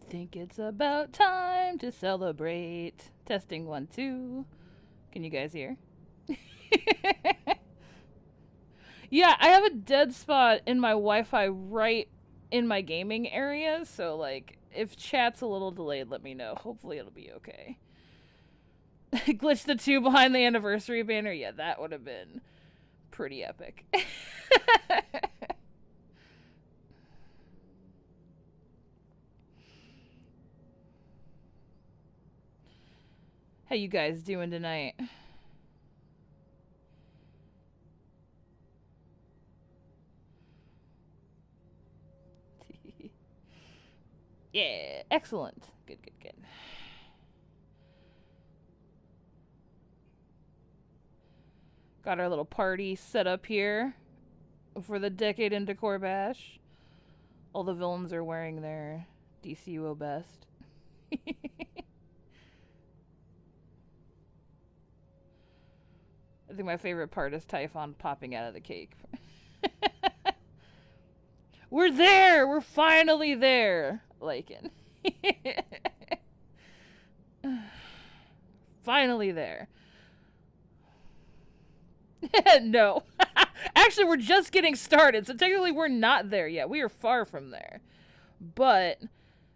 think it's about time to celebrate. Testing 1, 2. Can you guys hear? Yeah, I have a dead spot in my Wi-Fi right in my gaming area, so like if chat's a little delayed, let me know. Hopefully it'll be okay. Glitch the 2 behind the anniversary banner. Yeah, that would have been pretty epic. How you guys doing tonight? Yeah, excellent. Good, good, good. Got our little party set up here for the Decade in Décor bash. All the villains are wearing their DCUO best. I think my favorite part is Typhon popping out of the cake. We're there! We're finally there! Lycan. Finally there. No. Actually, we're just getting started, so technically we're not there yet. We are far from there. But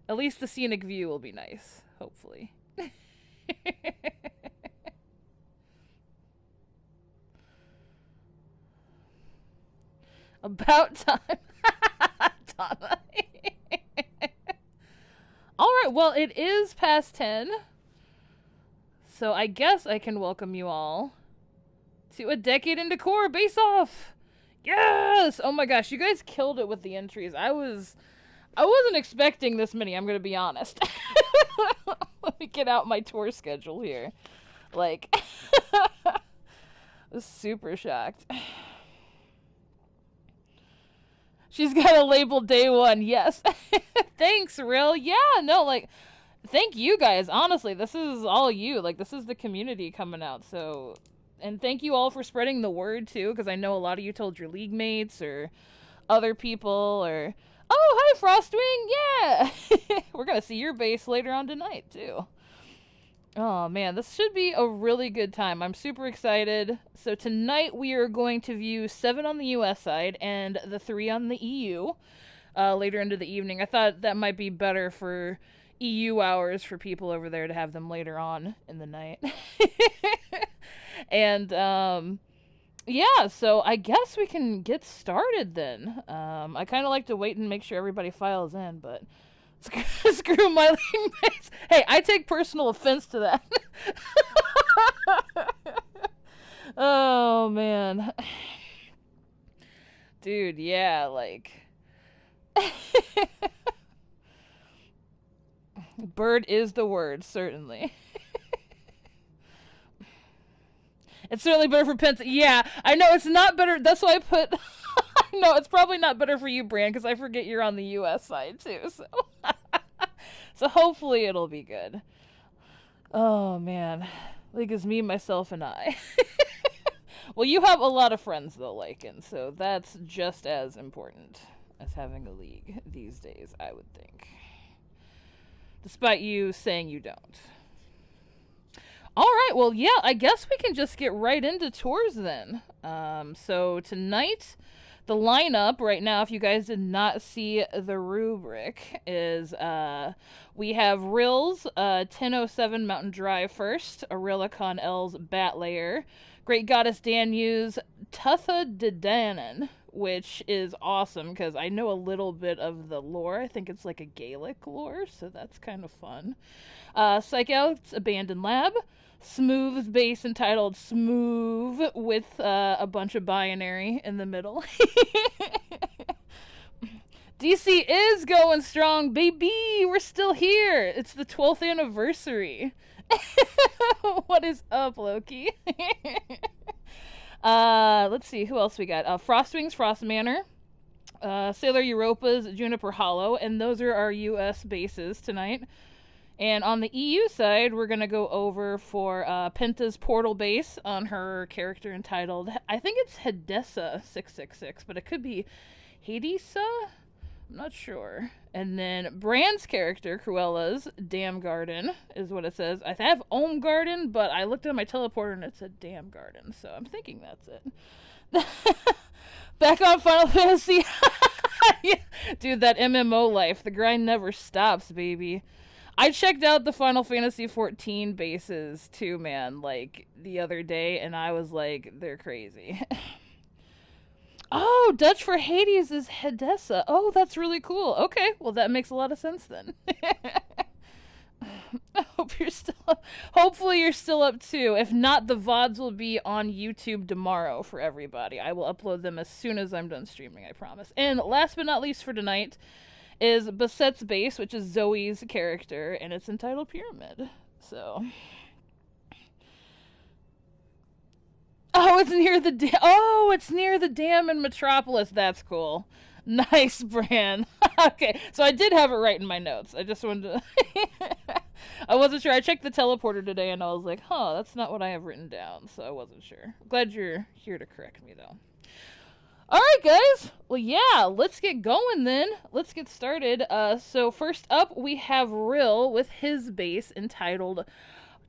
at least the scenic view will be nice, hopefully. About time. Alright, well, it is past 10. So I guess I can welcome you all to a Decade in Décor base-off. Yes! Oh my gosh, you guys killed it with the entries. I wasn't expecting this many, I'm gonna be honest. Let me get out my tour schedule here. Like, I was super shocked. She's got a label day 1, yes. Thanks, Ryll. Yeah, no, like, thank you guys. Honestly, this is all you. Like, this is the community coming out, so... And thank you all for spreading the word, too, because I know a lot of you told your league mates or other people, or... Oh, hi, Frostwing! Yeah! We're gonna see your base later on tonight, too. Oh, man, this should be a really good time. I'm super excited. So tonight we are going to view 7 on the US side and the 3 on the EU later into the evening. I thought that might be better for EU hours for people over there to have them later on in the night. And, yeah, so I guess we can get started then. I kind of like to wait and make sure everybody files in, but... Screw my league mates. Hey, I take personal offense to that. Oh, man. Dude, yeah, like... Bird is the word, certainly. It's certainly better for Penta. Yeah, I know, it's not better. That's why I put... No, it's probably not better for you, Bran, because I forget you're on the US side, too, so... So hopefully it'll be good. Oh, man. League is me, myself, and I. Well, you have a lot of friends, though, Lycan, so that's just as important as having a league these days, I would think. Despite you saying you don't. Alright, well, yeah, I guess we can just get right into tours then. So tonight... The lineup right now, if you guys did not see the rubric, is we have Ryll's 1007 Mountain Drive first, Arella KonEl's BatLair, Great Goddess Danu's Tuatha de Danaan, which is awesome because I know a little bit of the lore. I think it's like a Gaelic lore, so that's kind of fun. Psych Out's Abandoned Lab, Smoove's base entitled Smoove with a bunch of binary in the middle. DC is going strong, baby! We're still here! It's the 12th anniversary. What is up, Loki? Let's see, who else we got? Frostwing's Frost Manor. Sailor Europa's Juniper Hollow, and those are our US bases tonight. And on the EU side, we're going to go over for Penta's Portal base on her character entitled, I think it's Hedessa 666, but it could be Hadesa? I'm not sure. And then Brand's character, Cruella's Dam Garden, is what it says. I have Ohm Garden, but I looked at my teleporter and it said Dam Garden, so I'm thinking that's it. Back on Final Fantasy. Yeah. Dude, that MMO life. The grind never stops, baby. I checked out the Final Fantasy 14 bases too, man, like the other day, and I was like, they're crazy. Oh, Dutch for Hades is Hedessa. Oh, that's really cool. Okay, well that makes a lot of sense then. I hope you're still up. Hopefully you're still up too. If not, the VODs will be on YouTube tomorrow for everybody. I will upload them as soon as I'm done streaming, I promise. And last but not least for tonight is Basette's base, which is Zoe's character, and it's entitled Pyramid. So... Oh, it's near the dam. Oh, it's near the dam in Metropolis. That's cool. Nice, Bran. Okay, so I did have it right in my notes. I just wanted to... I wasn't sure. I checked the teleporter today, and I was like, huh, that's not what I have written down, so I wasn't sure. Glad you're here to correct me, though. Alright, guys. Well, yeah, let's get going, then. Let's get started. So first up, we have Ryll with his base entitled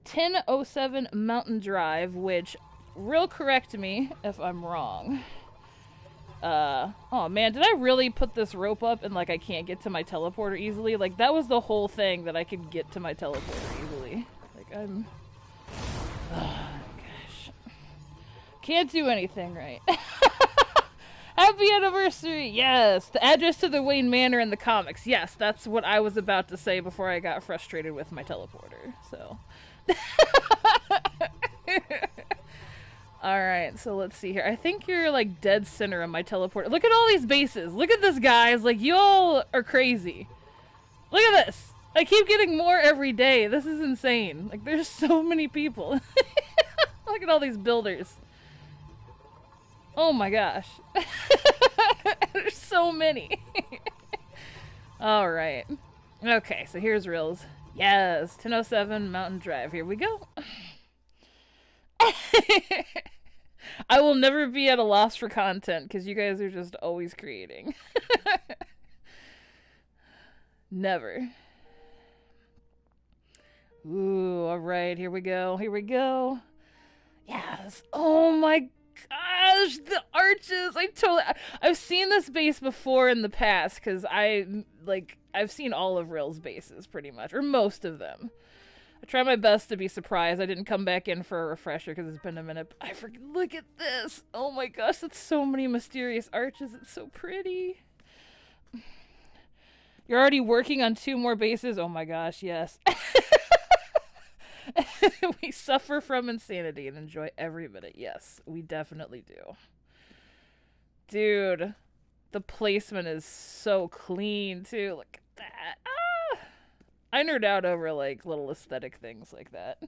1007 Mountain Drive, which... Ryll, correct me if I'm wrong. Oh man, did I really put this rope up and like I can't get to my teleporter easily? Like that was the whole thing, that I could get to my teleporter easily. Like I'm... Oh, gosh. Can't do anything right. Happy anniversary! Yes! The address to the Wayne Manor in the comics. Yes, that's what I was about to say before I got frustrated with my teleporter. So... Alright, so let's see here. I think you're, like, dead center on my teleporter. Look at all these bases. Look at this, guys. Like, y'all are crazy. Look at this. I keep getting more every day. This is insane. Like, there's so many people. Look at all these builders. Oh my gosh. There's so many. Alright. Okay, so here's Ryll's. Yes, 1007 Mountain Drive. Here we go. I will never be at a loss for content because you guys are just always creating. Never. Ooh, alright, here we go. Here we go. Yes. Oh my gosh, the arches. I've seen this base before in the past because I've seen all of Ryll's bases pretty much, or most of them. I try my best to be surprised. I didn't come back in for a refresher because it's been a minute. I forget. Look at this. Oh my gosh, that's so many mysterious arches. It's so pretty. You're already working on 2 more bases? Oh my gosh, yes. We suffer from insanity and enjoy every minute. Yes, we definitely do. Dude, the placement is so clean too. Look at that. Ah! I nerd out over, like, little aesthetic things like that.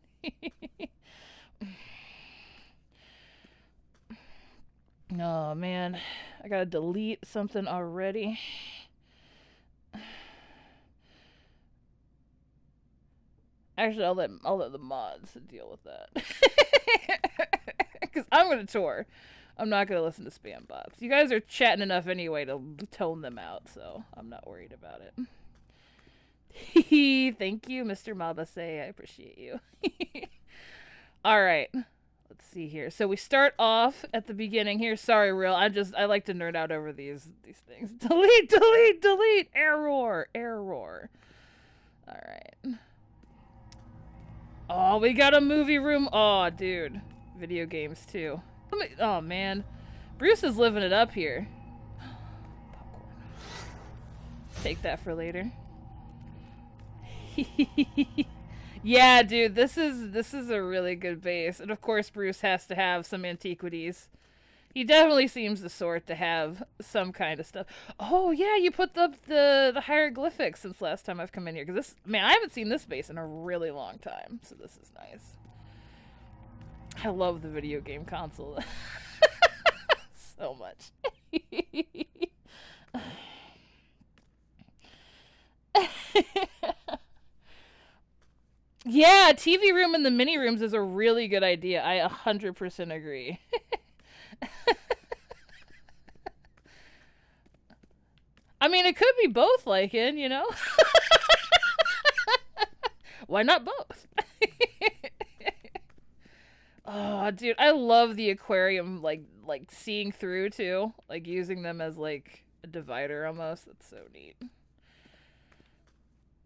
Oh, man. I gotta delete something already. Actually, I'll let the mods deal with that. Because I'm gonna tour. I'm not gonna listen to spam bots. You guys are chatting enough anyway to tone them out, so I'm not worried about it. Thank you, Mr. Mabase. I appreciate you. Alright. Let's see here. So we start off at the beginning here. Sorry, Ryll. I like to nerd out over these things. Delete, delete, delete! Error! Error. Alright. Oh, we got a movie room. Oh, dude. Video games, too. Oh, man. Bruce is living it up here. Popcorn. Take that for later. Yeah, dude, this is a really good base. And of course Bruce has to have some antiquities. He definitely seems the sort to have some kind of stuff. Oh yeah, you put up the hieroglyphics since last time I've come in here. Because this, man, I haven't seen this base in a really long time. So this is nice. I love the video game console. So much. Yeah, TV room in the mini rooms is a really good idea. I 100% agree. I mean, it could be both, Lycan, you know? Why not both? Oh, dude, I love the aquarium, like seeing through, too. Like, using them as, like, a divider, almost. That's so neat.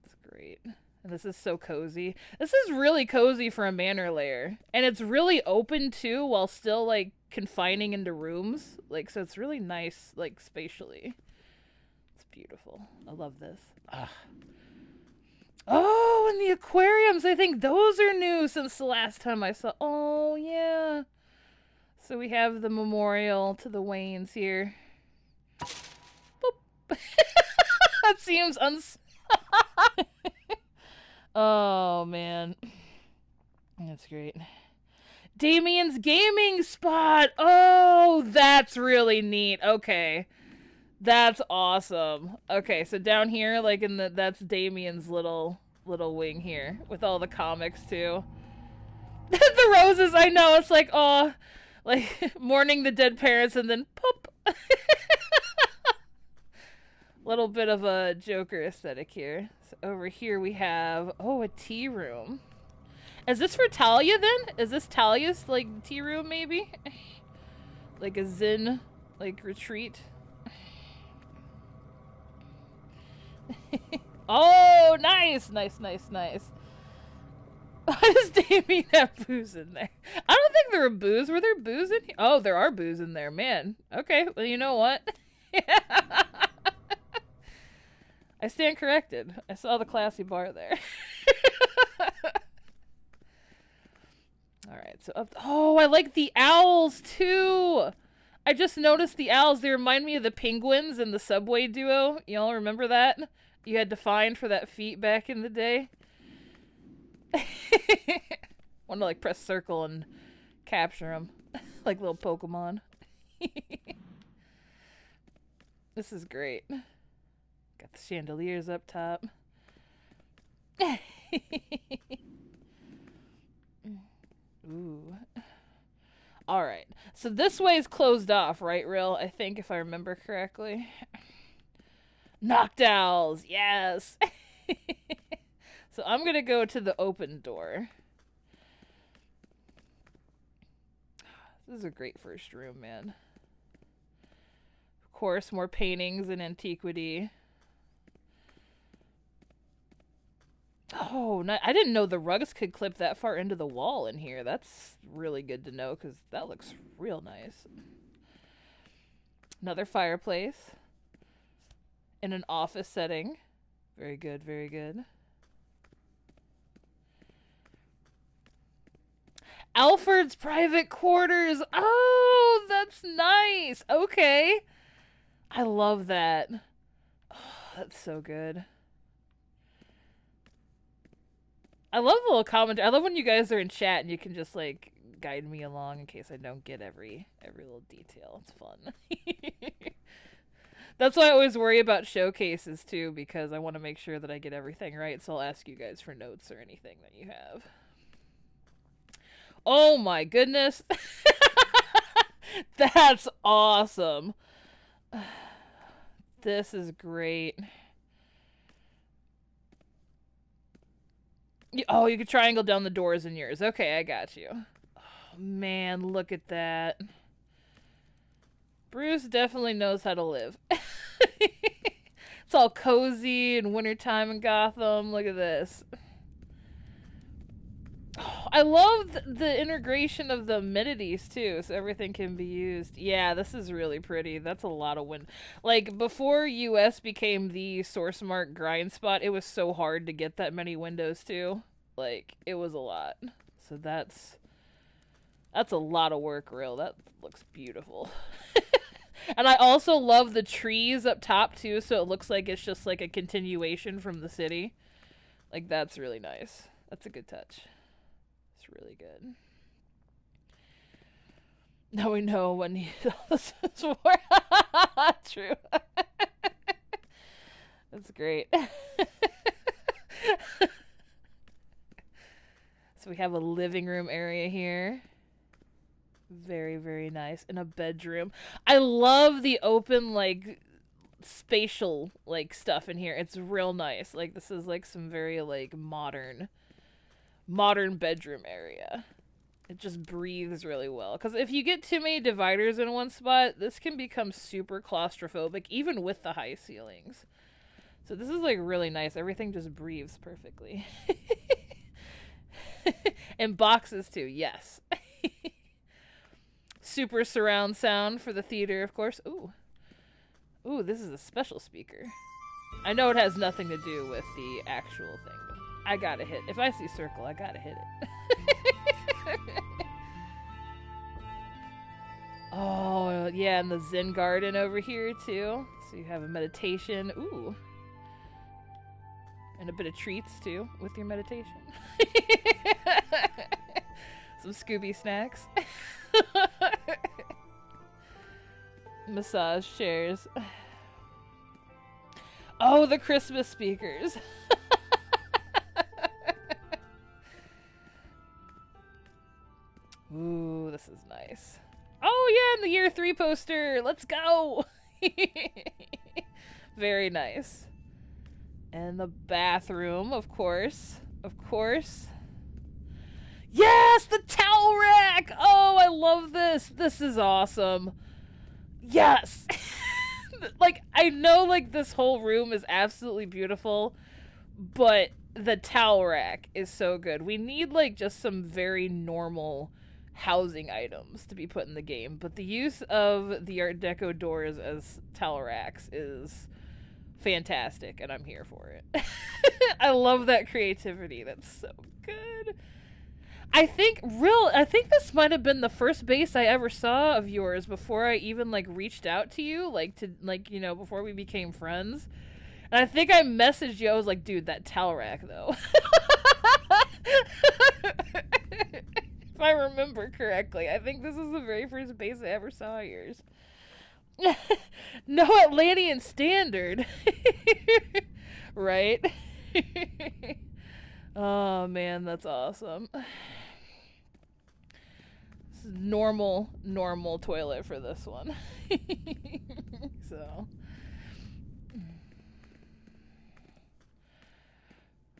It's great. And this is so cozy. This is really cozy for a manor lair. And it's really open, too, while still, like, confining into rooms. Like, so it's really nice, like, spatially. It's beautiful. I love this. Ugh. Oh, and the aquariums. I think those are new since the last time I saw. Oh, yeah. So we have the memorial to the Waynes here. Boop. That seems Oh, man. That's great. Damien's gaming spot. Oh, that's really neat. Okay. That's awesome. Okay, so down here, like in the, that's Damien's little wing here with all the comics too. The roses, I know, it's like, oh, like mourning the dead parents and then pop. Little bit of a Joker aesthetic here. So over here we have, oh, a tea room. Is this for Talia then? Is this Talia's like tea room maybe? Like a zen like retreat? Oh, nice, nice, nice, nice. Why does Damien have booze in there? I don't think there were booze. Were there booze in here? Oh, there are booze in there, man. Okay, well, you know what? I stand corrected. I saw the classy bar there. Alright, so up... Oh, I like the owls, too! I just noticed the owls. They remind me of the penguins in the Subway duo. Y'all remember that? You had to find for that feat back in the day. Want to like press circle and capture them. Like little Pokemon. This is great. Got the chandeliers up top. Ooh. Alright. So this way is closed off, right, Ryll? I think, if I remember correctly. Knocked owls! Yes! So I'm gonna go to the open door. This is a great first room, man. Of course, more paintings and antiquity. Oh, I didn't know the rugs could clip that far into the wall in here. That's really good to know, because that looks real nice. Another fireplace. In an office setting. Very good, very good. Alfred's private quarters! Oh, that's nice! Okay. I love that. Oh, that's so good. I love the little commentary. I love when you guys are in chat and you can just like guide me along in case I don't get every little detail. It's fun. That's why I always worry about showcases too, because I want to make sure that I get everything right. So I'll ask you guys for notes or anything that you have. Oh my goodness. That's awesome. This is great. Oh, you could triangle down the doors in yours. Okay, I got you. Oh, man, look at that. Bruce definitely knows how to live. It's all cozy and wintertime in Gotham. Look at this. Oh, I love the integration of the amenities, too, so everything can be used. Yeah, this is really pretty. That's a lot of Like, before US became the source mark grind spot, it was so hard to get that many windows, too. Like, it was a lot. So that's a lot of work, Ryll. That looks beautiful. And I also love the trees up top, too, so it looks like it's just, like, a continuation from the city. Like, that's really nice. That's a good touch. It's really good. Now we know what this is for. True. That's great. So we have a living room area here. Very, very nice. And a bedroom. I love the open, like, spatial like stuff in here. It's real nice. Like this is like some very like modern bedroom area. It just breathes really well. Because if you get too many dividers in one spot, this can become super claustrophobic, even with the high ceilings. So this is like really nice. Everything just breathes perfectly. And boxes too, yes. Super surround sound for the theater, of course. Ooh. Ooh, this is a special speaker. I know it has nothing to do with the actual thing, but I gotta hit. If I see circle, I gotta hit it. Oh, yeah, and the Zen garden over here, too. So you have a meditation. Ooh. And a bit of treats, too, with your meditation. Some Scooby snacks. Massage chairs. Oh, the Christmas speakers. Ooh, this is nice. Oh, yeah, and the year 3 poster. Let's go. Very nice. And the bathroom, of course. Of course. Yes, the towel rack. Oh, I love this. This is awesome. Yes. Like, I know, like, this whole room is absolutely beautiful, but the towel rack is so good. We need, like, just some very normal housing items to be put in the game, but the use of the Art Deco doors as towel racks is fantastic, and I'm here for it. I love that creativity. That's so good. I think this might have been the first base I ever saw of yours before I even like reached out to you, like to like, you know, before we became friends. And I think I messaged you. I was like, dude, that towel rack though. If I remember correctly, I think this is the very first base I ever saw of yours. No Atlantean standard. Right? Oh man, that's awesome. This is normal toilet for this one. So.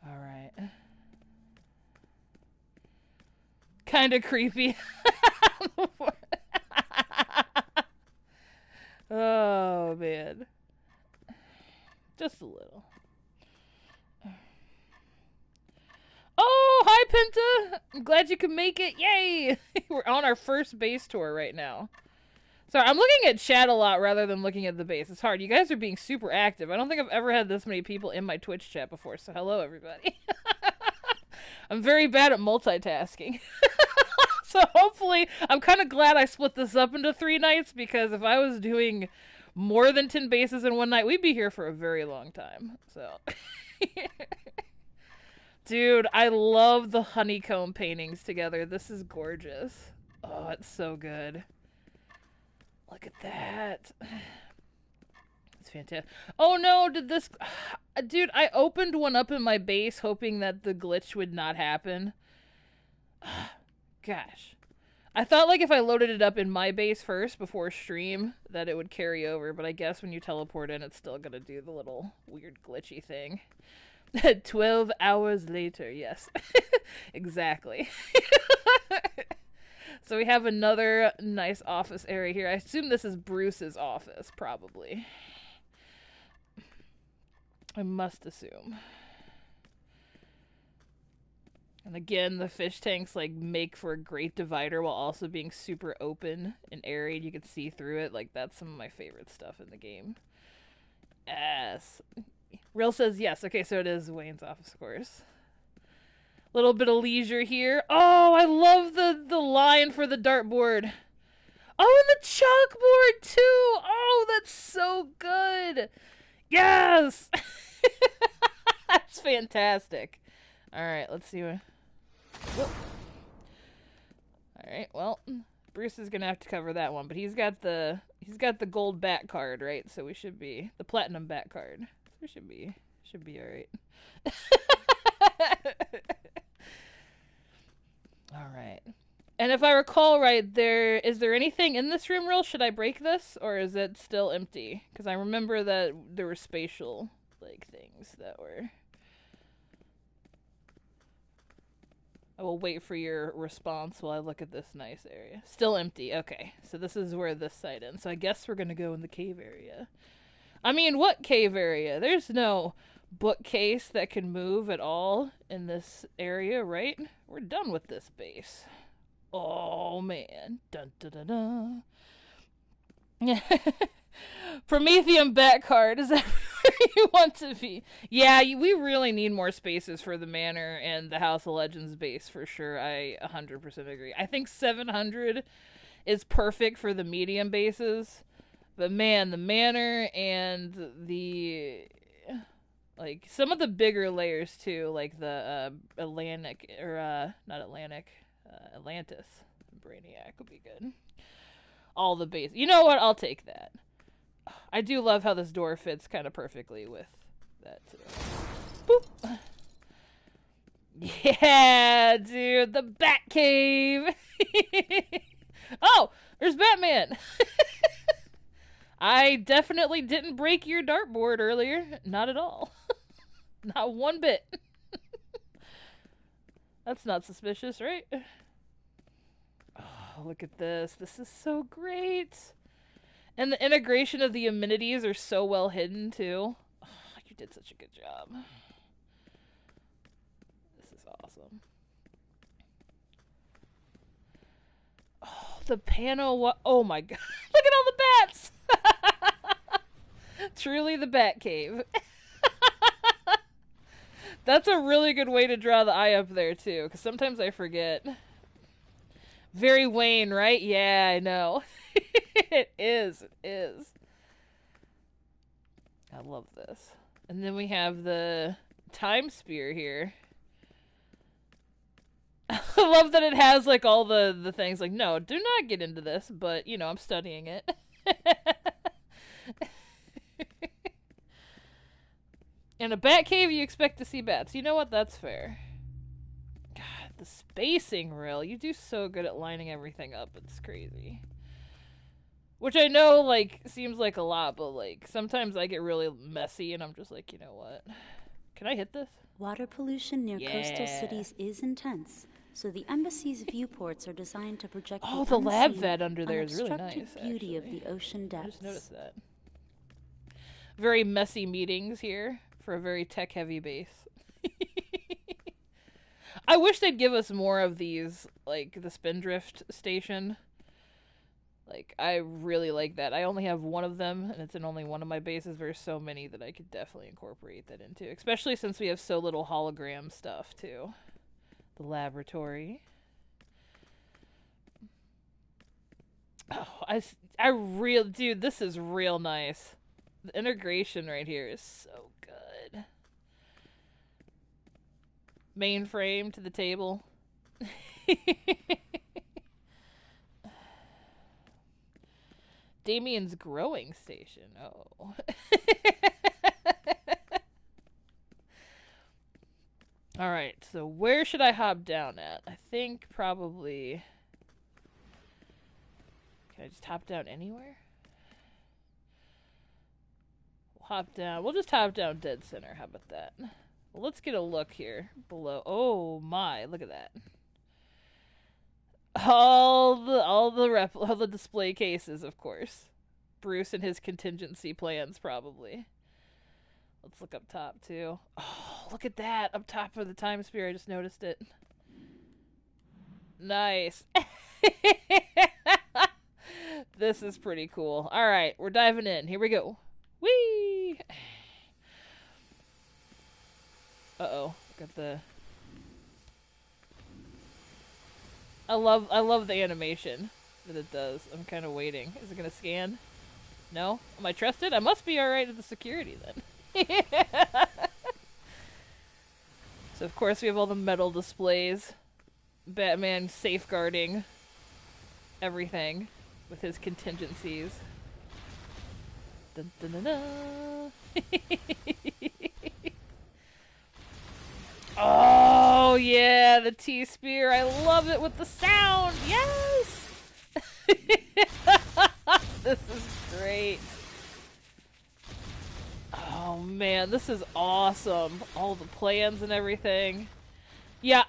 Alright. Kinda creepy. Oh man. Just a little. Oh, hi Penta! I'm glad you could make it. Yay! We're on our first base tour right now. Sorry, I'm looking at chat a lot rather than looking at the base. It's hard. You guys are being super active. I don't think I've ever had this many people in my Twitch chat before, so hello everybody. I'm very bad at multitasking. So hopefully, I'm kind of glad I split this up into 3 nights, because if I was doing more than 10 bases in one night, we'd be here for a very long time. So... Dude, I love the honeycomb paintings together. This is gorgeous. Oh, it's so good. Look at that. It's fantastic. Oh no, did this... Dude, I opened one up in my base hoping that the glitch would not happen. Gosh. I thought like if I loaded it up in my base first before stream that it would carry over, but I guess when you teleport in it's still gonna do the little weird glitchy thing. 12 hours later, yes. Exactly. So we have another nice office area here. I assume this is Bruce's office, probably. I must assume. And again, the fish tanks like make for a great divider while also being super open and airy. You can see through it. Like, that's some of my favorite stuff in the game. Yes. Ryll says yes. Okay, so it is Wayne's office, of course. Little bit of leisure here. Oh, I love the line for the dartboard. Oh, and the chalkboard, too. Oh, that's so good. Yes. That's fantastic. All right, let's see what... Whoop. All right, well, Bruce is going to have to cover that one, but he's got the gold bat card, right? So we should be... The platinum bat card. We should be all right. All right. And if I recall right, is there anything in this room, Ryll? Should I break this, or is it still empty? Because I remember that there were spatial, like, things that were... I will wait for your response while I look at this nice area. Still empty. Okay, so this is where this side ends. So I guess we're gonna go in the cave area. I mean, what cave area? There's no bookcase that can move at all in this area, right? We're done with this base. Oh, man. Dun dun dun dun. Prometheum bat card. Is that where you want to be? Yeah, we really need more spaces for the Manor and the House of Legends base, for sure. I 100% agree. I think 700 is perfect for the medium bases. But, man, the Manor and the... like, some of the bigger layers, too, like the Atlantic... or, not Atlantic... Atlantis. Brainiac would be good. All the base. You know what? I'll take that. I do love how this door fits kind of perfectly with that, too. Boop! Yeah, dude! The Bat Cave! Oh! There's Batman! I definitely didn't break your dartboard earlier. Not at all. Not one bit. That's not suspicious, right? Oh, look at this. This is so great. And the integration of the amenities are so well hidden, too. Oh, you did such a good job. This is awesome. Oh, the panel. Oh my god. Look at all the bats! Truly the Bat Cave. That's a really good way to draw the eye up there, too, because sometimes I forget. Very Wayne, right? Yeah, I know. It is. It is. I love this. And then we have the time spear here. I love that it has, like, all the things. Like, no, do not get into this, but, you know, I'm studying it. In a bat cave, you expect to see bats. You know what? That's fair. God, the spacing, Ryll. You do so good at lining everything up. It's crazy. Which I know, like, seems like a lot, but, like, sometimes I get really messy, and I'm just like, you know what? Can I hit this? Water pollution near coastal cities is intense, so the embassy's viewports are designed to project the lab vet under there is really nice, beauty of the ocean depths. I just noticed that. Very messy meetings here for a very tech-heavy base. I wish they'd give us more of these, like, the Spindrift station. Like, I really like that. I only have one of them, and it's in only one of my bases. There's so many that I could definitely incorporate that into. Especially since we have so little hologram stuff, too. The laboratory. Oh, dude, this is real nice. The integration right here is so good. Mainframe to the table. Damien's growing station. Oh. Alright, so where should I hop down at? I think probably... Can I just hop down anywhere? Hop down. We'll just hop down dead center. How about that? Well, let's get a look here below. Oh my, look at that. All the display cases, of course. Bruce and his contingency plans, probably. Let's look up top too. Oh, look at that up top of the time spear. I just noticed it. Nice. This is pretty cool. All right, we're diving in. Here we go. Whee! Uh-oh. Got the... I love the animation that it does. I'm kind of waiting. Is it going to scan? No? Am I trusted? I must be alright at the security then. So of course we have all the metal displays. Batman safeguarding everything with his contingencies. Dun, dun, dun, dun. Oh, Oh yeah, the T-spear. I love it with the sound. Yes! This is great. Oh man, this is awesome. All the plans and everything. Yeah,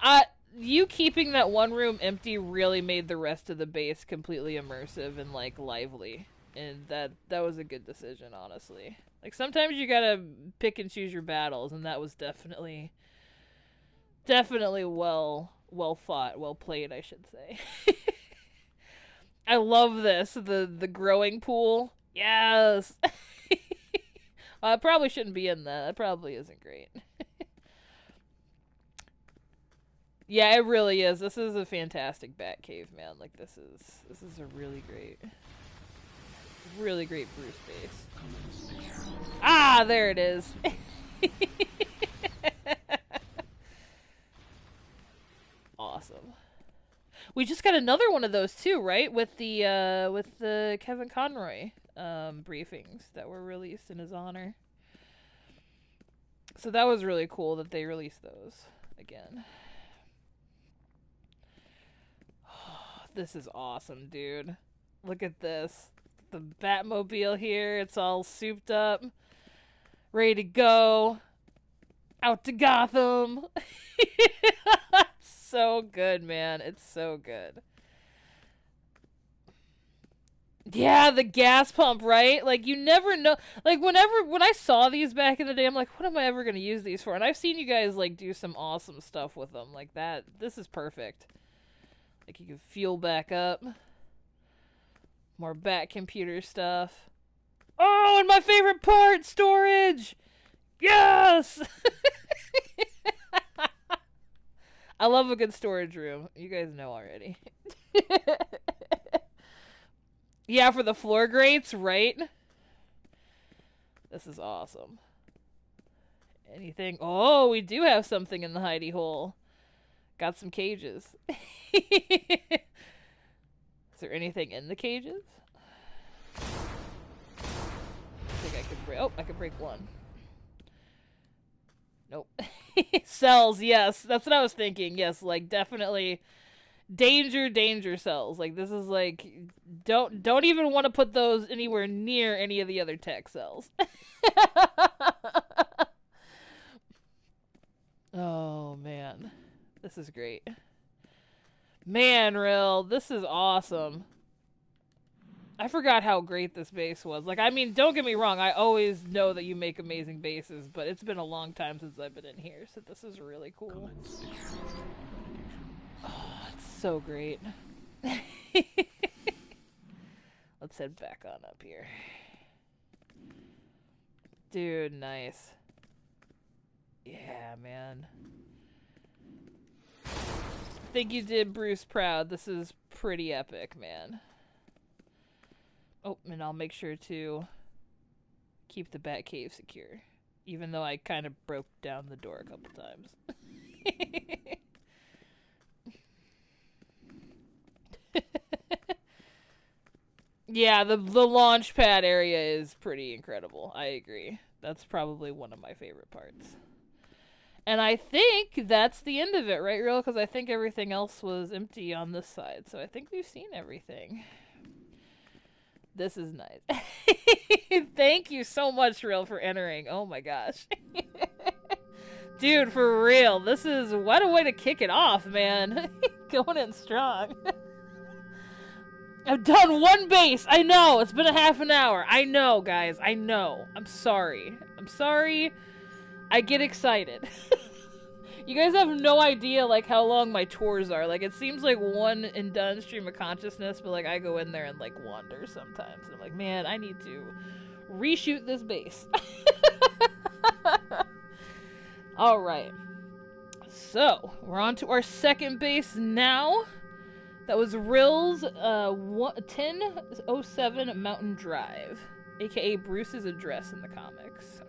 you keeping that one room empty really made the rest of the base completely immersive and like lively. And that was a good decision, honestly. Like sometimes you gotta pick and choose your battles, and that was definitely well fought, well played, I should say. I love this, the growing pool. Yes. I probably shouldn't be in that. That probably isn't great. Yeah, it really is. This is a fantastic bat cave, man. Like this is a really great Bruce base. Ah, there it is. Awesome. We just got another one of those too, right? With the Kevin Conroy briefings that were released in his honor. So that was really cool that they released those again. Oh, this is awesome, dude. Look at this. The Batmobile here. It's all souped up. Ready to go. Out to Gotham. So good, man. It's so good. Yeah, the gas pump, right? Like, you never know. Like, when I saw these back in the day, I'm like, what am I ever going to use these for? And I've seen you guys, like, do some awesome stuff with them. Like, that. This is perfect. Like, you can fuel back up. More Bat computer stuff. Oh, and my favorite part, storage! Yes! I love a good storage room. You guys know already. Yeah, for the floor grates, right? This is awesome. Anything? Oh, we do have something in the hidey hole. Got some cages. Is there anything in the cages? I think I could break. Oh, I could break one. Nope. Cells, yes. That's what I was thinking. Yes, like definitely danger cells. Like this is like don't even want to put those anywhere near any of the other tech cells. Oh man. This is great. Man, Ryll, this is awesome. I forgot how great this base was. Like, I mean, don't get me wrong. I always know that you make amazing bases, but it's been a long time since I've been in here, so this is really cool. Oh, it's so great. Let's head back on up here. Dude, nice. Yeah, man. I think you did Bruce proud. This is pretty epic, man. Oh, and I'll make sure to keep the bat cave secure. Even though I kind of broke down the door a couple times. Yeah, the launch pad area is pretty incredible. I agree. That's probably one of my favorite parts. And I think that's the end of it, right, Ryll? Because I think everything else was empty on this side. So I think we've seen everything. This is nice. Thank you so much, Ryll, for entering. Oh my gosh. Dude, for real. This is... What a way to kick it off, man. Going in strong. I've done one base. I know. It's been a half an hour. I know, guys. I know. I'm sorry. I'm sorry. I get excited. You guys have no idea, like, how long my tours are. Like, it seems like one and done stream of consciousness, but, like, I go in there and, like, wander sometimes. And I'm like, man, I need to reshoot this base. Alright. So, we're on to our second base now. That was Ryll's 1007 Mountain Drive, aka Bruce's address in the comics.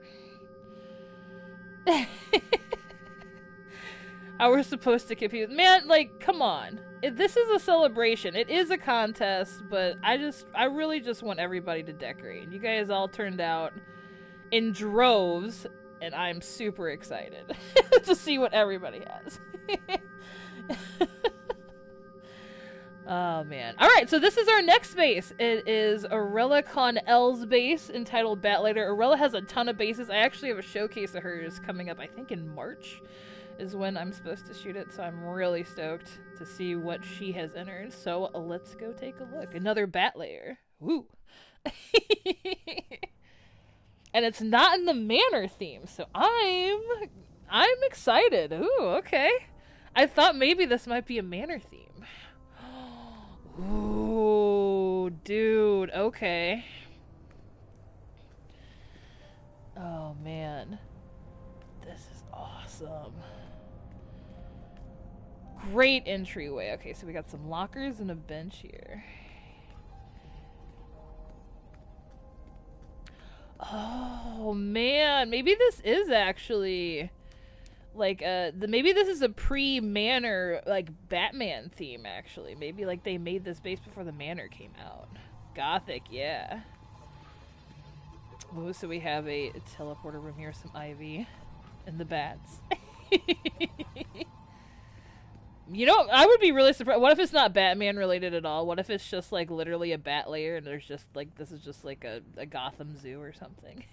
How we're supposed to compete. Man, like, come on. This is a celebration. It is a contest, but I really just want everybody to decorate. And you guys all turned out in droves. and I'm super excited to see what everybody has. Oh man. Alright, so this is our next base. It is Arella KonEl's base entitled BatLair. Arella has a ton of bases. I actually have a showcase of hers coming up, I think in March is when I'm supposed to shoot it, so I'm really stoked to see what she has entered. So let's go take a look. Another BatLair. Woo! And it's not in the Manor theme, so I'm excited. Ooh, okay. I thought maybe this might be a Manor theme. Ooh, dude, okay. Oh, man. This is awesome. Great entryway. Okay, so we got some lockers and a bench here. Oh, man. Maybe this is actually... like, maybe this is a pre-Manor, like, Batman theme, actually. Maybe, like, they made this base before the Manor came out. Gothic, yeah. Oh, so we have a teleporter room here, some ivy, and the bats. You know, I would be really surprised. What if it's not Batman related at all? What if it's just, like, literally a BatLair, and there's just, like, this is just, like, a Gotham Zoo or something?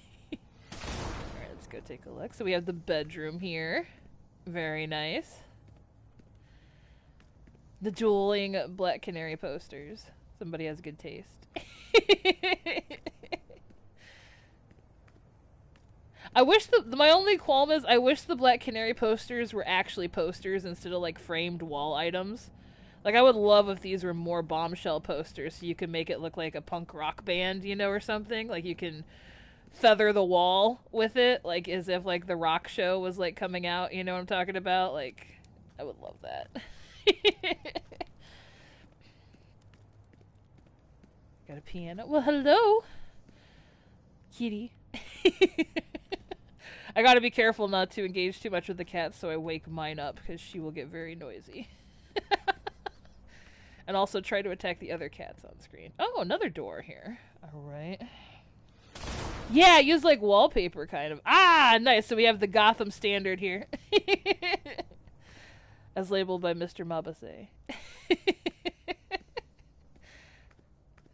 Alright, let's go take a look. So we have the bedroom here. Very nice. The dueling Black Canary posters. Somebody has good taste. I wish my only qualm is I wish the Black Canary posters were actually posters instead of like framed wall items. Like I would love if these were more bombshell posters so you could make it look like a punk rock band, you know, or something. Like you can feather the wall with it, like as if like the rock show was like coming out, you know what I'm talking about? Like I would love that. Got a piano. Well, hello, kitty. I gotta be careful not to engage too much with the cat so I wake mine up because she will get very noisy. And also try to attack the other cats on screen. Oh, another door here. Alright. Yeah, use like wallpaper kind of. Ah, nice. So we have the Gotham standard here. As labeled by Mr. Mabase.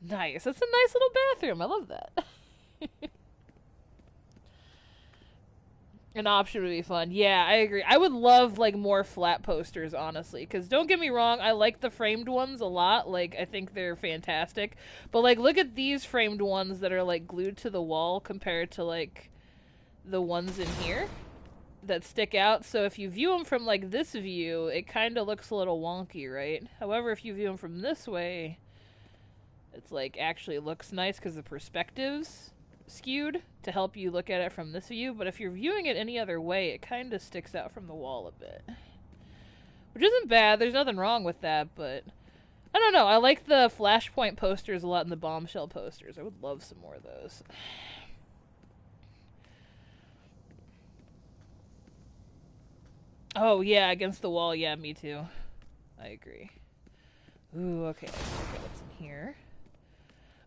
Nice. That's a nice little bathroom. I love that. An option would be fun. Yeah, I agree. I would love, like, more flat posters, honestly. Because don't get me wrong, I like the framed ones a lot. Like, I think they're fantastic. But, like, look at these framed ones that are, like, glued to the wall compared to, like, the ones in here that stick out. So if you view them from, like, this view, it kind of looks a little wonky, right? However, if you view them from this way, it's, like, actually looks nice because the perspective's skewed to help you look at it from this view, but if you're viewing it any other way, it kind of sticks out from the wall a bit. Which isn't bad, there's nothing wrong with that, but I don't know, I like the Flashpoint posters a lot and the Bombshell posters. I would love some more of those. Oh yeah, against the wall, yeah, me too. I agree. Ooh, okay, let's check out what's in here.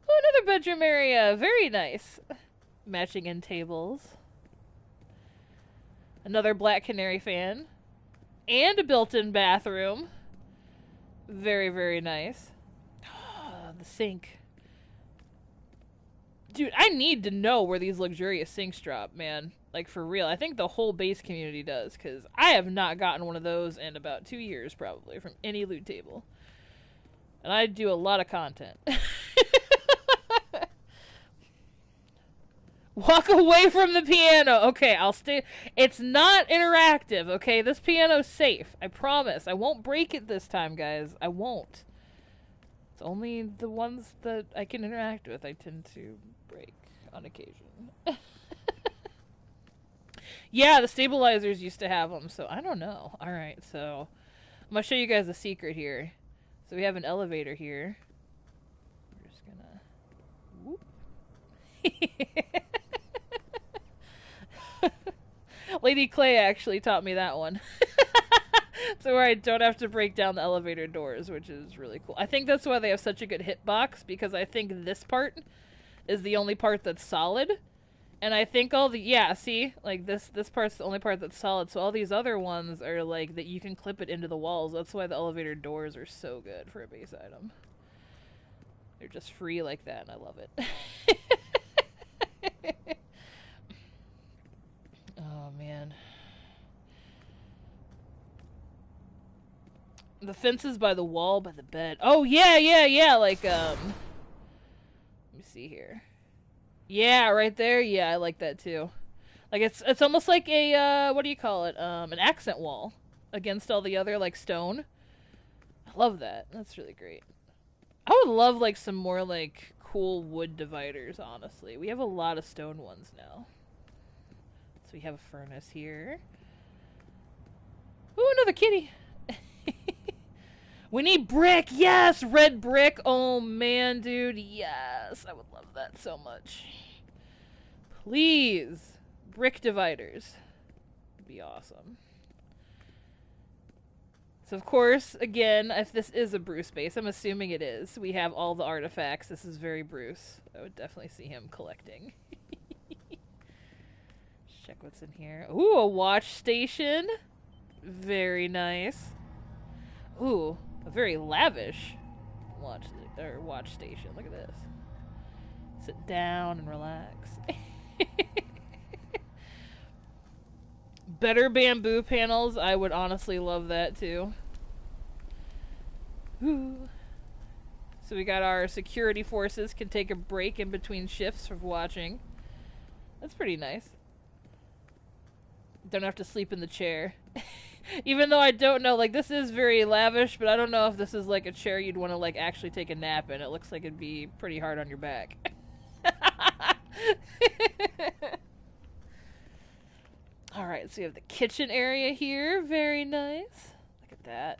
Oh, another bedroom area. Very nice. Matching end tables. Another Black Canary fan. And a built-in bathroom. Very, very nice. The sink. Dude, I need to know where these luxurious sinks drop, man. Like, for real. I think the whole base community does, because I have not gotten one of those in about 2 years, probably, from any loot table. And I do a lot of content. Walk away from the piano. Okay, I'll stay. It's not interactive, okay? This piano's safe. I promise. I won't break it this time, guys. I won't. It's only the ones that I can interact with I tend to break on occasion. Yeah, the stabilizers used to have them, so I don't know. Alright, so I'm going to show you guys a secret here. So we have an elevator here. We're just gonna... Whoop. Lady Clay actually taught me that one. So where I don't have to break down the elevator doors, which is really cool. I think that's why they have such a good hitbox, because I think this part is the only part that's solid. And I think all the, yeah, see, like this part's the only part that's solid. So all these other ones are like that you can clip it into the walls. That's why the elevator doors are so good for a base item. They're just free like that, and I love it. Oh man. The fences by the wall, by the bed. Oh yeah, yeah, yeah. Like let me see here. Yeah, right there. Yeah, I like that too. Like it's almost like a what do you call it? An accent wall against all the other like stone. I love that. That's really great. I would love like some more like cool wood dividers, honestly. We have a lot of stone ones now. So we have a furnace here. Ooh, another kitty. We need brick. Yes, red brick. Oh man, dude. Yes, I would love that so much. Please, brick dividers. Would be awesome. So of course, again, if this is a Bruce base, I'm assuming it is. We have all the artifacts. This is very Bruce. I would definitely see him collecting. Check what's in here. Ooh, a watch station. Very nice. Ooh, a very lavish watch station. Look at this. Sit down and relax. Better bamboo panels. I would honestly love that too. Ooh. So we got our security forces can take a break in between shifts of watching. That's pretty nice. Don't have to sleep in the chair. Even though I don't know, like, this is very lavish, but I don't know if this is, like, a chair you'd want to, like, actually take a nap in. It looks like it'd be pretty hard on your back. Alright, so we have the kitchen area here. Very nice. Look at that.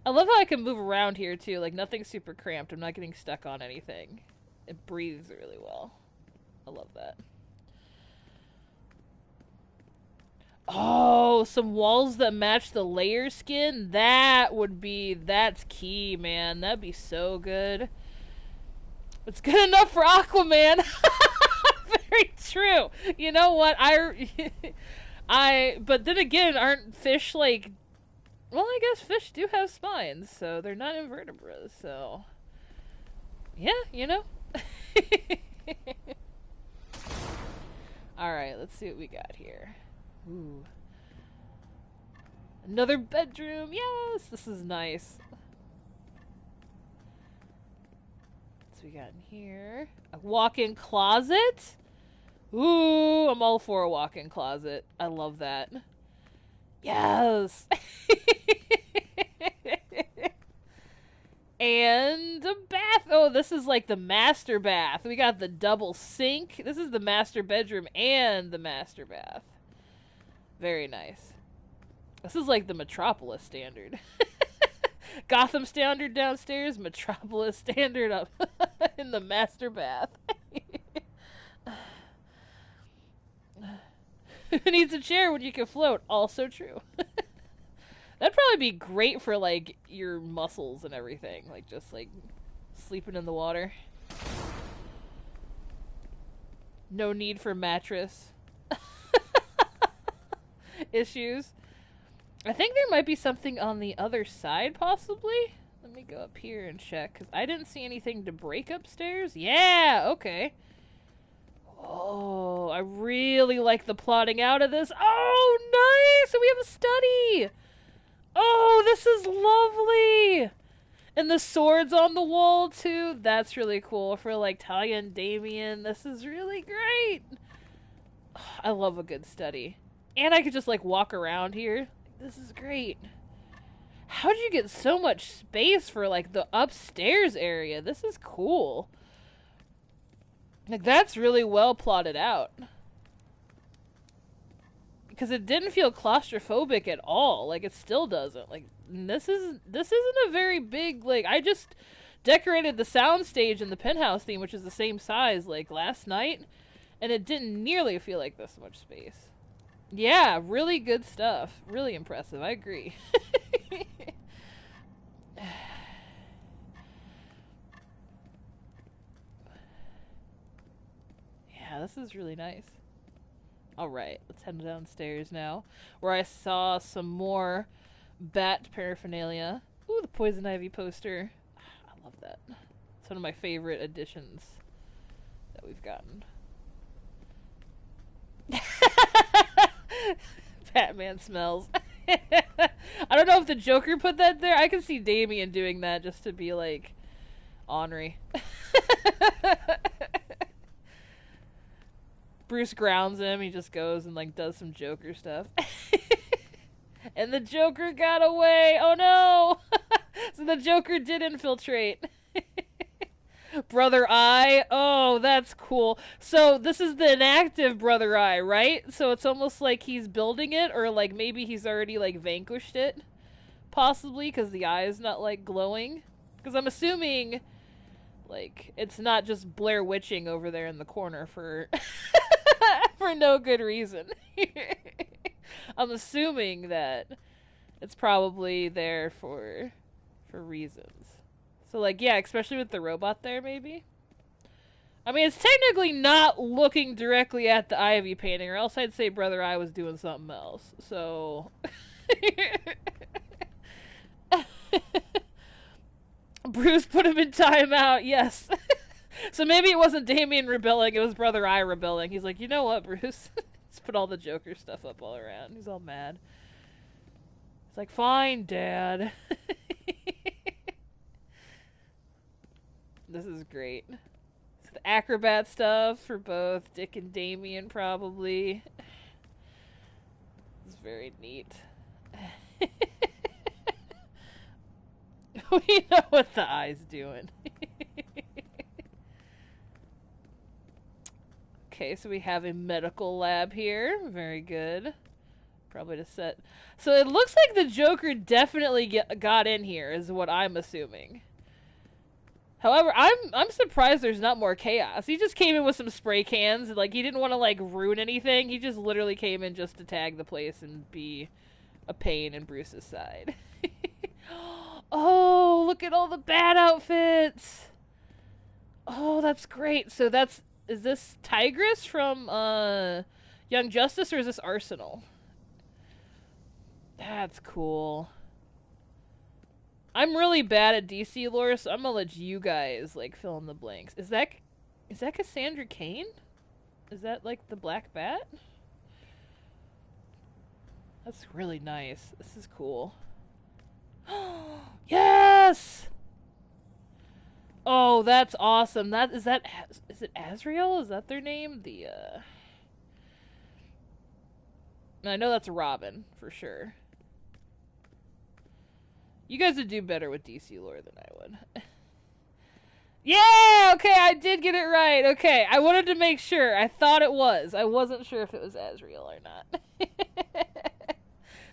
I love how I can move around here, too. Like, nothing's super cramped. I'm not getting stuck on anything. It breathes really well. I love that. Oh, some walls that match the layer skin? That's key, man. That'd be so good. It's good enough for Aquaman. Very true. You know what? But then again, aren't fish like, well, I guess fish do have spines, so they're not invertebrates, so. Yeah, you know. Alright, let's see what we got here. Ooh. Another bedroom. Yes, this is nice. What's we got in here? A walk-in closet? Ooh, I'm all for a walk-in closet. I love that. Yes. And a bath. Oh, this is like the master bath. We got the double sink. This is the master bedroom and the master bath. Very nice. This is like the Metropolis standard. Gotham standard downstairs, Metropolis standard up in the master bath. Who needs a chair when you can float? Also true. That'd probably be great for like your muscles and everything. Like just like sleeping in the water. No need for mattress issues. I think there might be something on the other side, possibly. Let me go up here and check, because I didn't see anything to break upstairs. Yeah, okay. Oh, I really like the plotting out of this. Oh, nice! So we have a study! Oh, this is lovely! And the swords on the wall, too. That's really cool for, like, Talia and Damien. This is really great! I love a good study. And I could just, like, walk around here. This is great. How'd you get so much space for, like, the upstairs area? This is cool. Like, that's really well plotted out. Because it didn't feel claustrophobic at all. Like, it still doesn't. Like, this isn't a very big, like, I just decorated the soundstage and the penthouse theme, which is the same size, like, last night. And it didn't nearly feel like this much space. Yeah, really good stuff. Really impressive. I agree. Yeah, this is really nice. Alright, let's head downstairs now, where I saw some more bat paraphernalia. Ooh, the Poison Ivy poster. I love that. It's one of my favorite additions that we've gotten. Batman smells. I don't know if the Joker put that there. I can see Damien doing that just to be like ornery. Bruce grounds him. He just goes and like does some Joker stuff. And the Joker got away. Oh no! So the Joker did infiltrate. Brother Eye. Oh, that's cool. So this is the inactive Brother Eye, right? So it's almost like he's building it, or like maybe he's already like vanquished it, possibly, because the eye is not like glowing. Because I'm assuming like it's not just Blair Witching over there in the corner for for no good reason. I'm assuming that it's probably there for reasons. So, like, yeah, especially with the robot there, maybe? I mean, it's technically not looking directly at the Ivy painting, or else I'd say Brother Eye was doing something else. So... Bruce put him in timeout, yes. So maybe it wasn't Damien rebelling, it was Brother Eye rebelling. He's like, you know what, Bruce? Let's put all the Joker stuff up all around. He's all mad. It's like, fine, Dad. This is great. So the acrobat stuff for both Dick and Damien, probably. It's very neat. We know what the eye's doing. Okay, so we have a medical lab here. Very good. Probably to set... So it looks like the Joker definitely got in here, is what I'm assuming. However, I'm surprised there's not more chaos. He just came in with some spray cans. Like, he didn't want to, like, ruin anything. He just literally came in just to tag the place and be a pain in Bruce's side. Oh, look at all the bad outfits! Oh, that's great. So that's... Is this Tigress from, Young Justice, or is this Arsenal? That's cool. I'm really bad at DC lore, so I'm gonna let you guys, like, fill in the blanks. Is that Cassandra Cain? Is that, like, the Black Bat? That's really nice. This is cool. Yes! Oh, that's awesome. Is it Azrael? Is that their name? I know that's Robin, for sure. You guys would do better with DC lore than I would. Yeah! Okay, I did get it right. Okay, I wanted to make sure. I thought it was. I wasn't sure if it was Azrael or not.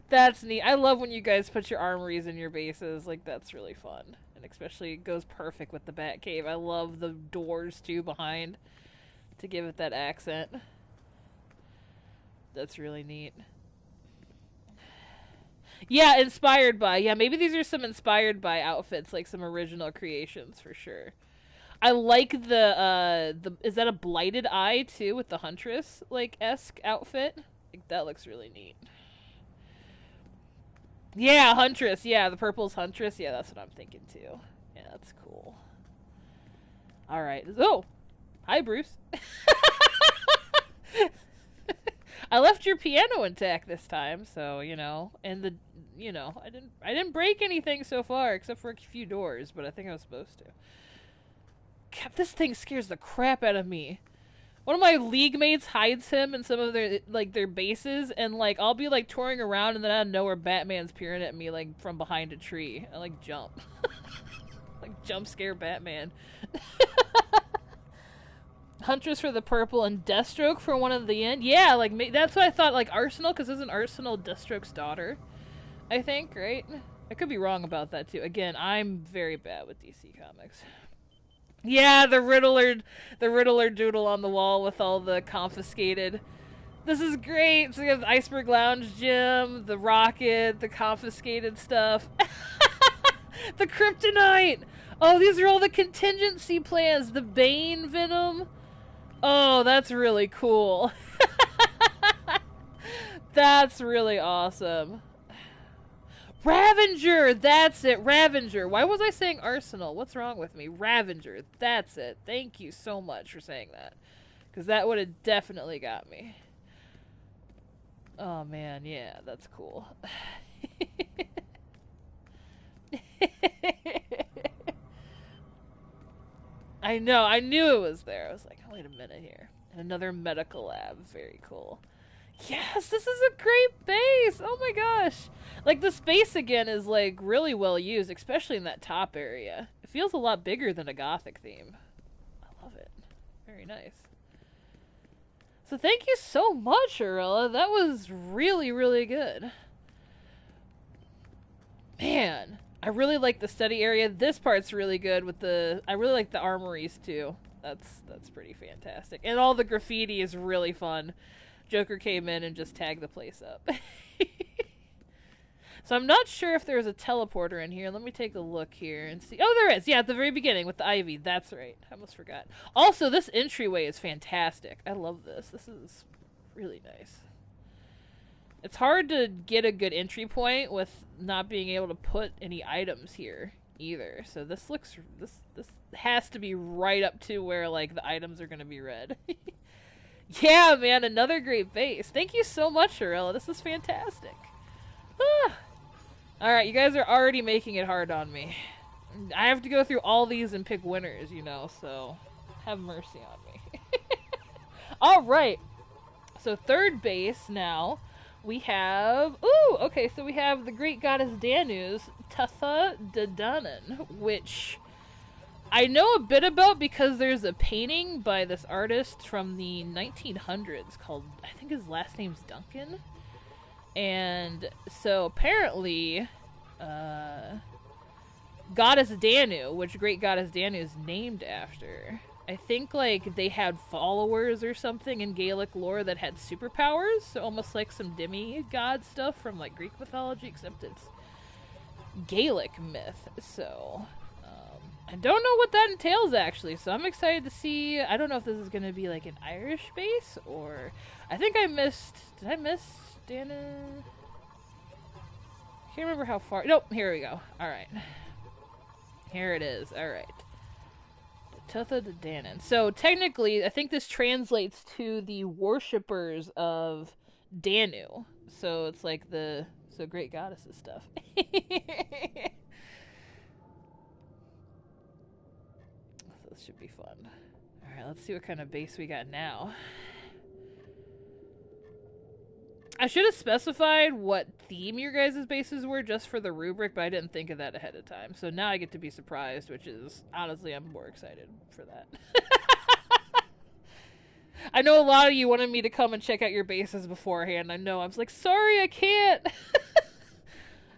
That's neat. I love when you guys put your armories in your bases. Like, that's really fun. And especially, it goes perfect with the Batcave. I love the doors, too, behind to give it that accent. That's really neat. Yeah, inspired by. Yeah, maybe these are some inspired by outfits, like some original creations for sure. I like the is that a blighted eye too with the Huntress like esque outfit? Like, that looks really neat. Yeah, Huntress. Yeah, the purple's Huntress. Yeah, that's what I'm thinking too. Yeah, that's cool. All right. Oh, hi, Bruce. I left your piano intact this time, so and I didn't break anything so far except for a few doors, but I think I was supposed to. God, this thing scares the crap out of me. One of my league mates hides him in some of their bases, and like I'll be like touring around, and then out of nowhere Batman's peering at me like from behind a tree. I like jump, like jump scare Batman. Huntress for the purple and Deathstroke for one of the end. Yeah, like that's what I thought. Like Arsenal, because isn't Arsenal Deathstroke's daughter? I think, right? I could be wrong about that too. Again, I'm very bad with DC Comics. Yeah, the Riddler doodle on the wall with all the confiscated. This is great. So we have the Iceberg Lounge gym, the Rocket, the confiscated stuff. The Kryptonite. Oh, these are all the contingency plans. The Bane Venom. Oh, that's really cool. That's really awesome. Ravager! That's it, Ravager. Why was I saying Arsenal? What's wrong with me? Ravager. That's it. Thank you so much for saying that. Because that would have definitely got me. Oh man, yeah, that's cool. I know, I knew it was there. I was like, oh, wait a minute here. And another medical lab. Very cool. Yes, this is a great base! Oh my gosh! Like, the space again is, like, really well used, especially in that top area. It feels a lot bigger than a Gothic theme. I love it. Very nice. So thank you so much, Arella. That was really, really good. Man, I really like the study area. This part's really good with the... I really like the armories, too. That's pretty fantastic. And all the graffiti is really fun. Joker came in and just tagged the place up. So I'm not sure if there's a teleporter in here. Let me take a look here and see. Oh, there is. Yeah, at the very beginning with the ivy. That's right. I almost forgot. Also, this entryway is fantastic. I love this. This is really nice. It's hard to get a good entry point with not being able to put any items here either. So this looks... This has to be right up to where, like, the items are going to be read. Yeah, man, another great base. Thank you so much, Arella. This is fantastic. Ah. Alright, you guys are already making it hard on me. I have to go through all these and pick winners, you know, so have mercy on me. Alright. So third base now, we have... Ooh, okay, so we have the great goddess Danu's Tuatha de Danaan, which... I know a bit about because there's a painting by this artist from the 1900s called, I think his last name's Duncan. And so apparently, Goddess Danu, which great goddess Danu is named after, I think like they had followers or something in Gaelic lore that had superpowers, so almost like some demigod stuff from like Greek mythology, except it's Gaelic myth, so... I don't know what that entails, actually, so I'm excited to see. I don't know if this is going to be, like, an Irish base, or... I think I missed... Did I miss Dana? Can't remember how far... Nope, here we go. Alright. Here it is. Alright. Tuatha de Danaan. So, technically, I think this translates to the worshippers of Danu. So, it's like the... So, great goddesses stuff. This should be fun. Alright, let's see what kind of base we got now. I should have specified what theme your guys' bases were just for the rubric, but I didn't think of that ahead of time. So now I get to be surprised, which is, honestly, I'm more excited for that. I know a lot of you wanted me to come and check out your bases beforehand. I know, I was like, sorry, I can't.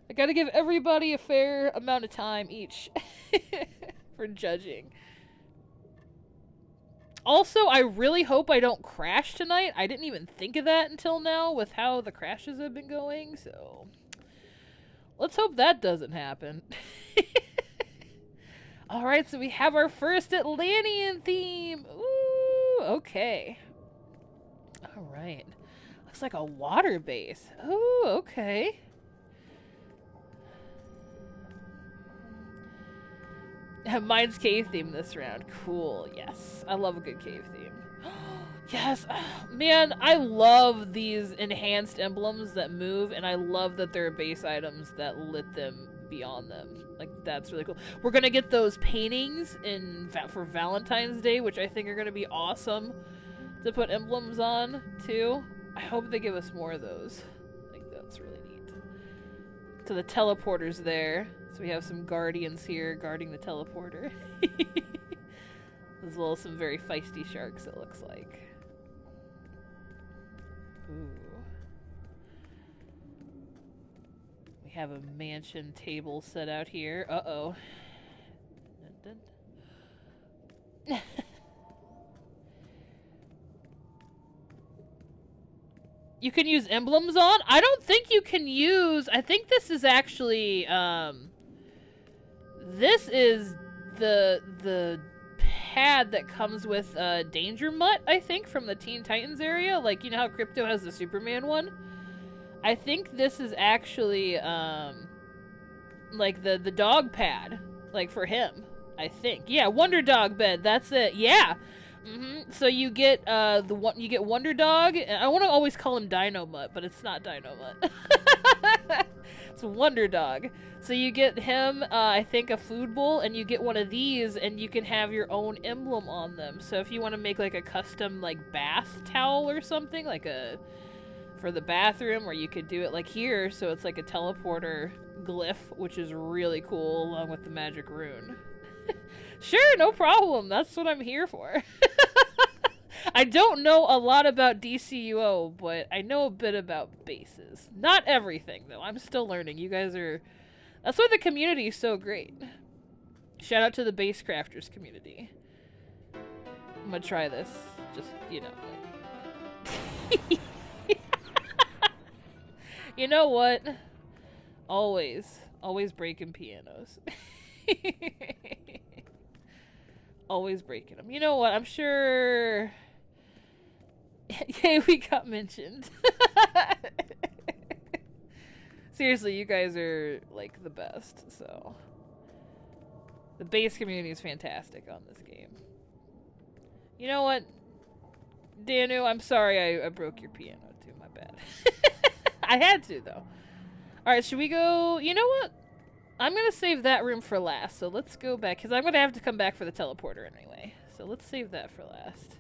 I gotta give everybody a fair amount of time each for judging. Also, I really hope I don't crash tonight. I didn't even think of that until now with how the crashes have been going, so... Let's hope that doesn't happen. Alright, so we have our first Atlantean theme! Ooh, okay. Alright. Looks like a water base. Ooh, okay. Mine's cave theme this round. Cool. Yes. I love a good cave theme. Yes. Man, I love these enhanced emblems that move, and I love that there are base items that lit them beyond them. Like, that's really cool. We're gonna get those paintings for Valentine's Day, which I think are gonna be awesome to put emblems on, too. I hope they give us more of those. Like, that's really neat. So the teleporter's there. So we have some guardians here guarding the teleporter. As well as some very feisty sharks, it looks like. Ooh. We have a mansion table set out here. Uh-oh. Dun, dun. You can use emblems on? I don't think you can use... I think this is actually, this is the pad that comes with Danger Mutt, I think, from the Teen Titans area. Like, you know how Crypto has the Superman one? I think this is actually, like, the dog pad, like, for him, I think. Yeah, Wonder Dog bed, that's it, yeah! So you get, you get Wonder Dog, I want to always call him Dino Mutt, but it's not Dino Mutt. It's Wonder Dog. So you get him, I think, a food bowl, and you get one of these, and you can have your own emblem on them. So if you want to make, like, a custom, like, bath towel or something, like for the bathroom, or you could do it, like, here, so it's like a teleporter glyph, which is really cool, along with the magic rune. Sure, no problem. That's what I'm here for. I don't know a lot about DCUO, but I know a bit about bases. Not everything, though. I'm still learning. You guys are... That's why the community is so great. Shout out to the base crafters community. I'm gonna try this. Just, you know. You know what? Always breaking pianos. Always breaking them. You know what? I'm sure... Yay, we got mentioned. Seriously, you guys are, like, the best, so... The base community is fantastic on this game. You know what? Danu, I'm sorry I broke your piano, too. My bad. I had to, though. Alright, should we go... You know what? I'm gonna save that room for last, so let's go back, because I'm gonna have to come back for the teleporter anyway. So let's save that for last.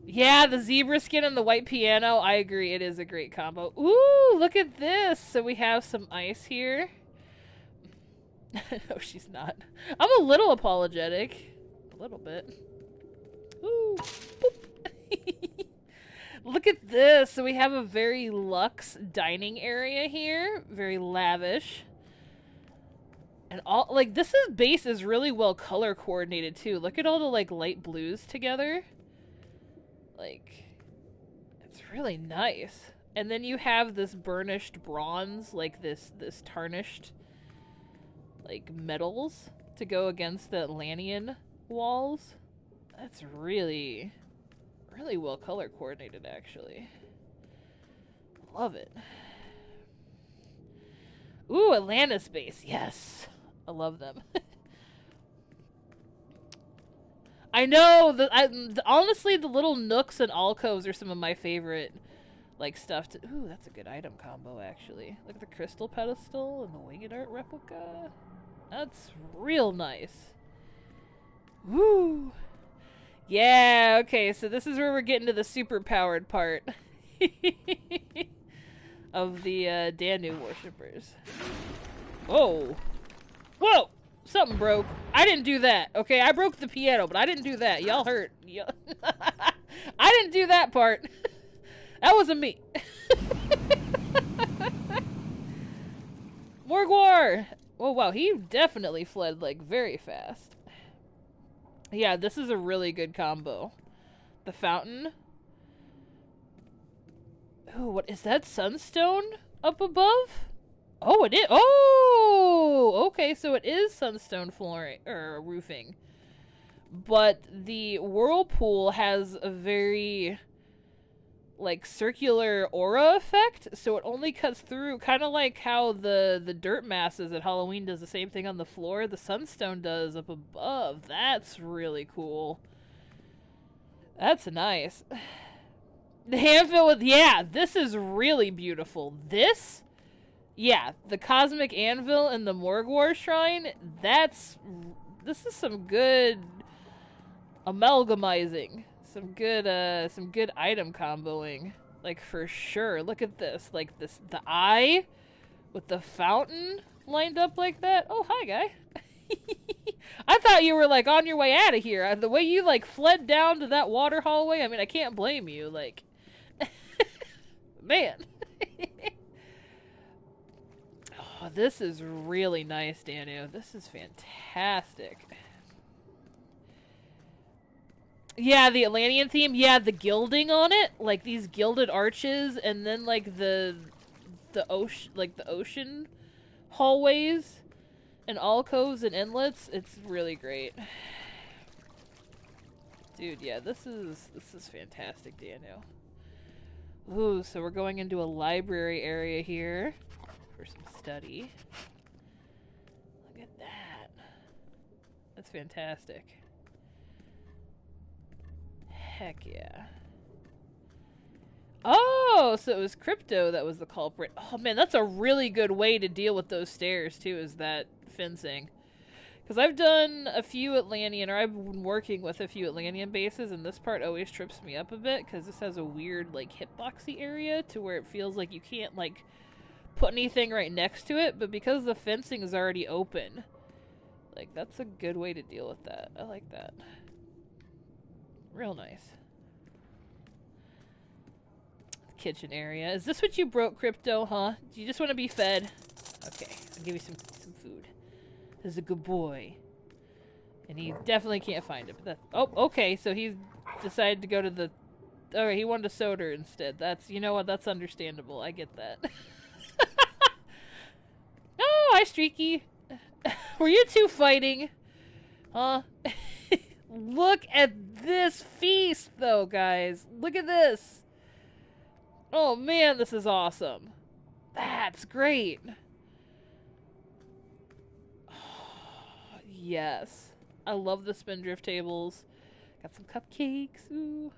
Yeah, the zebra skin and the white piano, I agree, it is a great combo. Ooh, look at this! So we have some ice here. No, she's not. I'm a little apologetic. A little bit. Ooh. Boop. Look at this! So we have a very luxe dining area here. Very lavish. And all, like, base is really well color coordinated too. Look at all the, like, light blues together. Like, it's really nice. And then you have this burnished bronze, like this tarnished, like, metals to go against the Atlantean walls. That's really, really well color coordinated, actually. Love it. Ooh, Atlantis base, yes. I love them. I know, honestly, the little nooks and alcoves are some of my favorite, like, stuff to... Ooh, that's a good item combo, actually. Look at the crystal pedestal and the winged art replica. That's real nice. Woo! Yeah, okay, so this is where we're getting to the super-powered part. Of the, Danu worshippers. Whoa! Whoa! Something broke. I didn't do that. Okay, I broke the piano, but I didn't do that. Y'all hurt. I didn't do that part. That wasn't me. Morgwar! Oh, wow. He definitely fled, like, very fast. Yeah, this is a really good combo. The fountain. Oh, what is that? Sunstone up above? Oh, it is. Oh, okay. So it is sunstone flooring or roofing, but the whirlpool has a very, like, circular aura effect. So it only cuts through, kind of like how the dirt masses at Halloween does the same thing on the floor. The sunstone does up above. That's really cool. That's nice. The handful with, yeah, this is really beautiful. This. Yeah, the Cosmic Anvil and the Morgwar Shrine, this is some good amalgamizing. Some good item comboing. Like, for sure. Look at this. Like, the eye with the fountain lined up like that. Oh, hi, guy. I thought you were, like, on your way out of here. The way you, like, fled down to that water hallway, I mean, I can't blame you. Like, man. Oh, this is really nice, Danu. This is fantastic. Yeah, the Atlantean theme. Yeah, the gilding on it, like these gilded arches, and then like the ocean, like the ocean hallways and alcoves and inlets. It's really great. Dude, yeah, this is fantastic, Danu. Ooh, so we're going into a library area here for some study. Look at that. That's fantastic. Heck yeah. Oh, so it was crypto that was the culprit. Oh man, that's a really good way to deal with those stairs too, is that fencing. Because I've done a few Atlantean, or I've been working with a few Atlantean bases, and this part always trips me up a bit, because this has a weird, like, hitboxy area to where it feels like you can't, like, put anything right next to it, but because the fencing is already open, like, that's a good way to deal with that. I like that. Real nice. Kitchen area. Is this what you broke, Crypto, huh? Do you just want to be fed? Okay, I'll give you some food. This is a good boy. And he definitely can't find it. But that's, oh, okay, so he's decided to go to the... Alright, he wanted a soda instead. That's, you know what, that's understandable. I get that. Oh, hi, Streaky. Were you two fighting? Huh? Look at this feast, though, guys. Look at this. Oh, man, this is awesome. That's great. Yes. I love the spindrift tables. Got some cupcakes. Ooh.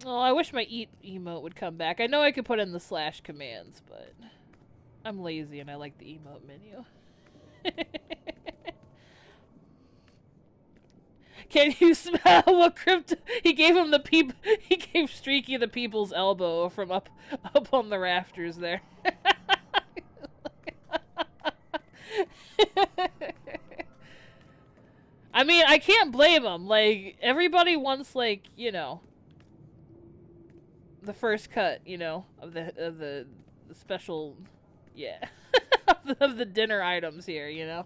Oh, I wish my eat emote would come back. I know I could put in the slash commands, but I'm lazy and I like the emote menu. Can you smell what crypto? He gave him the he gave Streaky the people's elbow from up on the rafters there. I mean, I can't blame him. Like, everybody wants, like, you know, the first cut, you know, of the special, yeah, of the dinner items here, you know.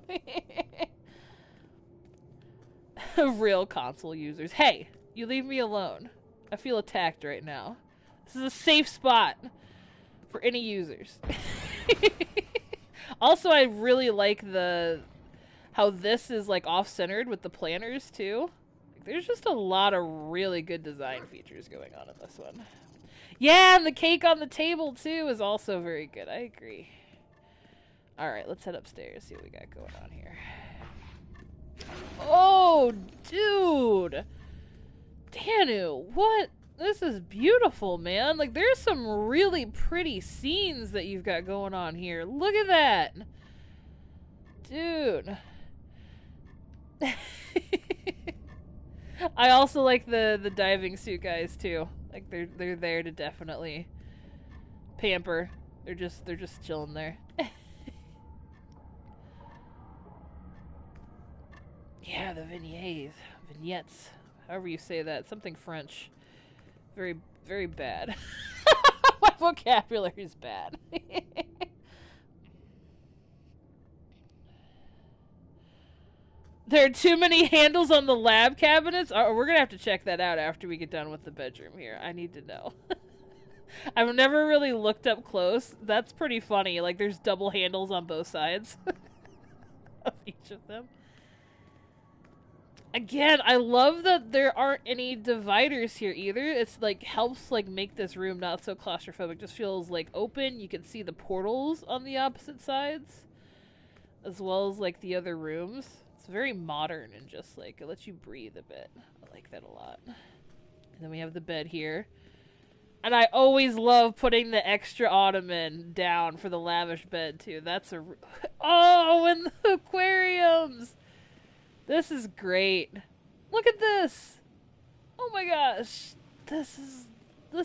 Real console users. Hey, you leave me alone. I feel attacked right now. This is a safe spot for any users. Also, I really like how this is like off-centered with the planners too. Like, there's just a lot of really good design features going on in this one. Yeah, and the cake on the table too is also very good. I agree. Alright, let's head upstairs, see what we got going on here. Oh, dude! Danu, what? This is beautiful, man. Like, there's some really pretty scenes that you've got going on here. Look at that! Dude. I also like the diving suit guys, too. Like, they're there to definitely pamper. They're just chilling there. Yeah, the vignettes, however you say that, something French. Very, very bad. My vocabulary is bad. There are too many handles on the lab cabinets? Oh, we're gonna have to check that out after we get done with the bedroom here. I need to know. I've never really looked up close. That's pretty funny. Like, there's double handles on both sides of each of them. Again, I love that there aren't any dividers here either. It's like helps like make this room not so claustrophobic. Just feels like open. You can see the portals on the opposite sides, as well as like the other rooms. It's very modern and just like it lets you breathe a bit. I like that a lot. And then we have the bed here. And I always love putting the extra ottoman down for the lavish bed too. That's a oh, and the aquariums. This is great. Look at this. Oh my gosh. This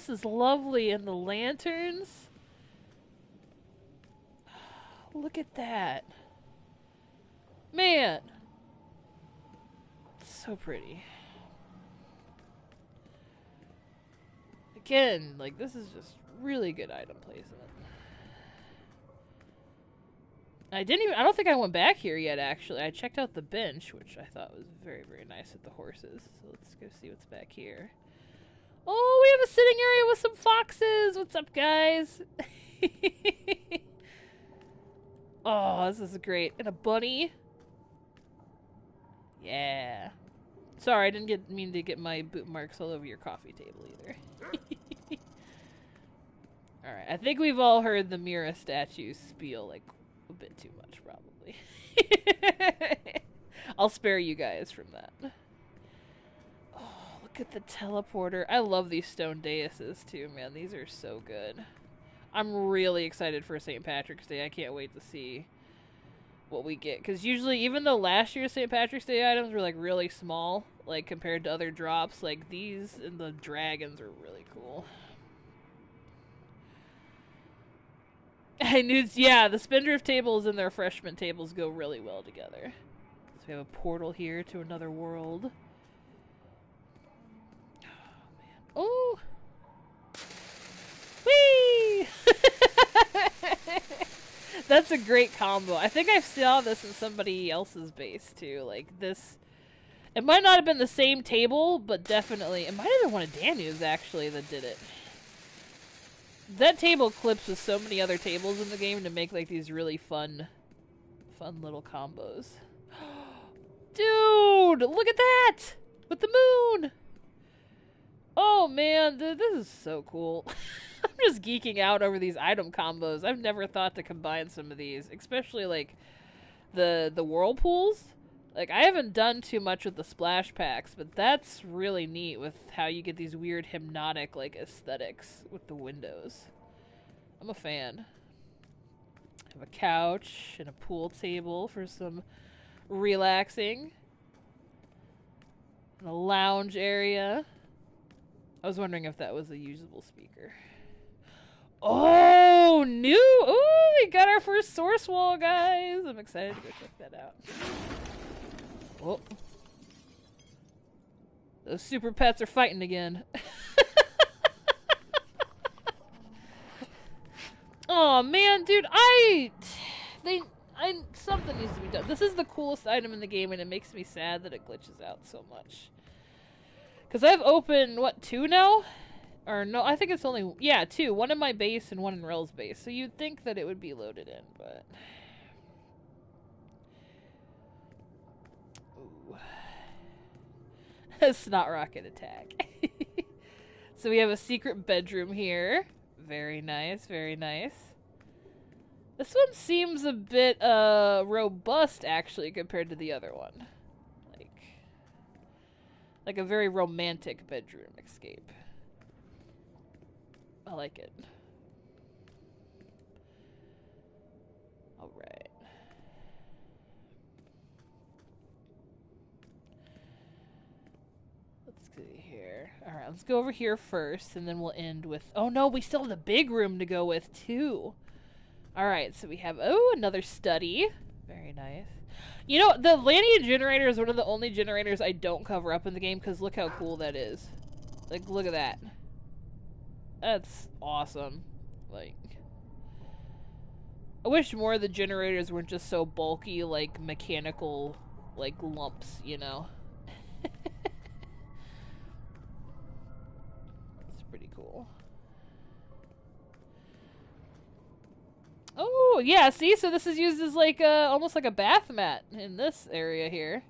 is lovely. And the lanterns. Look at that. Man. So pretty. Again, like, this is just really good item placement. I don't think I went back here yet, actually. I checked out the bench, which I thought was very, very nice with the horses. So let's go see what's back here. Oh, we have a sitting area with some foxes. What's up, guys? Oh, this is great. And a bunny. Yeah. Sorry, I didn't mean to get my boot marks all over your coffee table either. Alright, I think we've all heard the Mira statue spiel, like, a bit too much, probably. I'll spare you guys from that. Oh, look at the teleporter. I love these stone daises, too, man. These are so good. I'm really excited for St. Patrick's Day. I can't wait to see what we get. Because usually, even though last year's St. Patrick's Day items were, like, really small, like, compared to other drops, like, these and the dragons are really cool. I knew, yeah, the Spindrift tables and their freshman tables go really well together. So we have a portal here to another world. Oh, man. Oh! Whee! That's a great combo. I think I saw this in somebody else's base, too. Like, this... It might not have been the same table, but definitely... It might have been one of Danu's, actually, that did it. That table clips with so many other tables in the game to make, like, these really fun little combos. Dude! Look at that! With the moon! Oh, man. Dude, this is so cool. I'm just geeking out over these item combos. I've never thought to combine some of these. Especially, like, the whirlpools. Like, I haven't done too much with the splash packs, but that's really neat with how you get these weird hypnotic, like, aesthetics with the windows. I'm a fan. I have a couch and a pool table for some relaxing. And a lounge area. I was wondering if that was a usable speaker. Oh, new! Ooh, we got our first source wall, guys! I'm excited to go check that out. Oh. Those super pets are fighting again. Oh man, dude, something needs to be done. This is the coolest item in the game, and it makes me sad that it glitches out so much. Because I've opened, what, 2 now? Or no, I think it's only, yeah, 2. One in my base and one in Ryll's base. So you'd think that it would be loaded in, but... A snot rocket attack. So we have a secret bedroom here. Very nice, very nice. This one seems a bit robust actually compared to the other one. Like a very romantic bedroom escape. I like it. All right. Alright, let's go over here first, and then we'll end with... Oh no, we still have the big room to go with, too. Alright, so we have... Oh, another study. Very nice. You know, the Lania generator is one of the only generators I don't cover up in the game, because look how cool that is. Like, look at that. That's awesome. Like... I wish more of the generators weren't just so bulky, like, mechanical, like, lumps, you know? Pretty cool. Oh, yeah, see? So this is used as like almost like a bath mat in this area here.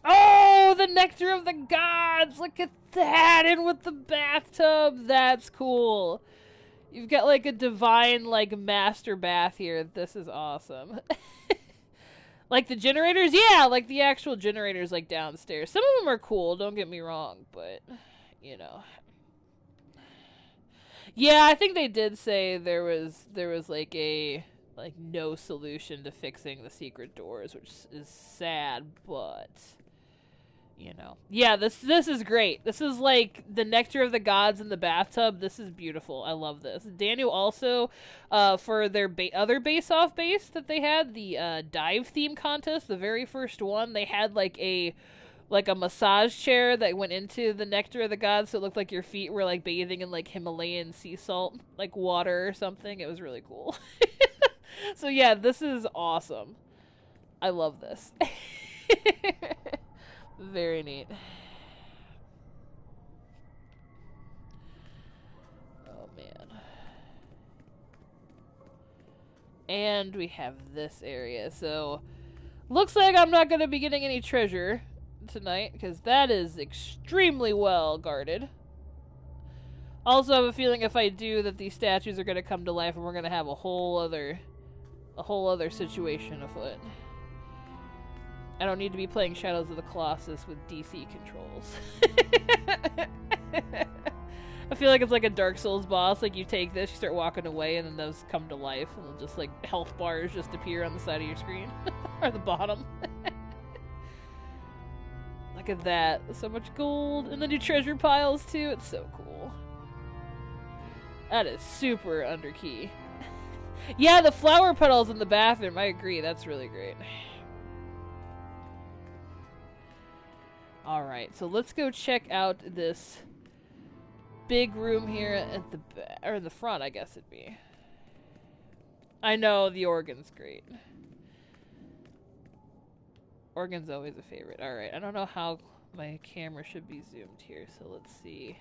Oh, the nectar of the gods! Look at that! And with the bathtub, that's cool. You've got like a divine like master bath here. This is awesome. Like the generators? Yeah, like the actual generators like downstairs. Some of them are cool, don't get me wrong, but, you know. Yeah, I think they did say there was like a, like, no solution to fixing the secret doors, which is sad, but, you know. Yeah, this is great. This is like the nectar of the gods in the bathtub. This is beautiful. I love this. Danu also, for their other base-off base that they had, the dive theme contest, the very first one, they had like a massage chair that went into the nectar of the gods, so it looked like your feet were like bathing in like Himalayan sea salt, like water or something. It was really cool. So yeah, this is awesome. I love this. Very neat. Oh, man. And we have this area. So, Looks like I'm not going to be getting any treasure tonight, because that is extremely well guarded. Also, I have a feeling if I do, that these statues are going to come to life, and we're going to have a whole other situation afoot. I don't need to be playing Shadows of the Colossus with DC controls. I feel like it's like a Dark Souls boss. Like, you take this, you start walking away, and then those come to life, and they'll just, like, health bars just appear on the side of your screen. Or the bottom. Look at that. So much gold. And then your treasure piles, too. It's so cool. That is super underkey. Yeah, the flower petals in the bathroom. I agree. That's really great. Alright, so let's go check out this big room here at the or in the front, I guess it'd be. I know the organ's great. Organ's always a favorite. Alright, I don't know how my camera should be zoomed here, so let's see.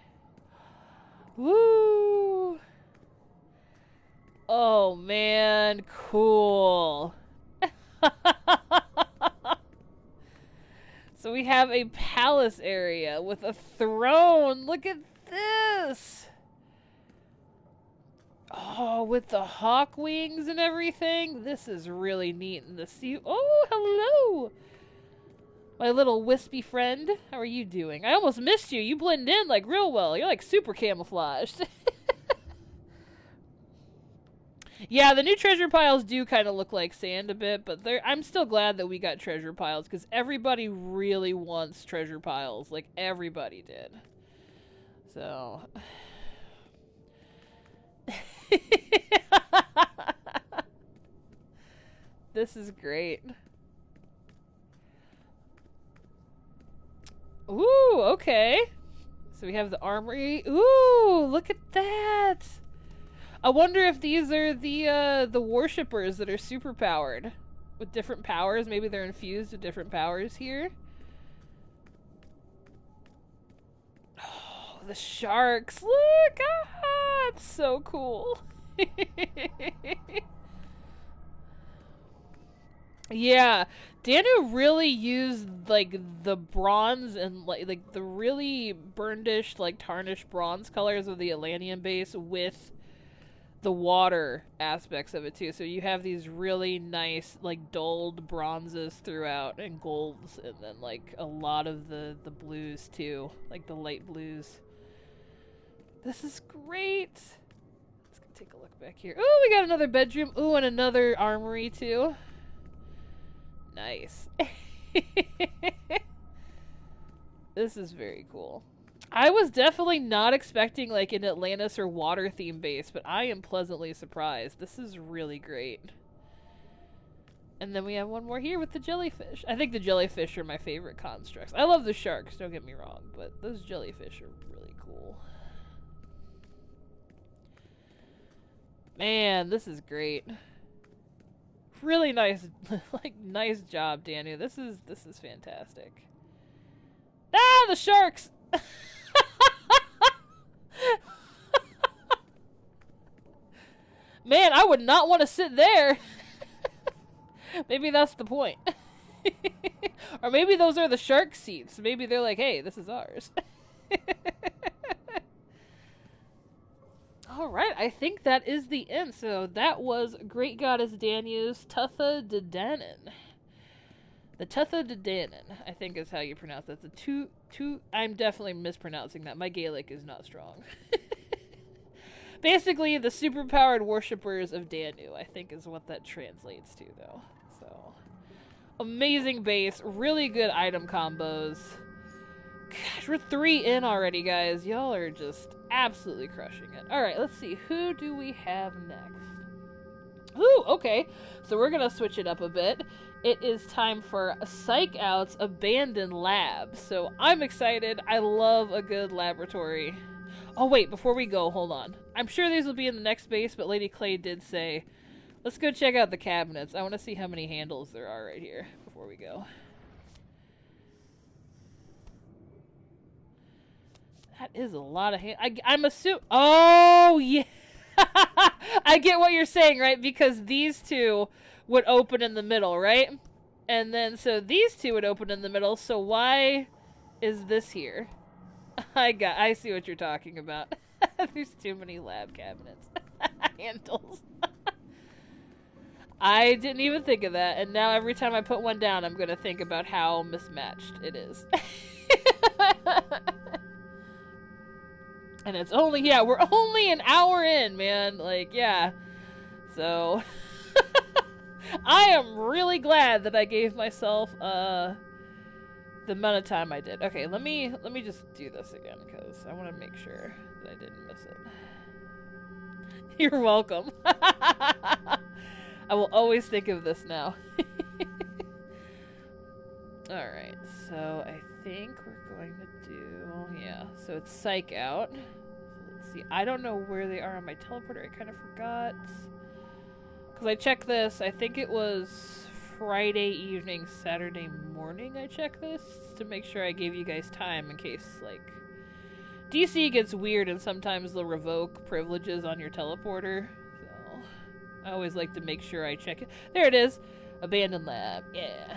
Woo! Oh man, cool. So we have a palace area with a throne. Look at this. Oh, with the hawk wings and everything. This is really neat. And the sea. Oh, hello. My little wispy friend. How are you doing? I almost missed you. You blend in like real well. You're like super camouflaged. Yeah, the new treasure piles do kind of look like sand a bit, but I'm still glad that we got treasure piles, because everybody really wants treasure piles. Like, everybody did. So. This is great. Ooh, okay. So we have the armory. Ooh, look at that. I wonder if these are the worshippers that are super powered with different powers. Maybe they're infused with different powers here. Oh, the sharks! Look! Ah, it's so cool. Yeah, Danu really used like the bronze and like the really burnedish, like tarnished bronze colors of the Atlantean base with the water aspects of it too. So you have these really nice like dulled bronzes throughout and golds, and then like a lot of the blues too, like the light blues. This is great. Let's go take a look back here. Oh, we got another bedroom. Ooh, and another armory too. Nice. This is very cool. I was definitely not expecting like an Atlantis or water theme base, but I am pleasantly surprised. This is really great. And then we have one more here with the jellyfish. I think the jellyfish are my favorite constructs. I love the sharks, don't get me wrong, but those jellyfish are really cool. Man, this is great. Really nice, like nice job, Danu. This is fantastic. Ah, the sharks! Man, I would not want to sit there. Maybe that's the point. Or maybe those are the shark seats. Maybe they're like, hey, this is ours. Alright, I think that is the end. So that was Great Goddess Danu's Tuatha De Danaan. The Tuatha De Danaan, I think is how you pronounce that. The I'm definitely mispronouncing that. My Gaelic is not strong. Basically, the superpowered worshippers of Danu, I think is what that translates to, though. So, amazing base, really good item combos. Gosh, we're 3 in already, guys. Y'all are just absolutely crushing it. Alright, let's see. Who do we have next? Ooh, okay. So we're gonna switch it up a bit. It is time for Psych Out's Abandoned Lab. So I'm excited. I love a good laboratory. Oh wait, before we go, hold on. I'm sure these will be in the next base, but Lady Clay did say, let's go check out the cabinets. I want to see how many handles there are right here before we go. That is a lot of I'm assuming. Oh, yeah. I get what you're saying, right? Because these two would open in the middle, right? And then, so these two would open in the middle, so why is this here? I see what you're talking about. There's too many lab cabinets. Handles. I didn't even think of that, and now every time I put one down, I'm gonna think about how mismatched it is. And it's only, yeah, we're only an hour in, man. Like, yeah. So, I am really glad that I gave myself, the amount of time I did. Okay, let me just do this again, because I want to make sure that I didn't miss it. You're welcome. I will always think of this now. Alright, so I think we're going to do... Yeah, so it's Psych Out. So let's see. I don't know where they are on my teleporter. I kind of forgot. Because I checked this. I think it was Friday evening, Saturday morning I checked this. To make sure I gave you guys time in case, like... DC gets weird and sometimes they'll revoke privileges on your teleporter. So I always like to make sure I check it. There it is. Abandoned Lab. Yeah.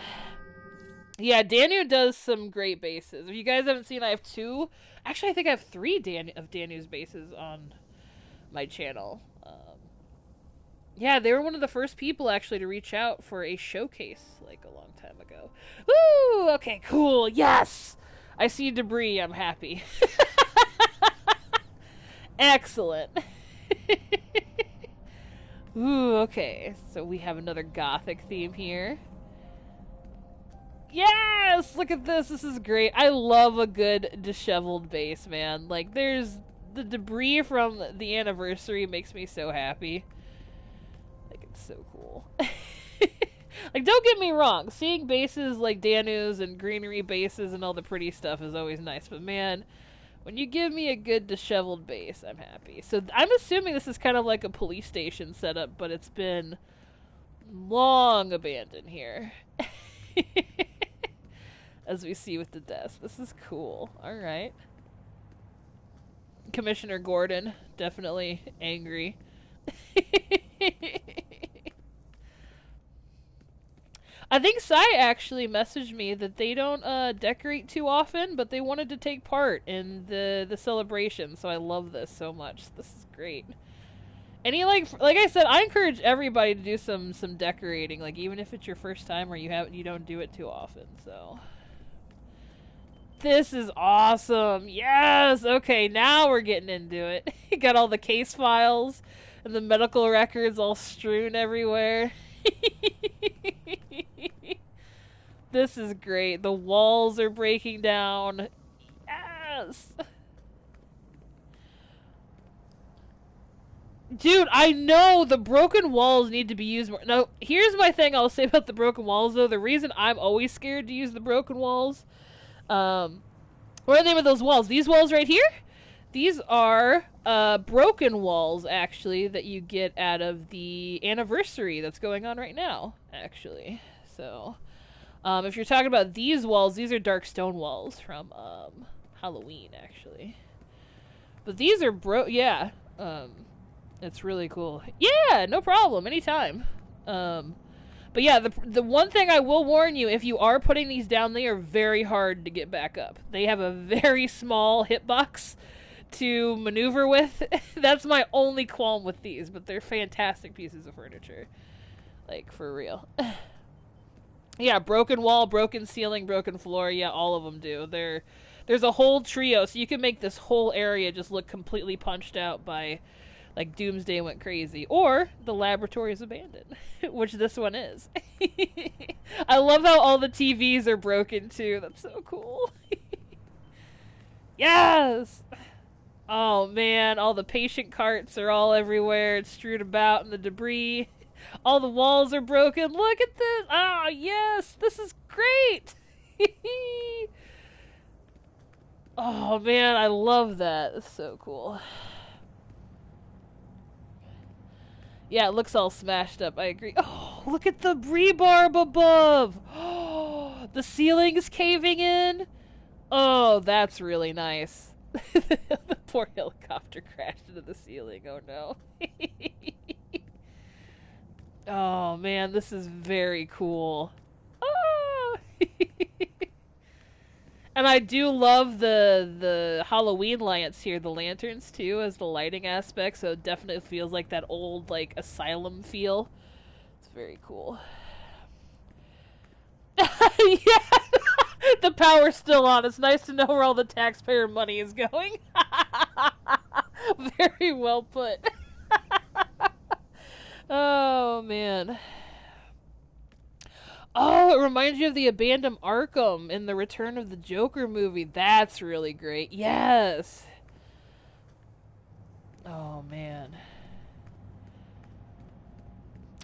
Yeah, Danu does some great bases. If you guys haven't seen, I have two. Actually, I think I have three of Danu's bases on my channel. Yeah, they were one of the first people, actually, to reach out for a showcase, like, a long time ago. Woo! Okay, cool. Yes! I see debris. I'm happy. Excellent. Ooh, okay. So we have another gothic theme here. Yes! Look at this. This is great. I love a good disheveled base, man. Like, there's... The debris from the anniversary makes me so happy. Like, it's so cool. Like, don't get me wrong. Seeing bases like Danu's and greenery bases and all the pretty stuff is always nice. But, man, when you give me a good disheveled base, I'm happy. So, I'm assuming this is kind of like a police station setup, but it's been long abandoned here. As we see with the desk. This is cool. Alright. Commissioner Gordon, definitely angry. I think Sai actually messaged me that they don't decorate too often, but they wanted to take part in the celebration, so I love this so much. This is great. Any like I said, I encourage everybody to do some decorating, like even if it's your first time or you don't do it too often. So this is awesome. Yes. Okay, now we're getting into it. Got all the case files and the medical records all strewn everywhere. This is great. The walls are breaking down. Yes. Dude, I know the broken walls need to be used more. Now, here's my thing I'll say about the broken walls, though. The reason I'm always scared to use the broken walls, what are the name of those walls? These walls right here? These are broken walls, actually, that you get out of the anniversary that's going on right now, actually. So, if you're talking about these walls, these are dark stone walls from Halloween, actually. But these are yeah. It's really cool. Yeah, no problem. Anytime. But yeah, the one thing I will warn you, if you are putting these down, they are very hard to get back up. They have a very small hitbox to maneuver with. That's my only qualm with these, but they're fantastic pieces of furniture. Like, for real. Yeah, broken wall, broken ceiling, broken floor. Yeah, all of them do. There's a whole trio, so you can make this whole area just look completely punched out by... like Doomsday went crazy. Or the laboratory is abandoned, which this one is. I love how all the TVs are broken too. That's so cool. Yes! Oh man, all the patient carts are all everywhere. It's strewed about in the debris. All the walls are broken. Look at this! Oh yes! This is great! Oh man, I love that. It's so cool. Yeah, it looks all smashed up. I agree. Oh, look at the rebarb above. Oh, the ceiling's caving in. Oh, that's really nice. The poor helicopter crashed into the ceiling. Oh, no. Oh, man, this is very cool. And I do love the Halloween lights here, the lanterns too, as the lighting aspect, so it definitely feels like that old, like, asylum feel. It's very cool. Yeah! The power's still on. It's nice to know where all the taxpayer money is going. Very well put. Oh, man. Oh, it reminds you of the abandoned Arkham in the Return of the Joker movie. That's really great. Yes. Oh, man.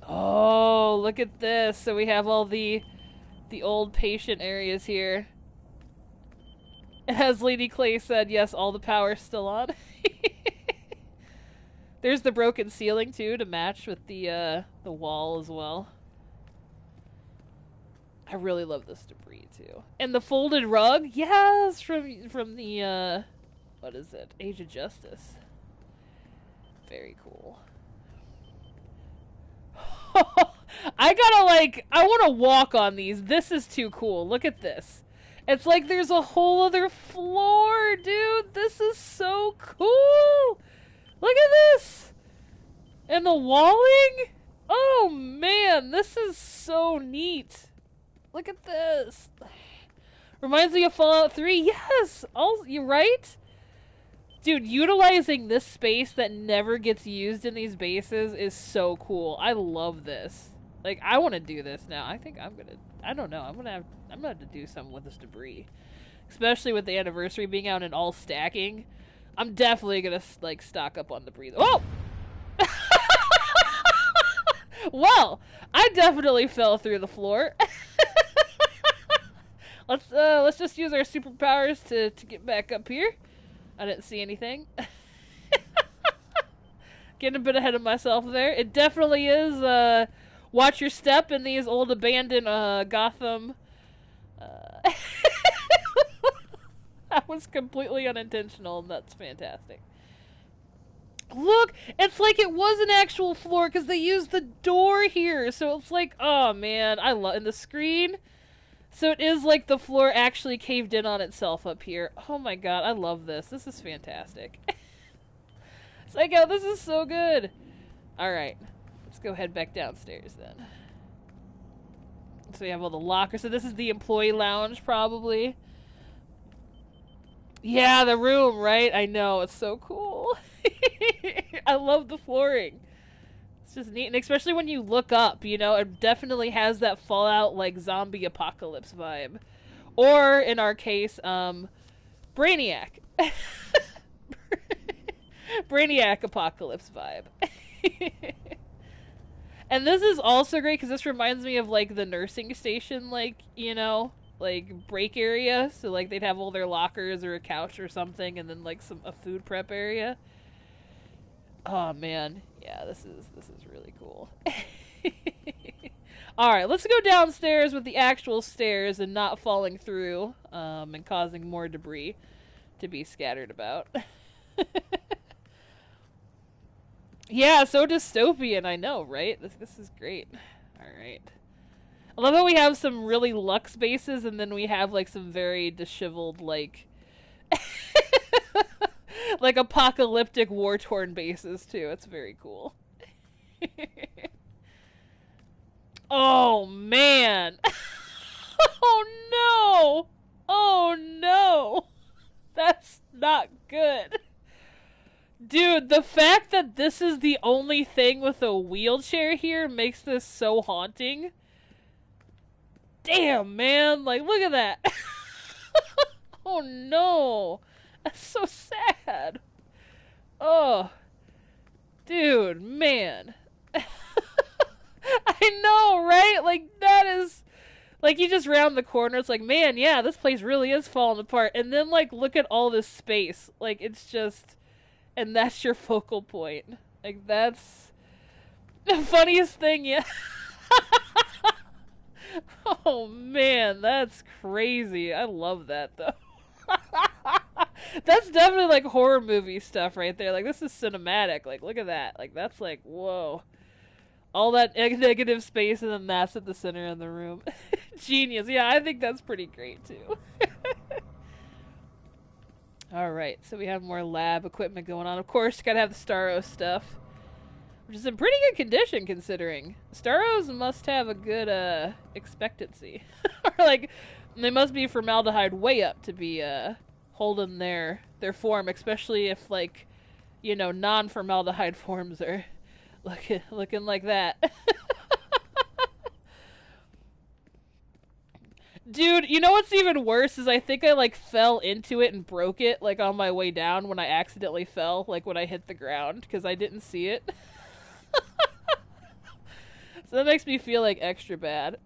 Oh, look at this. So we have all the old patient areas here. As Lady Clay said, yes, all the power's still on. There's the broken ceiling too to match with the wall as well. I really love this debris too. And the folded rug, yes, from the what is it? Age of Justice. Very cool. I want to walk on these. This is too cool. Look at this. It's like there's a whole other floor, dude. This is so cool. Look at this. And the walling? Oh, man. This is so neat. Look at this. Reminds me of Fallout 3. Yes. You're right. Dude, utilizing this space that never gets used in these bases is so cool. I love this. Like, I want to do this now. I think I'm gonna. I don't know. I'm gonna have to do something with this debris, especially with the anniversary being out and all stacking. I'm definitely gonna like stock up on debris. Oh. Well, I definitely fell through the floor. Let's just use our superpowers to get back up here. I didn't see anything. Getting a bit ahead of myself there. It definitely is, watch your step in these old abandoned, Gotham. That was completely unintentional, and that's fantastic. Look! It's like it was an actual floor, because they used the door here, so it's like, oh man, I love, and the screen... So it is like the floor actually caved in on itself up here. Oh my god, I love this. This is fantastic. Psycho, this is so good. Alright, let's go head back downstairs then. So we have all the lockers. So this is the employee lounge, probably. Yeah, the room, right? I know, it's so cool. I love the flooring. It's just neat, and especially when you look up, you know, it definitely has that Fallout, like, zombie apocalypse vibe. Or, in our case, Brainiac. Brainiac apocalypse vibe. And this is also great, because this reminds me of, like, the nursing station, like, you know, like, break area. So, like, they'd have all their lockers or a couch or something, and then, like, a food prep area. Oh, man. Yeah, this is really cool. Alright, let's go downstairs with the actual stairs and not falling through, and causing more debris to be scattered about. Yeah, so dystopian, I know, right? This is great. Alright. I love how we have some really luxe bases, and then we have, like, some very disheveled, like... like apocalyptic war-torn bases too. It's very cool. Oh man. Oh no. Oh no. That's not good. Dude, the fact that this is the only thing with a wheelchair here makes this so haunting. Damn, man. Like, look at that. Oh no. That's so sad. Oh. Dude, man. I know, right? Like, that is... Like, you just round the corner, it's like, man, yeah, this place really is falling apart. And then, like, look at all this space. Like, it's just... And that's your focal point. Like, that's... The funniest thing, yeah. Oh, man, that's crazy. I love that, though. That's definitely like horror movie stuff right there. Like, this is cinematic. Like, look at that. Like, that's like, whoa. All that negative space, and then that's at the center of the room. Genius. Yeah, I think that's pretty great too. Alright, so we have more lab equipment going on. Of course, gotta have the Starro stuff. Which is in pretty good condition, considering. Starros must have a good, expectancy. Or, like, they must be formaldehyde way up to be, holding their form, especially if, like, you know, non-formaldehyde forms are looking like that. Dude, you know what's even worse is I think I, like, fell into it and broke it, like, on my way down when I accidentally fell, like, when I hit the ground, because I didn't see it. So that makes me feel, like, extra bad.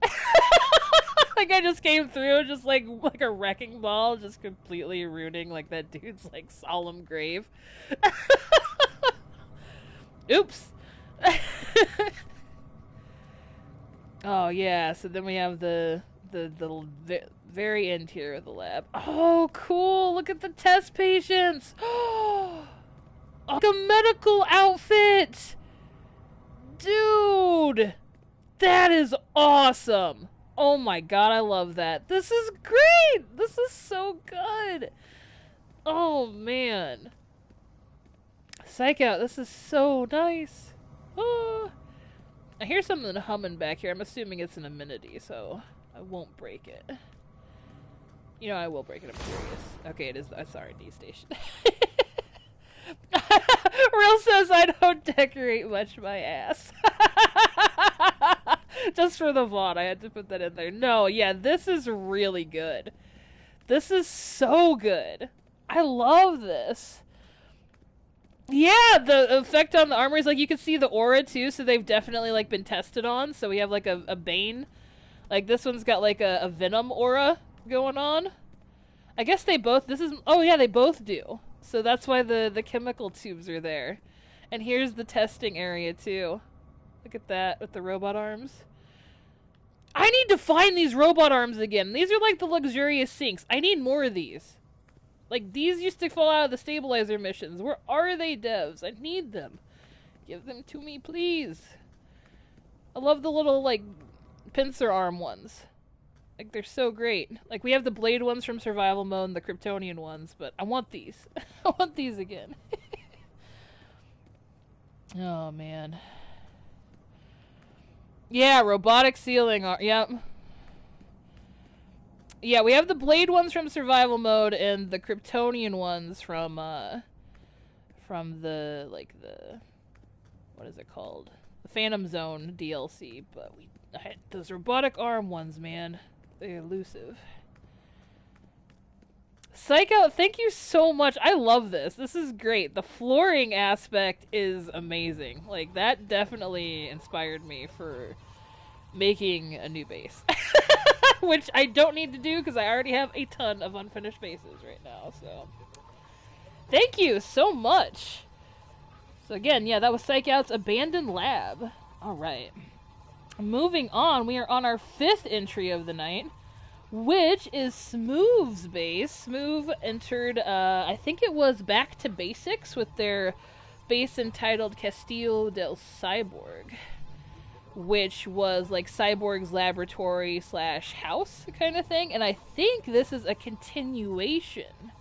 Like, I just came through just, like a wrecking ball, just completely ruining, like, that dude's, like, solemn grave. Oops! Oh, yeah, so then we have the very end here of the lab. Oh, cool! Look at the test patients! Oh, like a medical outfit! Dude! That is awesome! Oh my god, I love that. This is great! This is so good! Oh, man. Psych out, this is so nice. Oh. I hear something humming back here. I'm assuming it's an amenity, so I won't break it. You know, I will break it, I'm curious. Okay, it is the R&D station. Ryll says I don't decorate much my ass. Just for the VOD, I had to put that in there. No, yeah, this is really good. This is so good. I love this. Yeah, the effect on the armor is, like, you can see the aura, too, so they've definitely, like, been tested on. So we have, like, a Bane. Like, this one's got, like, a Venom aura going on. I guess they both, oh, yeah, they both do. So that's why the chemical tubes are there. And here's the testing area, too. Look at that, with the robot arms. I need to find these robot arms again. These are, like, the luxurious sinks. I need more of these. Like, these used to fall out of the stabilizer missions. Where are they, devs? I need them. Give them to me, please. I love the little, like, pincer arm ones. Like, they're so great. Like, we have the blade ones from survival mode and the Kryptonian ones, but I want these. I want these again. Oh, man. Yeah, robotic sealing. Yep. Yeah, we have the blade ones from survival mode and the Kryptonian ones from the, like, what is it called? The Phantom Zone DLC, but those robotic arm ones, man. They're elusive. Psycho, thank you so much. I love this. This is great. The flooring aspect is amazing. Like, that definitely inspired me for making a new base. Which I don't need to do because I already have a ton of unfinished bases right now, so. Thank you so much. So again, yeah, that was Psych Out's Abandoned Lab. Alright. Moving on, we are on our 5th entry of the night, which is Smoove's base. Smoove entered, I think it was Back to Basics with their base entitled Castillo del Cyborg, which was like Cyborg's laboratory / house kind of thing. And I think this is a continuation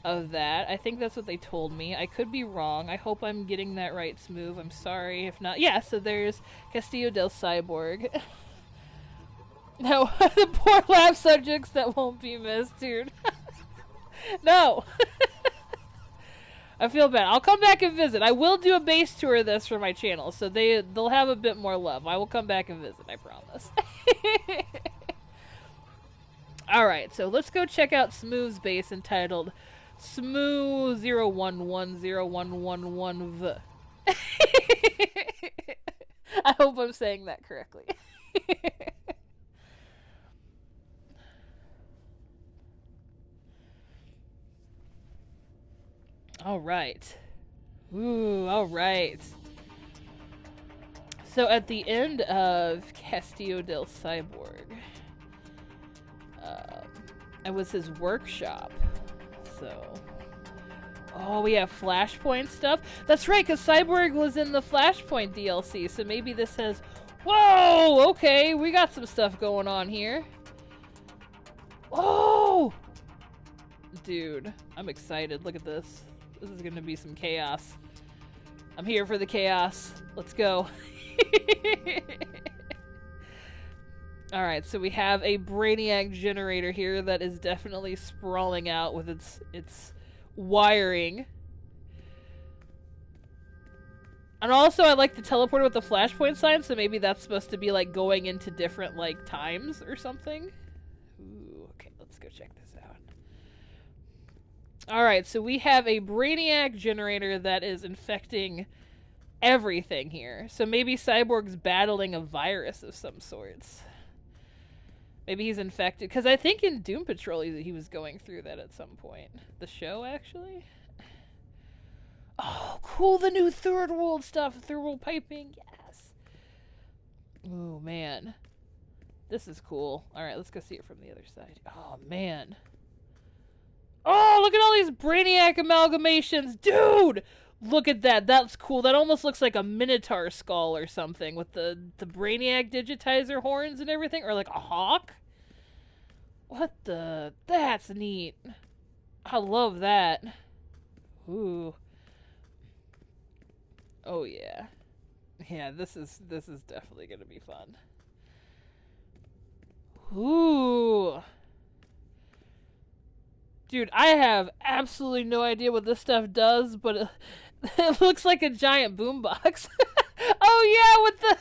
of that. I think that's what they told me. I could be wrong. I hope I'm getting that right, Smoove. I'm sorry if not. Yeah, so there's Castillo del Cyborg. No, the poor lab subjects that won't be missed, dude. No. I feel bad. I'll come back and visit. I will do a base tour of this for my channel, so they'll have a bit more love. I will come back and visit, I promise. Alright, so let's go check out Smoove's base entitled Smoove 0110111V. I hope I'm saying that correctly. Alright. Ooh, alright. So at the end of Castillo del Cyborg, it was his workshop. So, oh, we have Flashpoint stuff. That's right, because Cyborg was in the Flashpoint DLC, so maybe this has Whoa! Okay, we got some stuff going on here. Oh! Dude, I'm excited. Look at this. This is gonna be some chaos. I'm here for the chaos. Let's go. Alright, so we have a Brainiac generator here that is definitely sprawling out with its wiring. And also, I like the teleporter with the flashpoint sign, so maybe that's supposed to be, like, going into different, like, times or something. Ooh, okay, let's go check this out. Alright, so we have a Brainiac generator that is infecting everything here. So maybe Cyborg's battling a virus of some sorts. Maybe he's infected. Because I think in Doom Patrol he was going through that at some point. The show, actually? Oh, cool, the new Third World stuff. Third World piping, yes. Oh, man. This is cool. Alright, let's go see it from the other side. Oh, man. Oh, look at all these Brainiac amalgamations. Dude! Look at that. That's cool. That almost looks like a Minotaur skull or something with the Brainiac digitizer horns and everything. Or like a hawk. What the... That's neat. I love that. Ooh. Oh, yeah. Yeah, this is definitely going to be fun. Ooh. Dude, I have absolutely no idea what this stuff does, but it looks like a giant boombox. Oh, yeah, with the...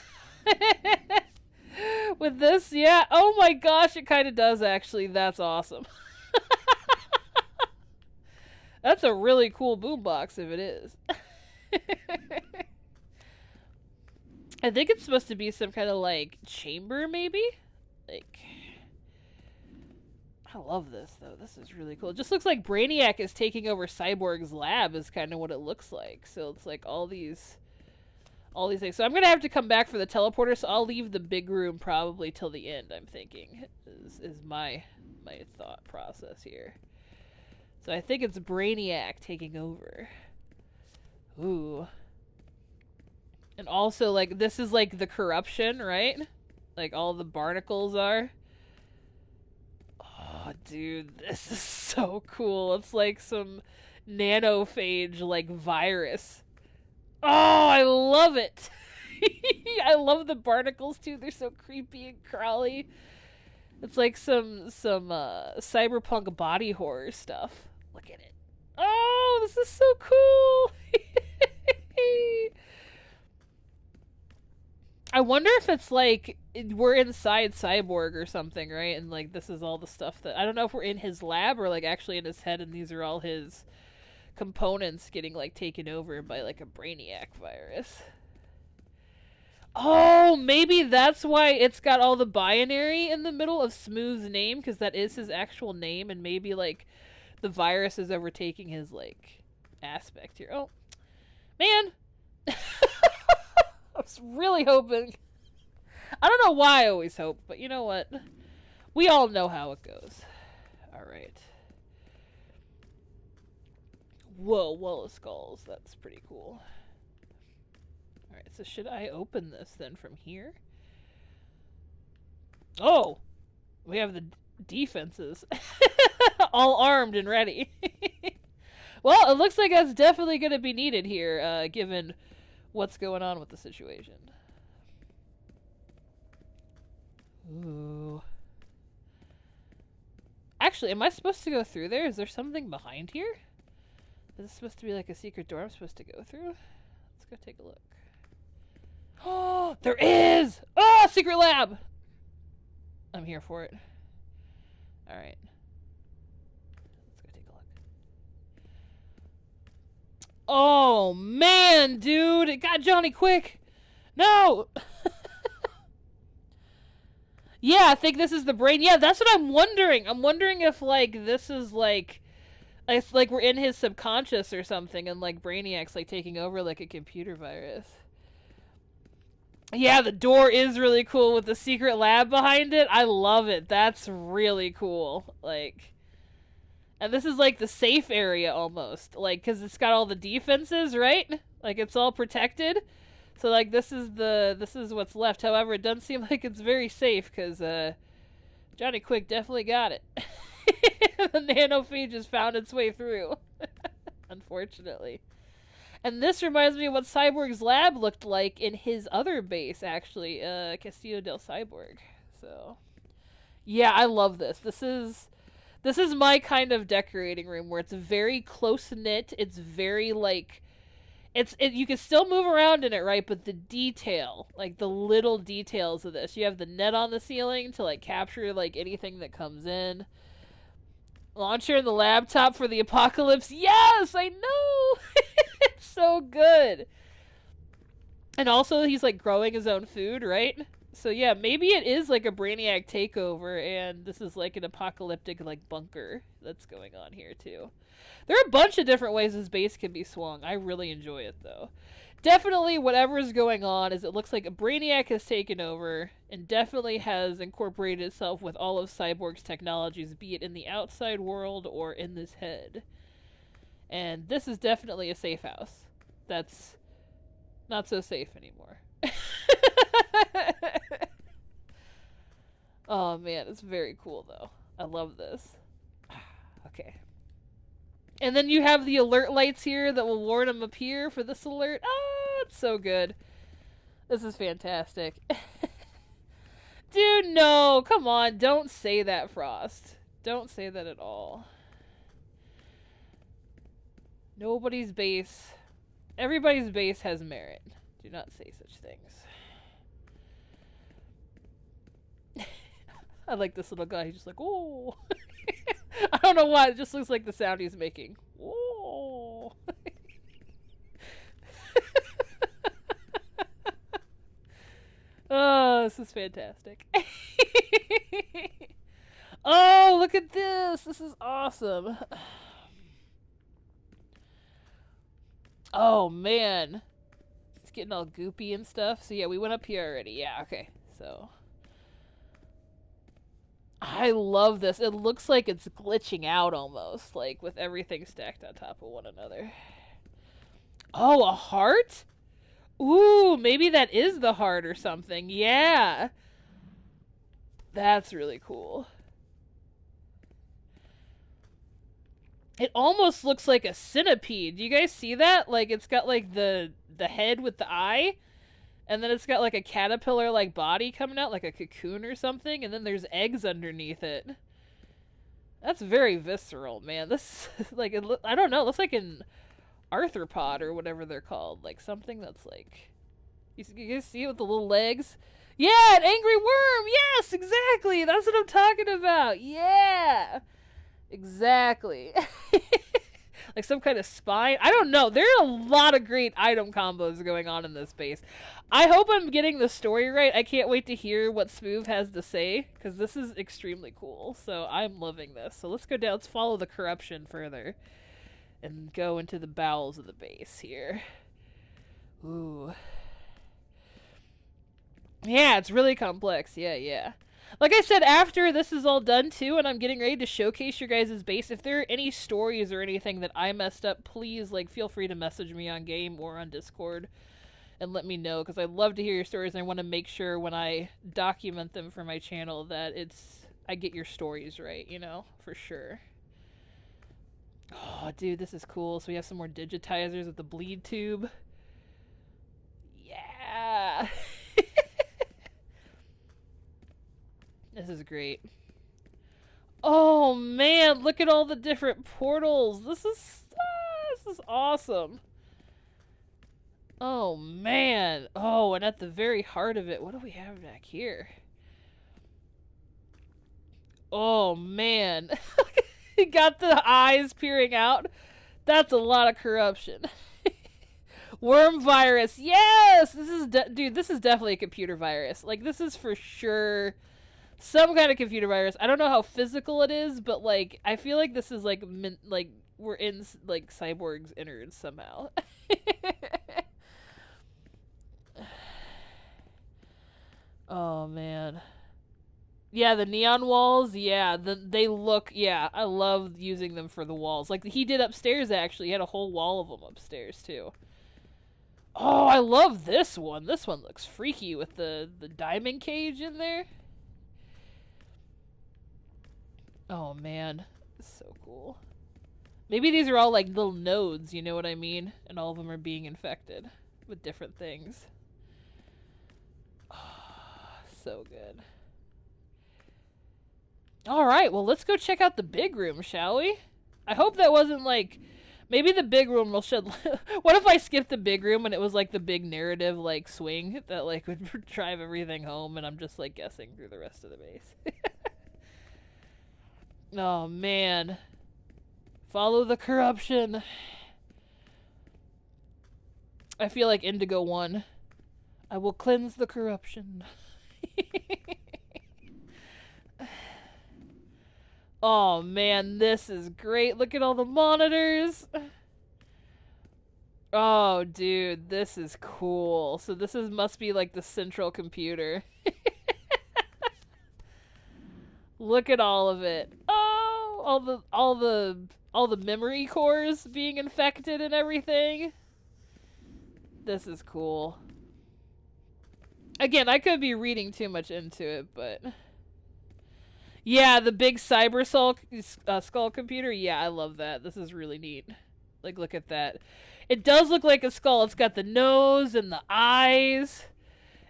with this, yeah. Oh my gosh, it kind of does, actually. That's awesome. That's a really cool boombox, if it is. I think it's supposed to be some kind of, like, chamber, maybe? Like... I love this, though. This is really cool. It just looks like Brainiac is taking over Cyborg's lab is kind of what it looks like. So it's like all these things. So I'm going to have to come back for the teleporter, so I'll leave the big room probably till the end, I'm thinking, is my thought process here. So I think it's Brainiac taking over. Ooh. And also, like, this is like the corruption, right? Like all the barnacles are. Oh, dude, this is so cool. It's like some nanophage, like, virus. Oh, I love it. I love the barnacles, too. They're so creepy and crawly. It's like some cyberpunk body horror stuff. Look at it. Oh, this is so cool. I wonder if it's like we're inside Cyborg or something, right? And like this is all the stuff that I don't know if we're in his lab or like actually in his head, and these are all his components getting like taken over by like a Brainiac virus. Oh, maybe that's why it's got all the binary in the middle of Smoove's name, because that is his actual name, and maybe like the virus is overtaking his like aspect here. Oh, man. I was really hoping. I don't know why I always hope, but you know what? We all know how it goes. Alright. Whoa, wall of skulls. That's pretty cool. Alright, so should I open this then from here? Oh! We have the defenses. All armed and ready. Well, it looks like that's definitely going to be needed here, given what's going on with the situation. Ooh. Actually, am I supposed to go through there? Is there something behind here? Is this supposed to be like a secret door I'm supposed to go through? Let's go take a look. Oh, there is! Oh, secret lab! I'm here for it. Alright. Let's go take a look. Oh, man, dude! It got Johnny quick! No! Yeah, I think this is the brain. Yeah, that's what I'm wondering. I'm wondering if, like, this is, like... It's like we're in his subconscious or something, and, like, Brainiac's, like, taking over, like, a computer virus. Yeah, the door is really cool with the secret lab behind it. I love it. That's really cool. Like... And this is, like, the safe area, almost. Like, because it's got all the defenses, right? Like, it's all protected. So like this is what's left. However, it doesn't seem like it's very safe because Johnny Quick definitely got it. The nanophage just found its way through. Unfortunately. And this reminds me of what Cyborg's lab looked like in his other base, actually, Castillo del Cyborg. So, yeah, I love this. This is my kind of decorating room where it's very close knit. It's very like, you can still move around in it, right? But the detail, like the little details of this, you have the net on the ceiling to like capture like anything that comes in. Launcher and the laptop for the apocalypse. Yes, I know. It's so good. And also he's like growing his own food, right? So yeah, maybe it is like a Brainiac takeover and this is like an apocalyptic like bunker that's going on here too. There are a bunch of different ways this base can be swung. I really enjoy it though. Definitely whatever is going on is it looks like a Brainiac has taken over and definitely has incorporated itself with all of Cyborg's technologies, be it in the outside world or in this head. And this is definitely a safe house. That's not so safe anymore. Oh man, it's very cool though. I love this. Okay. And then you have the alert lights here that will warn him up here for this alert. Ah, it's so good. This is fantastic. Dude, no. Come on. Don't say that, Frost. Don't say that at all. Nobody's base. Everybody's base has merit. Do not say such things. I like this little guy. He's just like, oh. I don't know why. It just looks like the sound he's making. Whoa. Oh, this is fantastic. Oh, look at this. This is awesome. Oh, man. It's getting all goopy and stuff. So, yeah, we went up here already. Yeah, okay. So... I love this. It looks like it's glitching out almost, like with everything stacked on top of one another. Oh, a heart? Ooh, maybe that is the heart or something. Yeah. That's really cool. It almost looks like a centipede. Do you guys see that? Like it's got like the head with the eye. And then it's got like a caterpillar-like body coming out, like a cocoon or something, and then there's eggs underneath it. That's very visceral, man. This, like, I don't know, it looks like an arthropod or whatever they're called. Like, something that's like... You guys see it with the little legs? Yeah, an angry worm! Yes, exactly! That's what I'm talking about! Yeah! Exactly. Like some kind of spine. I don't know. There are a lot of great item combos going on in this base. I hope I'm getting the story right. I can't wait to hear what Smoove has to say, because this is extremely cool. So I'm loving this. So let's go down. Let's follow the corruption further and go into the bowels of the base here. Ooh. Yeah, it's really complex. Yeah, yeah. Like I said, after this is all done, too, and I'm getting ready to showcase your guys' base, if there are any stories or anything that I messed up, please, like, feel free to message me on game or on Discord and let me know, because I'd love to hear your stories, and I want to make sure when I document them for my channel that I get your stories right, you know, for sure. Oh, dude, this is cool. So we have some more digitizers with the bleed tube. Yeah! This is great. Oh man, look at all the different portals. This is awesome. Oh man. Oh, and at the very heart of it, what do we have back here? Oh man. You got the eyes peering out. That's a lot of corruption. Worm virus. Yes! Dude, this is definitely a computer virus. Like, this is for sure some kind of computer virus. I don't know how physical it is, but like I feel like this is like we're in like Cyborg's innards somehow. Oh man. Yeah, the neon walls, yeah, they look, yeah, I love using them for the walls. Like he did upstairs actually. He had a whole wall of them upstairs too. Oh, I love this one. This one looks freaky with the diamond cage in there. Oh, man. So cool. Maybe these are all like little nodes, you know what I mean? And all of them are being infected with different things. Oh, so good. Alright, well, let's go check out the big room, shall we? I hope that wasn't like... Maybe the big room will shed... What if I skipped the big room and it was like the big narrative like swing that like would drive everything home and I'm just like guessing through the rest of the base? Oh, man. Follow the corruption. I feel like Indigo 1. I will cleanse the corruption. Oh man, this is great. Look at all the monitors. Oh dude, this is cool. So this must be like the central computer. Look at all of it. Oh, all the memory cores being infected and everything. This is cool. Again, I could be reading too much into it, but yeah, the big cyber skull computer. Yeah, I love that. This is really neat. Like, look at that. It does look like a skull. It's got the nose and the eyes,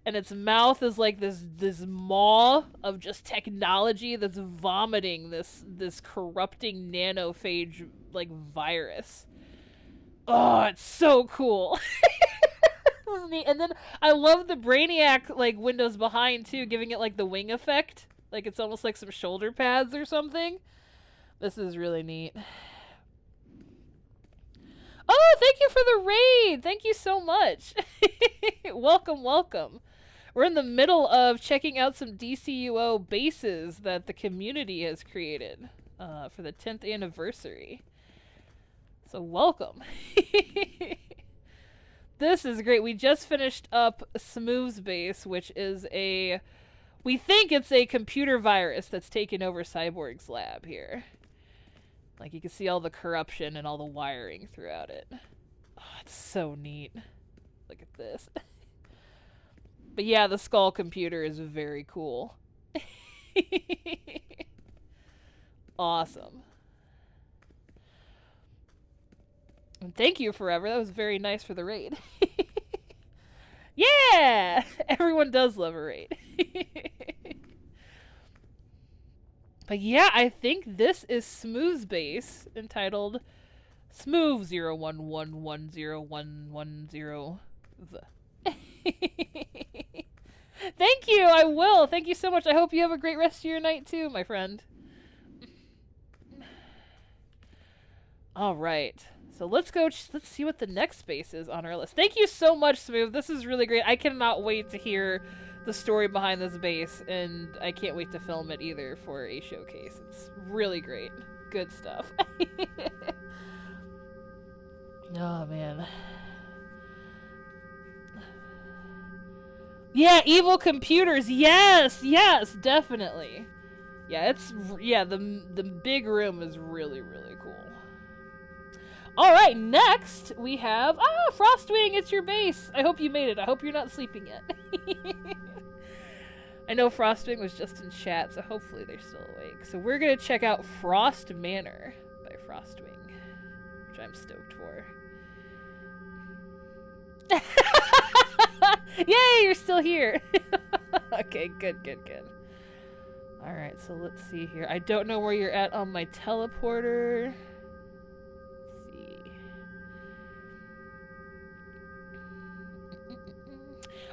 and its mouth is like this maw of just technology that's vomiting this corrupting nanophage like virus. Oh, it's so cool. And then I love the Brainiac like windows behind too, giving it like the wing effect. Like it's almost like some shoulder pads or something. This is really neat. Oh, thank you for the raid. Thank you so much. Welcome, welcome. We're in the middle of checking out some DCUO bases that the community has created for the 10th anniversary. So welcome. This is great. We just finished up Smoove's base, which is we think it's a computer virus that's taken over Cyborg's lab here. Like, you can see all the corruption and all the wiring throughout it. Oh, it's so neat. Look at this. But yeah, the skull computer is very cool. Awesome. And thank you, Forever. That was very nice for the raid. Yeah! Everyone does love a raid. But yeah, I think this is Smoove's base, entitled Smoove 011101110. Thank you, I will. Thank you so much. I hope you have a great rest of your night too, my friend. Alright. So let's see what the next space is on our list. Thank you so much, Smoove. This is really great. I cannot wait to hear the story behind this base, and I can't wait to film it either for a showcase. It's really great. Good stuff. Oh, man. Yeah, evil computers. Yes, yes, definitely. Yeah, the big room is really, really cool. Alright, next we have... Frostwing, it's your base! I hope you made it. I hope you're not sleeping yet. I know Frostwing was just in chat, so hopefully they're still awake. So we're gonna check out Frost Manor by Frostwing, which I'm stoked for. Yay, you're still here! Okay, good. Alright, so let's see here. I don't know where you're at on my teleporter.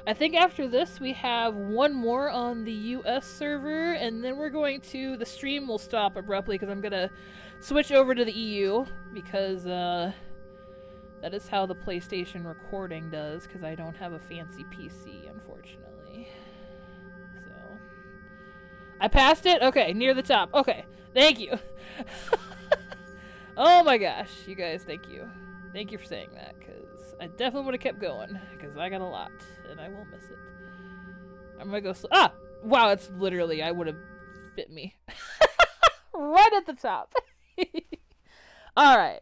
I think after this we have one more on the US server, and then we're going to... The stream will stop abruptly because I'm going to switch over to the EU, because that is how the PlayStation recording does, because I don't have a fancy PC, unfortunately. So... I passed it? Okay, near the top. Okay, thank you. Oh my gosh, you guys, thank you. Thank you for saying that, because I definitely would have kept going, because I got a lot, and I will miss it. I'm gonna go wow, it's literally, I would have bit me. Right at the top. Alright.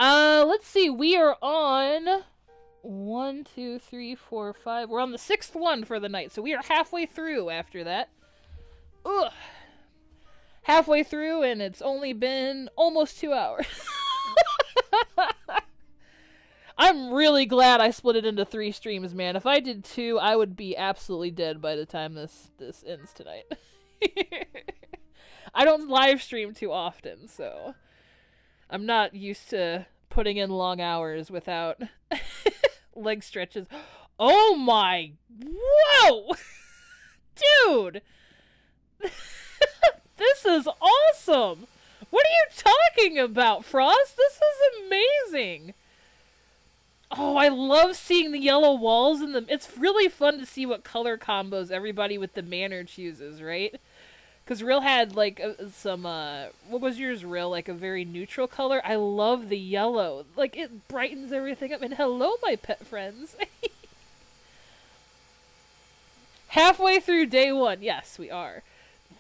Let's see. We are on 1, 2, 3, 4, 5. We're on the 6th one for the night, so we are halfway through after that. Ugh. Halfway through, and it's only been almost 2 hours. I'm really glad I split it into 3 streams, man. If I did 2, I would be absolutely dead by the time this ends tonight. I don't live stream too often, so I'm not used to putting in long hours without leg stretches. Oh my... Whoa! Dude! This is awesome! What are you talking about, Frost? This is amazing! Oh, I love seeing the yellow walls in them. It's really fun to see what color combos everybody with the Manor chooses, right? Because Ryll had, like, some, what was yours, Ryll? Like, a very neutral color? I love the yellow. Like, it brightens everything up. And hello, my pet friends. Halfway through day 1. Yes, we are.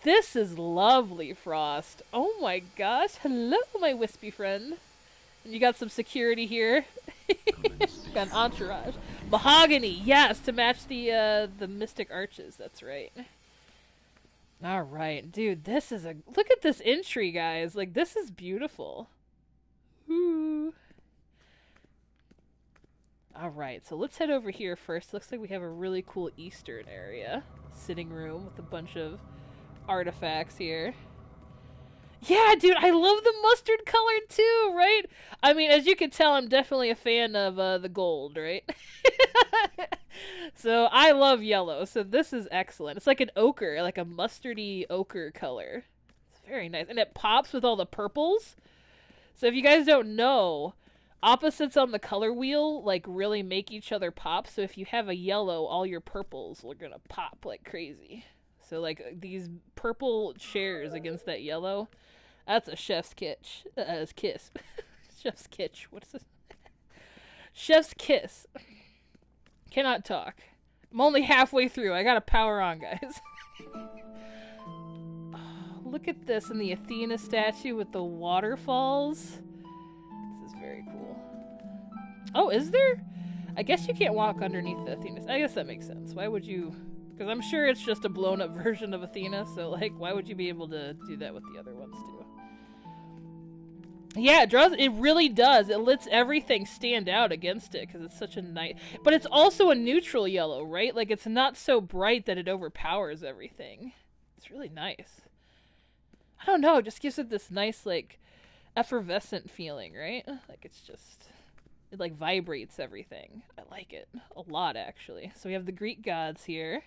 This is lovely, Frost. Oh my gosh. Hello, my wispy friend. And you got some security here. Got an entourage. Mahogany, yes, to match the mystic arches. That's right. All right, dude. This is a look at this entry, guys. Like, this is beautiful. Ooh. All right, so let's head over here first. Looks like we have a really cool Eastern area, sitting room with a bunch of artifacts here. Yeah, dude, I love the mustard color too, right? I mean, as you can tell, I'm definitely a fan of the gold, right? So I love yellow, so this is excellent. It's like an ochre, like a mustardy ochre color. It's very nice. And it pops with all the purples. So if you guys don't know, opposites on the color wheel, like, really make each other pop. So if you have a yellow, all your purples are gonna pop like crazy. So, like, these purple chairs against that yellow, that's a chef's kiss. Chef's kitsch. What is this? Chef's kiss. Cannot talk. I'm only halfway through. I gotta power on, guys. Oh, look at this in the Athena statue with the waterfalls. This is very cool. Oh, is there? I guess you can't walk underneath the Athena. I guess that makes sense. Why would you... Because I'm sure it's just a blown-up version of Athena, so, like, why would you be able to do that with the other ones, too? Yeah, it really does. It lets everything stand out against it, because it's such a nice... But it's also a neutral yellow, right? Like, it's not so bright that it overpowers everything. It's really nice. I don't know, it just gives it this nice, like, effervescent feeling, right? Like, it's just... It, like, vibrates everything. I like it a lot, actually. So we have the Greek gods here.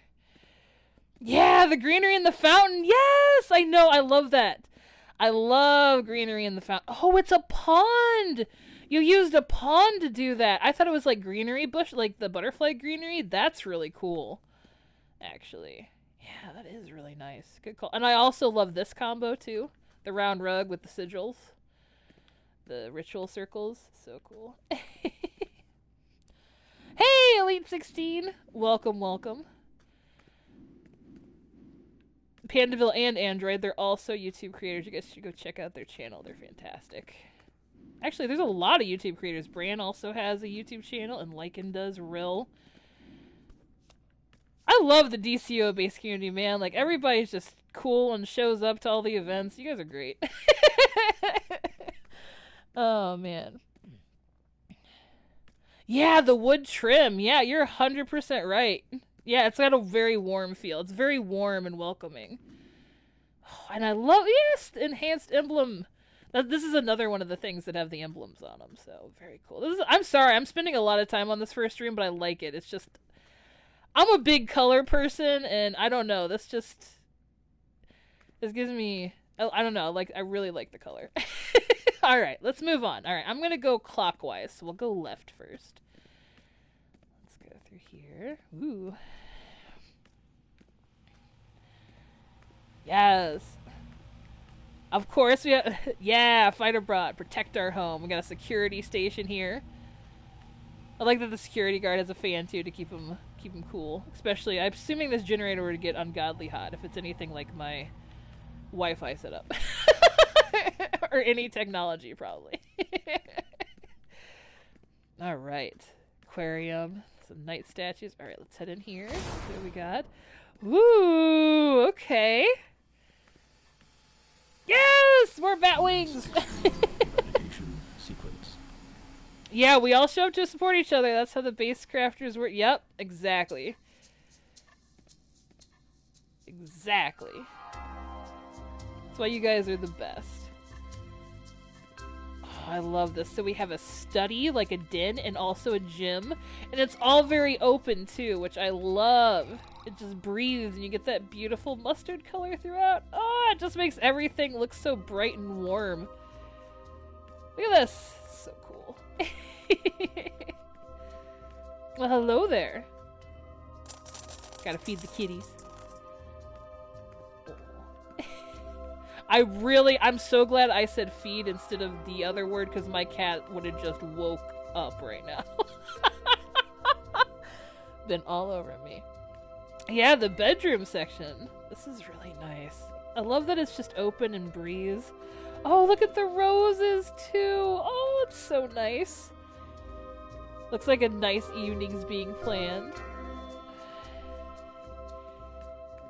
Yeah, the greenery in the fountain. Yes, I know. I love that. I love greenery in the fountain. Oh, it's a pond. You used a pond to do that. I thought it was like greenery bush, like the butterfly greenery. That's really cool, actually. Yeah, that is really nice. Good call. And I also love this combo, too. The round rug with the sigils. The ritual circles. So cool. Hey, Elite 16. Welcome, welcome. Pandaville and Android, they're also YouTube creators. You guys should go check out their channel. They're fantastic. Actually, there's a lot of YouTube creators. Bran also has a YouTube channel, and Lycan does. Ryll. I love the DCO-based community, man. Like, everybody's just cool and shows up to all the events. You guys are great. Oh, man. Yeah, the wood trim. Yeah, you're 100% right. Yeah, it's got a very warm feel. It's very warm and welcoming. Oh, and I love, yes, enhanced emblem. This is another one of the things that have the emblems on them, so very cool. I'm sorry, I'm spending a lot of time on this first stream, but I like it. It's just, I'm a big color person, and I don't know, this gives me, I don't know, like, I really like the color. Alright, let's move on. Alright, I'm gonna go clockwise, so we'll go left first. Let's go through here. Ooh. Yes. Of course we have, yeah, fight abroad, protect our home. We got a security station here. I like that the security guard has a fan too to keep him cool. Especially, I'm assuming this generator were to get ungodly hot if it's anything like my Wi-Fi setup. Or any technology, probably. All right. Aquarium. Some night statues. All right, let's head in here. See what we got. Ooh, okay. Yes! More bat wings! Yeah, we all show up to support each other. That's how the base crafters work. Yep, exactly. Exactly. That's why you guys are the best. Oh, I love this. So we have a study, like a den, and also a gym. And it's all very open, too, which I love. It just breathes, and you get that beautiful mustard color throughout. Oh, it just makes everything look so bright and warm. Look at this. So cool. Well, hello there. Gotta feed the kitties. I'm so glad I said feed instead of the other word, because my cat would have just woke up right now. Been all over me. Yeah, the bedroom section. This is really nice. I love that it's just open and breeze. Oh, look at the roses, too. Oh, it's so nice. Looks like a nice evening's being planned.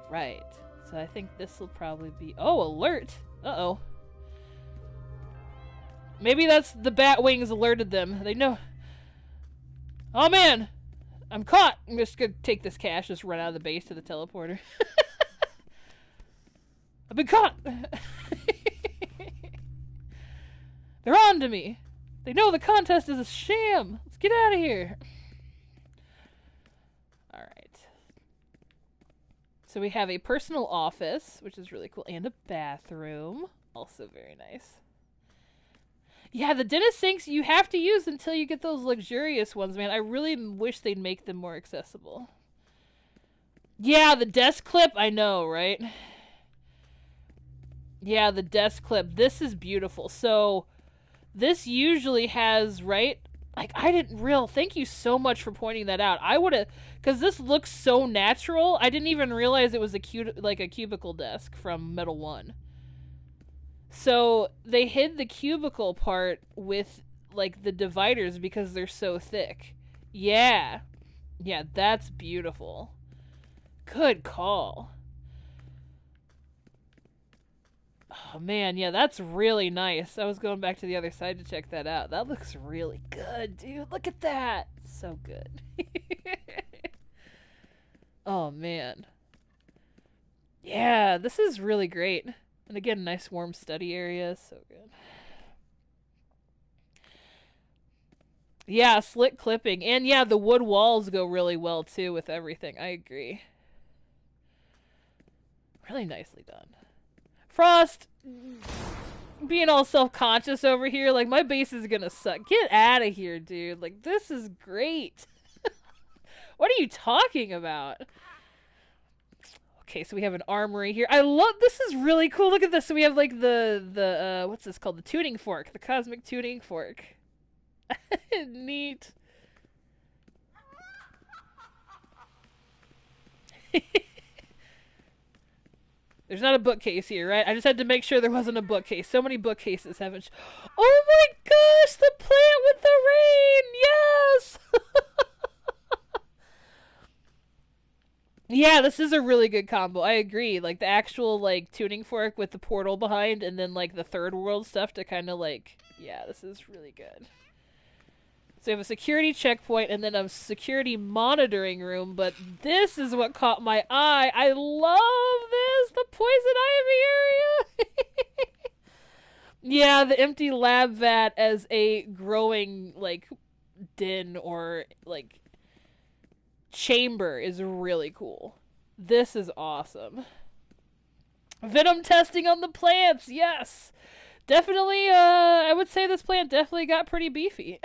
Right. So I think this will probably be... Oh, alert! Uh-oh. Maybe that's the bat wings alerted them. They know... Oh, man! I'm caught! I'm just gonna take this cash, just run out of the base to the teleporter. I've been caught! They're on to me! They know the contest is a sham! Let's get out of here! Alright. So we have a personal office, which is really cool, and a bathroom. Also very nice. Yeah, the dentist sinks you have to use until you get those luxurious ones, man. I really wish they'd make them more accessible. Yeah, the desk clip, I know, right? Yeah, the desk clip. This is beautiful. So, this usually has, right? Like, I didn't real. Thank you so much for pointing that out. I would have, because this looks so natural. I didn't even realize it was a cubicle desk from Metal 1. So they hid the cubicle part with like the dividers because they're so thick. Yeah, yeah, that's beautiful. Good call. Oh man, yeah, that's really nice. I was going back to the other side to check that out. That looks really good, dude. Look at that. So good. Oh man. Yeah, this is really great. And again, nice warm study area. So good. Yeah, slick clipping. And yeah, the wood walls go really well too with everything. I agree. Really nicely done. Frost being all self-conscious over here. Like, my base is gonna suck. Get out of here, dude. Like, this is great. What are you talking about? Okay, so we have an armory here. I love, this is really cool. Look at this. So we have like the what's this called? The tuning fork. The cosmic tuning fork. Neat. There's not a bookcase here, right? I just had to make sure there wasn't a bookcase. So many bookcases haven't... Oh my gosh! The plant with the rain! Yes! Yeah, this is a really good combo. I agree. Like, the actual, like, tuning fork with the portal behind and then, like, the third world stuff to kind of, like... Yeah, this is really good. So we have a security checkpoint and then a security monitoring room, but this is what caught my eye. I love this! The poison ivy area! Yeah, the empty lab vat as a growing, like, den or, like... chamber is really cool. This is awesome. Venom testing on the plants, yes! Definitely, I would say this plant definitely got pretty beefy.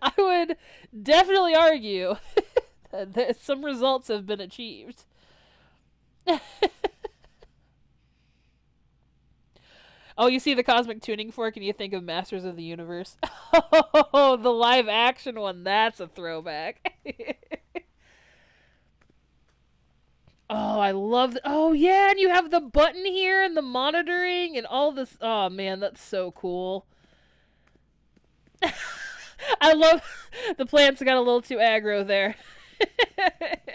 I would definitely argue that some results have been achieved. Oh, you see the cosmic tuning fork and you think of Masters of the Universe. Oh, the live action one. That's a throwback. Oh, I love oh, yeah, and you have the button here and the monitoring and all this. Oh, man, that's so cool. I love the plants got a little too aggro there.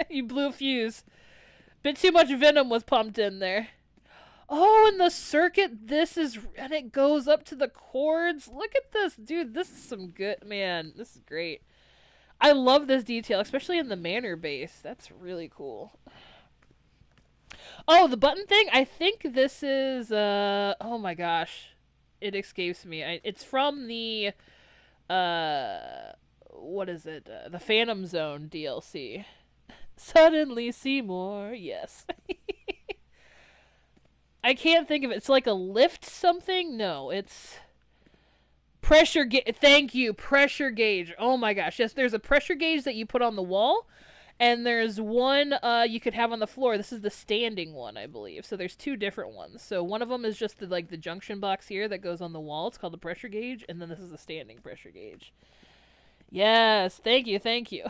You blew a fuse. Bit too much venom was pumped in there. Oh, and the circuit, and it goes up to the cords. Look at this, dude. This is some good, man. This is great. I love this detail, especially in the Manor base. That's really cool. Oh, the button thing? I think this is, oh my gosh. It escapes me. It's from the, what is it? The Phantom Zone DLC. Suddenly Seymour, yes. I can't think of it. It's like a lift something? No, it's pressure gauge. Thank you, pressure gauge. Oh my gosh, yes, there's a pressure gauge that you put on the wall, and there's one you could have on the floor. This is the standing one, I believe. So there's two different ones. So one of them is just the junction box here that goes on the wall. It's called the pressure gauge, and then this is the standing pressure gauge. Yes, thank you, thank you.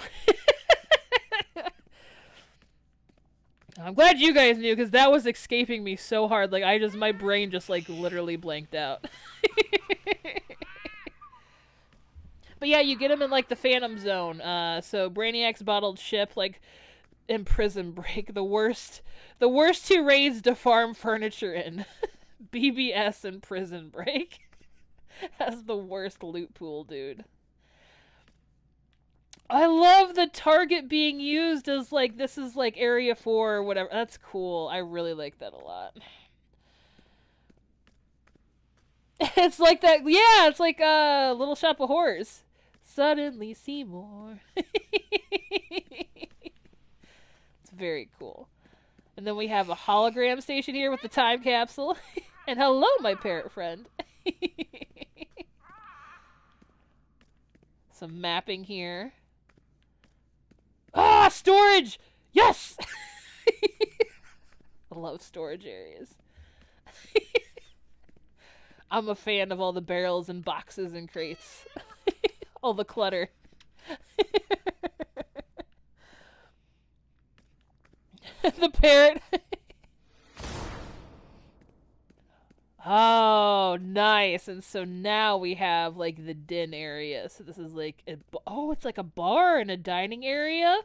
I'm glad you guys knew, because that was escaping me so hard. Like, my brain just, like, literally blanked out. But yeah, you get them in, like, the Phantom Zone. So Brainiac's bottled ship, like, in Prison Break. The worst two raids to farm furniture in. BBS and Prison Break. That's the worst loot pool, dude. I love the target being used as, like, this is, like, Area 4 or whatever. That's cool. I really like that a lot. It's like that, yeah, it's like, Little Shop of Horrors. Suddenly Seymour. It's very cool. And then we have a hologram station here with the time capsule. And hello, my parrot friend. Some mapping here. Ah, storage! Yes! I love storage areas. I'm a fan of all the barrels and boxes and crates. All the clutter. The parrot. Oh, nice. And so now we have, like, the den area. So this is, like, it's like a bar and a dining area.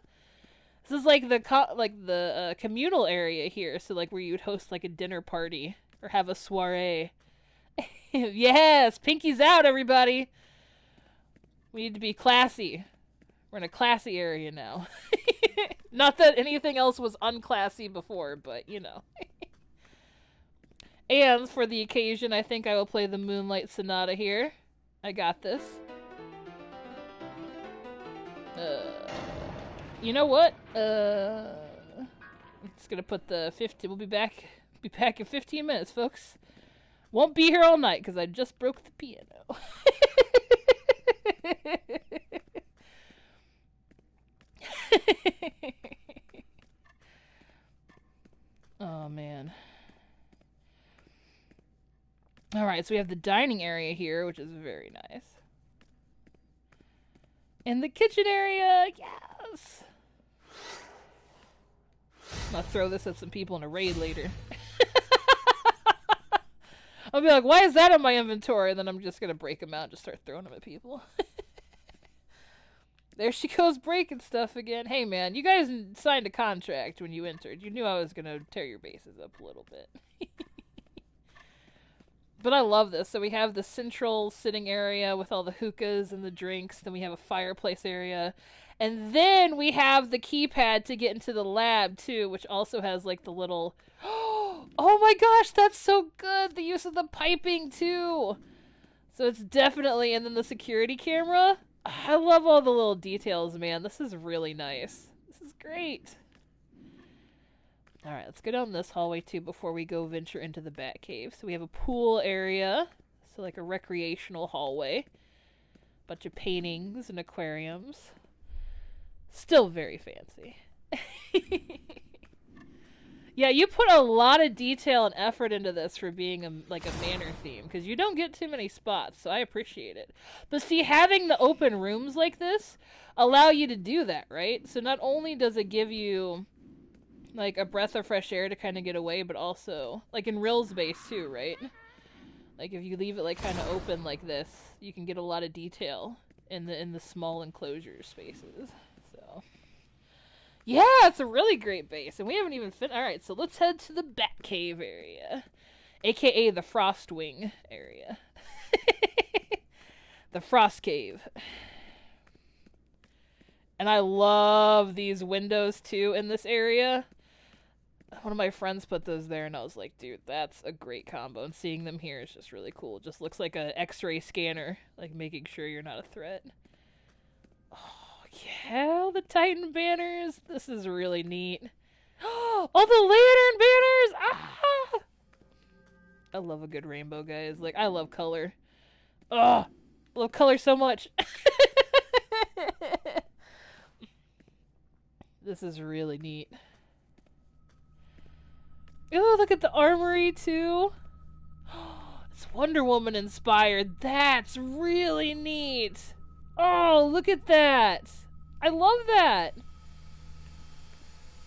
This is, like, the communal area here. So, like, where you would host, like, a dinner party or have a soiree. Yes! Pinky's out, everybody! We need to be classy. We're in a classy area now. Not that anything else was unclassy before, but, you know. And for the occasion, I think I will play the Moonlight Sonata here. I got this. You know what? I'm just gonna put the 50. We'll be back in 15 minutes, folks. Won't be here all night because I just broke the piano. Oh man. Alright, so we have the dining area here, which is very nice. And the kitchen area, yes! I'm gonna throw this at some people in a raid later. I'll be like, why is that in my inventory? And then I'm just gonna break them out and just start throwing them at people. There she goes breaking stuff again. Hey man, you guys signed a contract when you entered. You knew I was gonna tear your bases up a little bit. But I love this. So we have the central sitting area with all the hookahs and the drinks. Then we have a fireplace area. And then we have the keypad to get into the lab, too, which also has, like, the little... Oh my gosh, that's so good! The use of the piping, too! So it's definitely... And then the security camera. I love all the little details, man. This is really nice. This is great. Alright, let's go down this hallway, too, before we go venture into the Batcave. So we have a pool area. So, like, a recreational hallway. Bunch of paintings and aquariums. Still very fancy. Yeah, you put a lot of detail and effort into this for being a manor theme, because you don't get too many spots, so I appreciate it. But see, having the open rooms like this allow you to do that, right? So not only does it give you, like, a breath of fresh air to kind of get away, but also, like in Ryll's base too, right? Like if you leave it like kind of open like this, you can get a lot of detail in the small enclosure spaces. So yeah, it's a really great base, and we haven't even All right, so let's head to the Bat Cave area, aka the Frostwing area. The Frost Cave. And I love these windows too in this area. One of my friends put those there, and I was like, dude, that's a great combo. And seeing them here is just really cool. It just looks like an X-ray scanner, like making sure you're not a threat. Oh, yeah, the Titan banners. This is really neat. Oh, the lantern banners! Ah! I love a good rainbow, guys. Like, I love color. Oh, I love color so much. This is really neat. Oh, look at the armory, too. It's Wonder Woman inspired. That's really neat. Oh, look at that. I love that.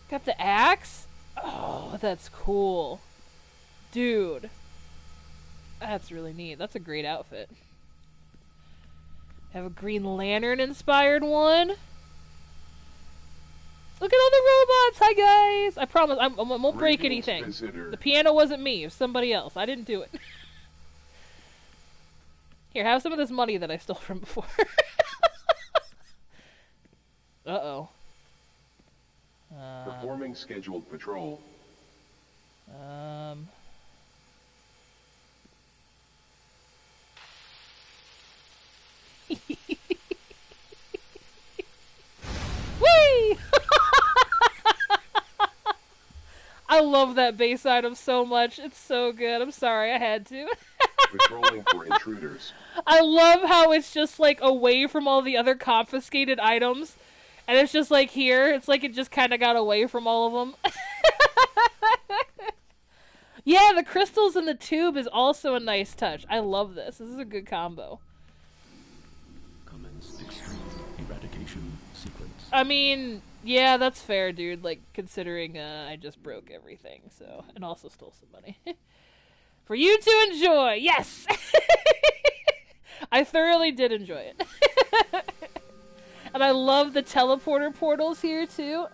Got the axe. Oh, that's cool. Dude. That's really neat. That's a great outfit. Have a Green Lantern inspired one. Look at all the robots! Hi, guys! I promise, I won't break anything. The piano wasn't me. It was somebody else. I didn't do it. Here, have some of this money that I stole from before. Uh-oh. Performing scheduled patrol. Whee! I love that base item so much. It's so good. I'm sorry, I had to. Patrolling for intruders. I love how it's just like away from all the other confiscated items. And it's just like here. It's like it just kind of got away from all of them. Yeah, the crystals in the tube is also a nice touch. I love this. This is a good combo. Commence extreme eradication sequence. I mean, yeah, that's fair, dude. Like, considering I just broke everything, so... And also stole some money. For you to enjoy! Yes! I thoroughly did enjoy it. And I love the teleporter portals here, too.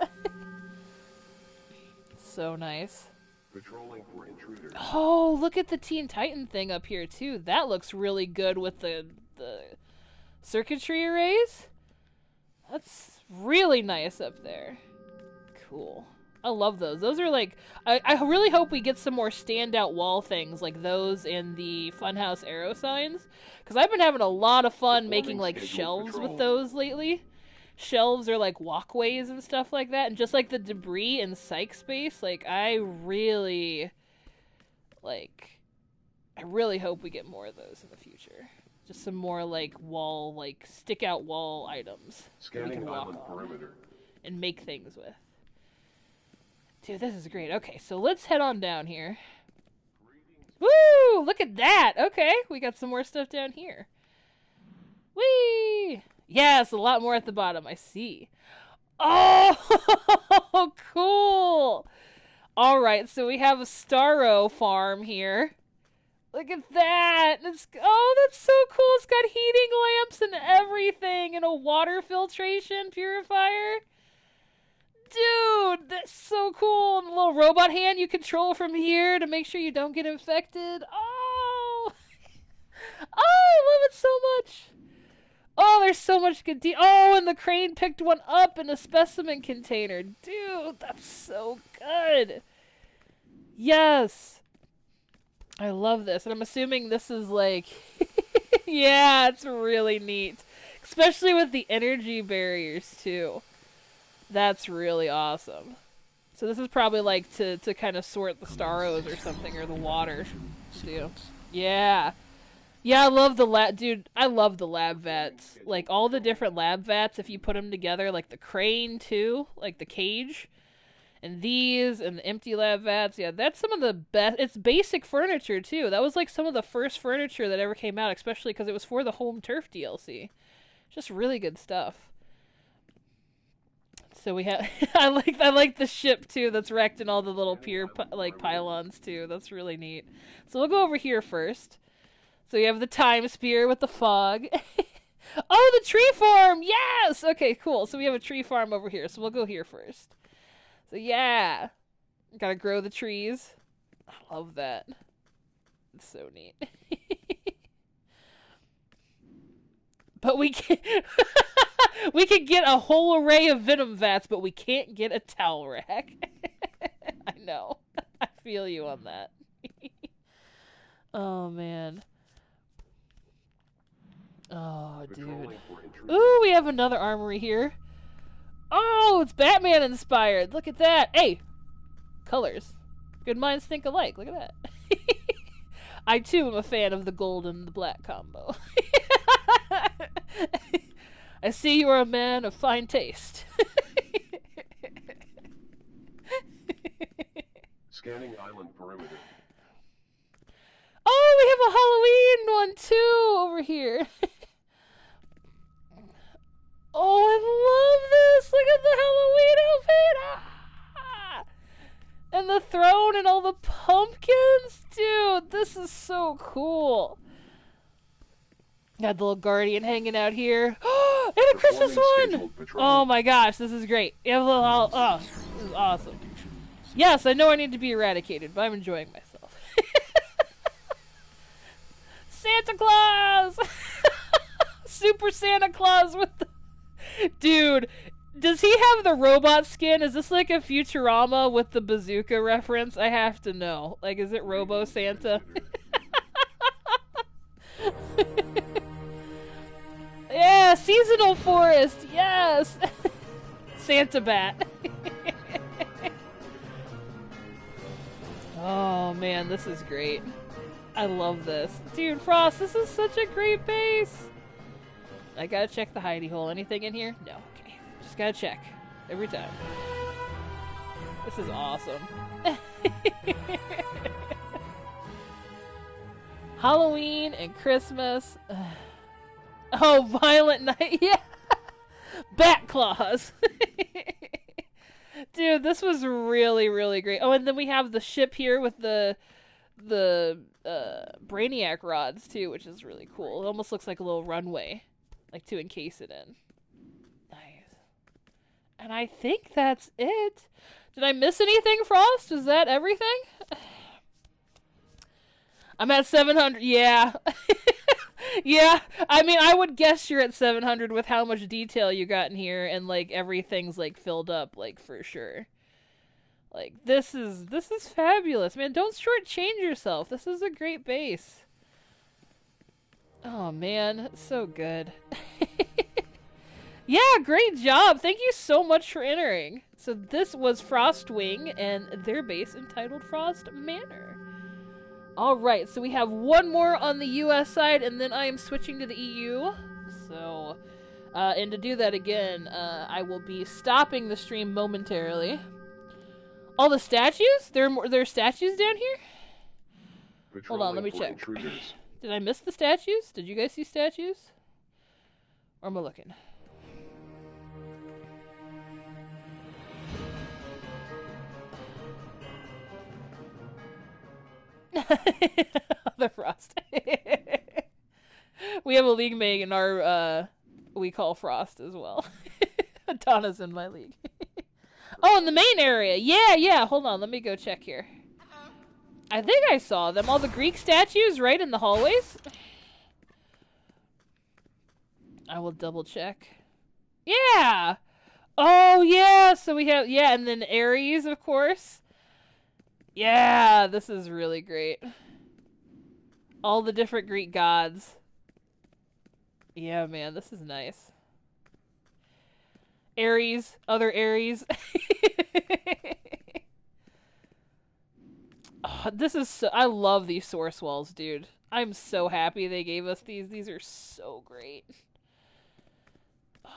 So nice. Patrolling for intruders. Oh, look at the Teen Titan thing up here, too. That looks really good with the circuitry arrays. That's really nice up there. Cool. I love those. Those are like... I really hope we get some more standout wall things like those in the Funhouse arrow signs. Because I've been having a lot of fun making like shelves with those lately. Shelves are like walkways and stuff like that. And just like the debris in Psych Space, like I really hope we get more of those in the future. Just some more like wall, like stick out wall items. Scanning island perimeter. And make things with. Dude, this is great. Okay, so let's head on down here. Woo! Look at that! Okay, we got some more stuff down here. Whee! Yes, a lot more at the bottom. I see. Oh, cool! Alright, so we have a Starro farm here. Look at that! Oh, that's so cool! It's got heating lamps and everything, and a water filtration purifier. Dude, that's so cool! And a little robot hand you control from here to make sure you don't get infected. Oh! Oh, I love it so much! Oh, there's so much good oh, and the crane picked one up in a specimen container. Dude, that's so good! Yes! I love this, and I'm assuming this is like... Yeah, it's really neat. Especially with the energy barriers, too. That's really awesome. So this is probably like to kind of sort the Starros or something, or the water. Yeah. Yeah, I love the lab, dude, I love the lab vats. Like, all the different lab vats, if you put them together, like the crane, too, like the cage, and these, and the empty lab vats, yeah, that's some of the best, it's basic furniture, too. That was, like, some of the first furniture that ever came out, especially because it was for the Home Turf DLC. Just really good stuff. So we have, I like the ship, too, that's wrecked and all the little pier, like, pylons, too. That's really neat. So we'll go over here first. So you have the time spear with the fog. Oh, the tree farm! Yes! Okay, cool. So we have a tree farm over here, so we'll go here first. So yeah. Gotta grow the trees. I love that. It's so neat. But we can we can get a whole array of venom vats, but we can't get a towel rack. I know. I feel you on that. Oh man. Oh dude. Ooh, we have another armory here. Oh, it's Batman inspired. Look at that. Hey, colors. Good minds think alike. Look at that. I too am a fan of the gold and the black combo. I see you are a man of fine taste. Scanning island perimeter. Oh, we have a Halloween one too over here. Oh, I love this! Look at the Halloween outfit! Ah! And the throne and all the pumpkins! Dude, this is so cool. Got the little guardian hanging out here. Oh, and a Christmas one! Oh my gosh, this is great. You have a little, oh, this is awesome. Yes, I know I need to be eradicated, but I'm enjoying myself. Santa Claus! Super Santa Claus with the... Dude, does he have the robot skin? Is this like a Futurama with the bazooka reference? I have to know. Like, is it Robo Santa? Yeah, seasonal forest. Yes. Santa Bat. Oh man, this is great. I love this. Dude, Frost, this is such a great base. I gotta check the hidey hole. Anything in here? No. Okay. Just gotta check. Every time. This is awesome. Halloween and Christmas. Oh, Violent Night. Yeah. Bat claws. Dude, this was really, really great. Oh, and then we have the ship here with the Brainiac rods, too, which is really cool. It almost looks like a little runway. Like to encase it in. Nice. And I think that's it. Did I miss anything, Frost? Is that everything? I'm at 700. Yeah. Yeah. I mean, I would guess you're at 700 with how much detail you got in here and like everything's like filled up, like for sure. Like this is fabulous, man. Don't shortchange yourself. This is a great base. Oh man, so good. Yeah, great job. Thank you so much for entering. So this was Frostwing and their base entitled Frost Manor. Alright, so we have one more on the US side and then I am switching to the EU. So, and to do that again, I will be stopping the stream momentarily. All the statues? There are statues down here? Hold on, let me check. Intruders. Did I miss the statues? Did you guys see statues? Or am I looking? The Frost. We have a league mate in our, we call Frost as well. Donna's in my league. Oh, in the main area. Yeah. Hold on, let me go check here. I think I saw them. All the Greek statues right in the hallways. I will double check. Yeah! Oh, yeah! So we have... Yeah, and then Ares, of course. Yeah, this is really great. All the different Greek gods. Yeah, man, this is nice. Ares, other Ares. Oh, this is so... I love these source walls, dude. I'm so happy they gave us these. These are so great. Oh,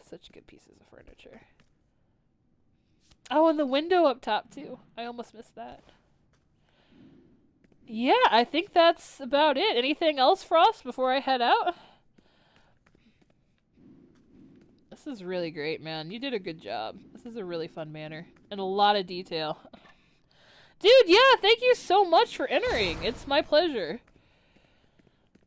such good pieces of furniture. Oh, and the window up top, too. I almost missed that. Yeah, I think that's about it. Anything else, Frost, before I head out? This is really great, man. You did a good job. This is a really fun manor. And a lot of detail. Dude, yeah, thank you so much for entering. It's my pleasure.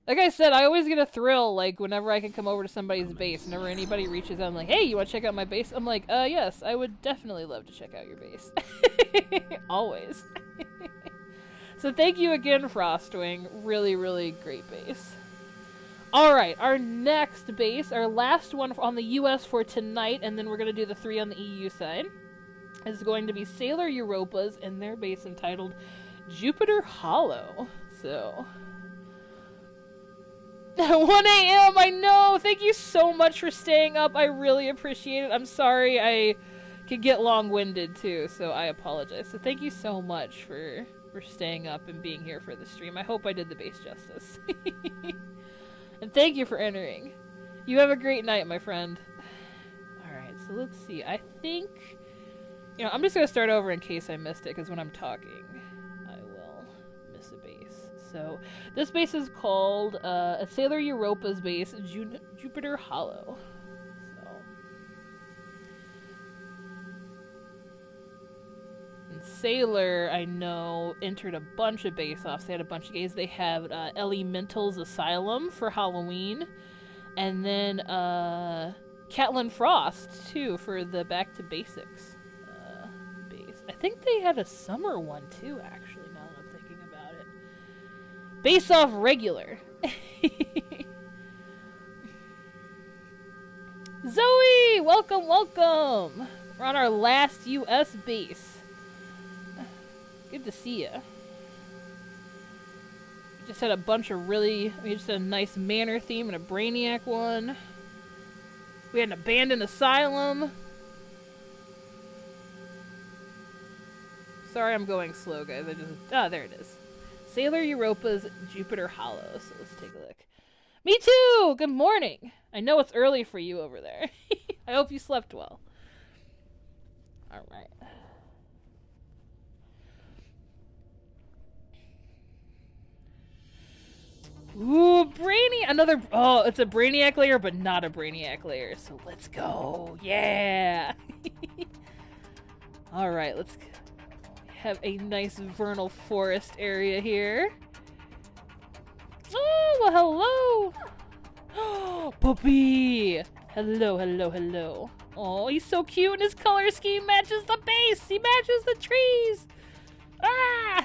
Like I said, I always get a thrill, like, whenever I can come over to somebody's base. Whenever anybody reaches out, I'm like, hey, you want to check out my base? I'm like, yes, I would definitely love to check out your base. Always. So thank you again, Frostwing. Really, really great base. Alright, our next base, our last one on the US for tonight, and then we're going to do the 3 on the EU side, is going to be Sailor Europa's in their base entitled Jupiter Hollow. So... 1 a.m. I know! Thank you so much for staying up. I really appreciate it. I'm sorry I could get long-winded too, so I apologize. So thank you so much for staying up and being here for the stream. I hope I did the base justice. And thank you for entering. You have a great night, my friend. Alright, so let's see. I think... You know, I'm just going to start over in case I missed it, because when I'm talking, I will miss a base. So, this base is called Sailor Europa's base, Jupiter Hollow. So. And Sailor, I know, entered a bunch of base-offs. They had a bunch of games. They have Elemental's Asylum for Halloween. And then Catelyn Frost, too, for the Back to Basics base. I think they had a summer one, too, actually, now that I'm thinking about it. Base off regular. Zoe! Welcome, welcome! We're on our last US base. Good to see ya. We just had a bunch of we just had a nice Manor theme and a Brainiac one. We had an Abandoned Asylum. Sorry I'm going slow, guys. There it is. Sailor Europa's Jupiter Hollow. So let's take a look. Me too! Good morning! I know it's early for you over there. I hope you slept well. Alright. Ooh, Brainiac! Oh, it's a Brainiac layer, but not a Brainiac layer. So let's go. Yeah! Alright, let's have a nice vernal forest area here. Oh, well, hello! Oh, Puppy! Hello, hello, hello. Oh, he's so cute, and his color scheme matches the base! He matches the trees! Ah!